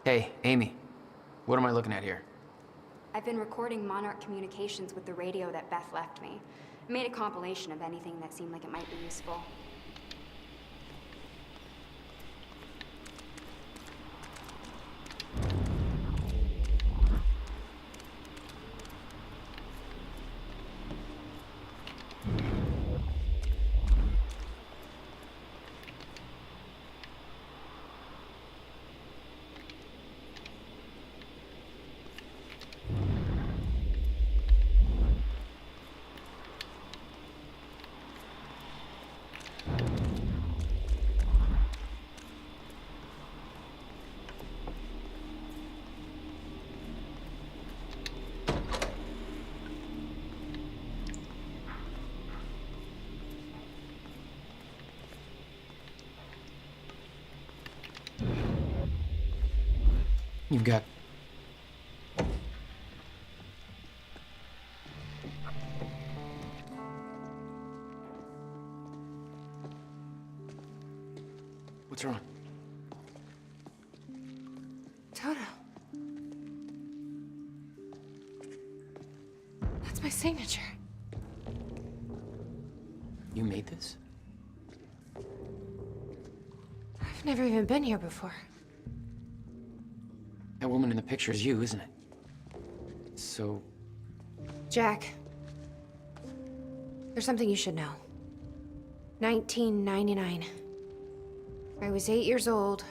Hey, Amy. What am I looking at here? I've been recording Monarch communications with the radio that Beth left me. I made a compilation of anything that seemed like it might be useful. You've got... What's wrong? Toto. That's my signature. You made this? I've never even been here before. That woman in the picture is you, isn't it? So... Jack. There's something you should know. 1999. I was 8 years old,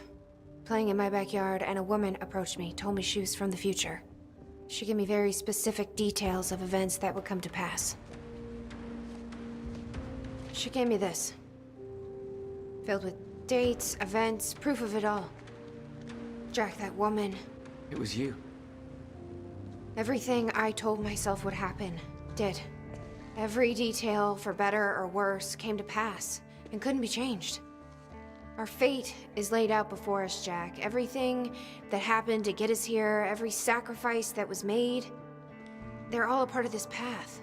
playing in my backyard, and a woman approached me, told me she was from the future. She gave me very specific details of events that would come to pass. She gave me this. Filled with dates, events, proof of it all. Jack, that woman. It was you. Everything I told myself would happen, did. Every detail, for better or worse, came to pass, and couldn't be changed. Our fate is laid out before us, Jack. Everything that happened to get us here, every sacrifice that was made, they're all a part of this path.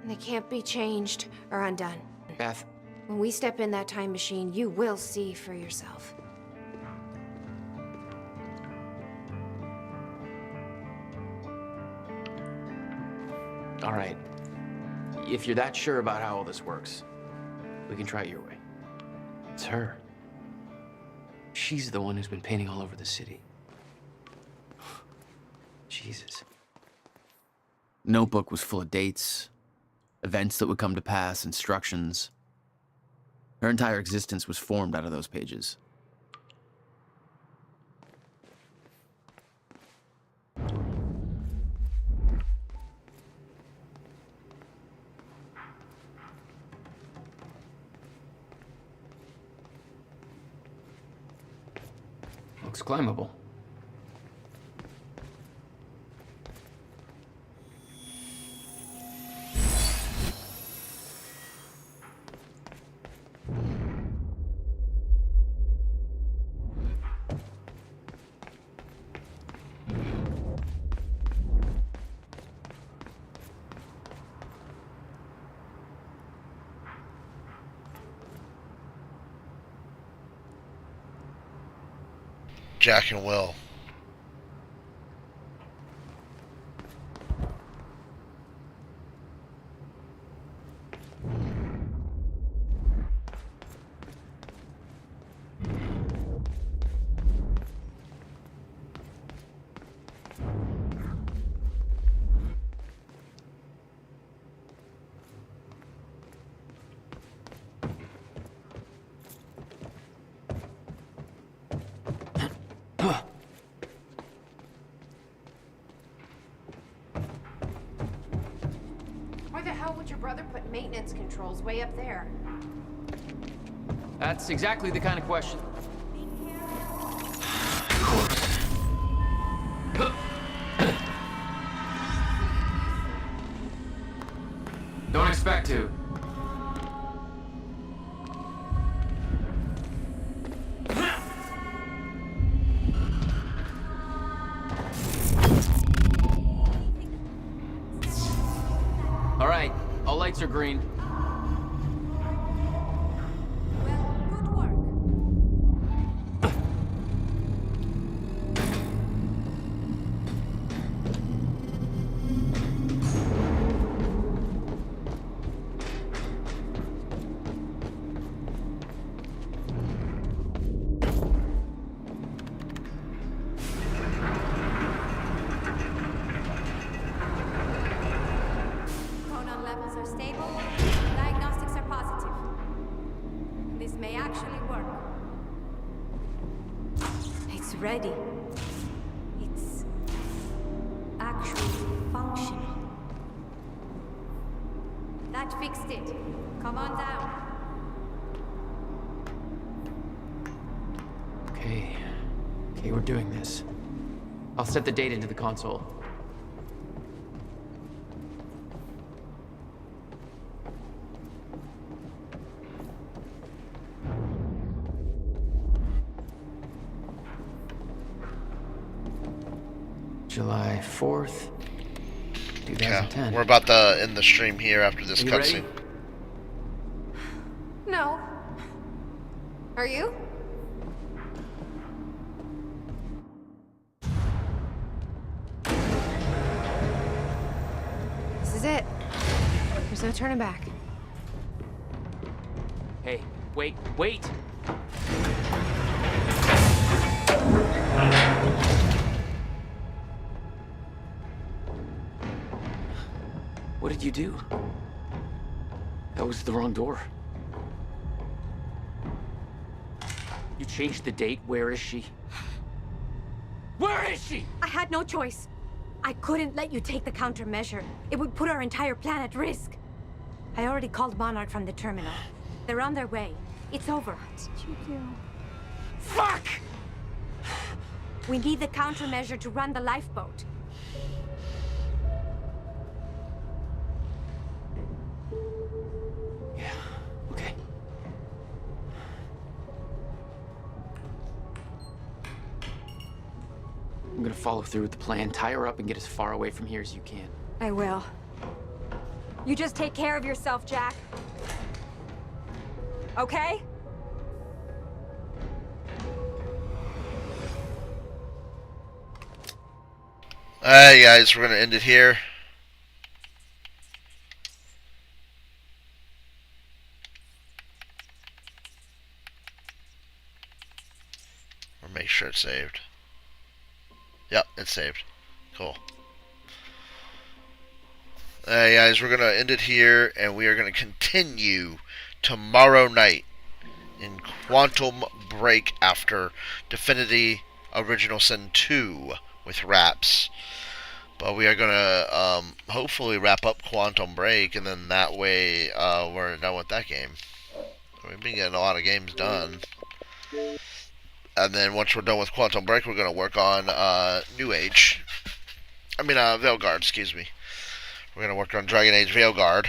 And they can't be changed or undone. Beth. When we step in that time machine, you will see for yourself. All right. If you're that sure about how all this works, we can try it your way. It's her. She's the one who's been painting all over the city. Jesus. Notebook was full of dates, events that would come to pass, instructions. Her entire existence was formed out of those pages. Looks climbable. Jack and Will. Why the hell would your brother put maintenance controls way up there? That's exactly the kind of question. Don't expect to. All right, all lights are green. Ready. It's actually functional. That fixed it. Come on down. Okay, we're doing this. I'll set the date into the console. July 4th, 2010. We're about to end the stream here after this Are you ready? cutscene. No. Are you? This is it. There's no turning back. Hey, wait, wait! What did you do? That was the wrong door. You changed the date. Where is she? Where is she? I had no choice. I couldn't let you take the countermeasure. It would put our entire plan at risk. I already called Monarch from the terminal. They're on their way. It's over. What did you do? Fuck! We need the countermeasure to run the lifeboat. Okay. I'm gonna follow through with the plan. Tie her up and get as far away from here as you can. I will. You just take care of yourself, Jack. Okay? Alright guys, we're gonna end it here. Or make sure it's saved. Yep, it's saved. Cool. Alright guys, we're gonna end it here, and we are gonna continue tomorrow night in Quantum Break after Divinity Original Sin 2 with Raps. But we are gonna hopefully wrap up Quantum Break, and then that way we're done with that game. We've been getting a lot of games done. And then once we're done with Quantum Break, we're gonna work on New Age. Veilguard, excuse me. We're gonna work on Dragon Age Veilguard.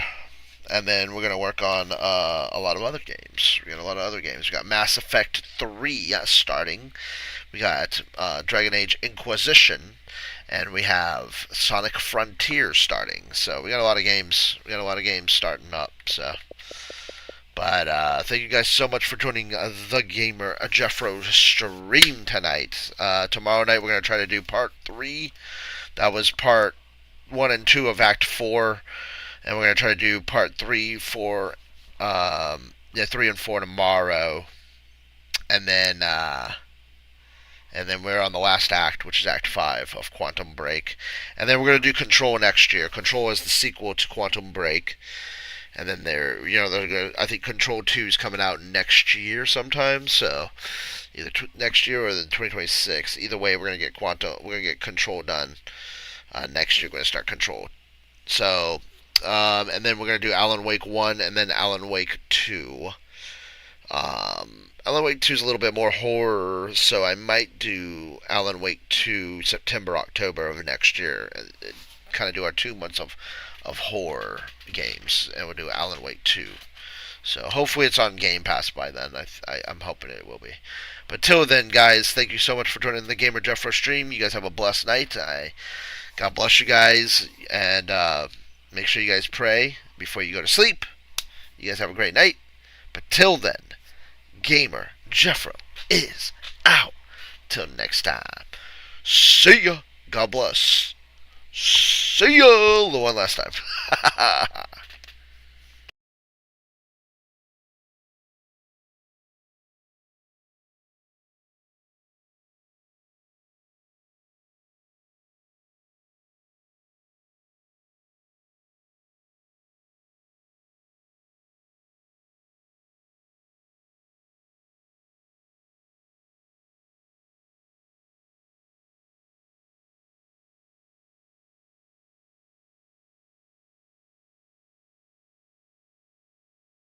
And then we're gonna work on a lot of other games. We got a lot of other games. We got Mass Effect 3 starting. We got Dragon Age Inquisition, and we have Sonic Frontiers starting. So we got a lot of games. We got a lot of games starting up. So, but thank you guys so much for joining the Gamer Jeffro stream tonight. Tomorrow night we're gonna try to do part 3. That was part 1 and 2 of Act 4. And we're going to try to do part 3 for, 3 and 4 tomorrow. And then we're on the last act, which is Act 5 of Quantum Break. And then we're going to do Control next year. Control is the sequel to Quantum Break. And then I think Control 2 is coming out next year sometime. So either next year or then 2026. Either way, we're going to get Control done next year. We're going to start Control. So. And then we're going to do Alan Wake 1 and then Alan Wake 2. Alan Wake 2 is a little bit more horror, so I might do Alan Wake 2 September, October of next year. And kind of do our 2 months of horror games, and we'll do Alan Wake 2. So hopefully it's on Game Pass by then. I'm hoping it will be. But till then, guys, thank you so much for joining the Gamer Jeffro stream. You guys have a blessed night. God bless you guys, and make sure you guys pray before you go to sleep. You guys have a great night. But till then, Gamer Jeffro is out. Till next time. See ya. God bless. See ya. The one last time.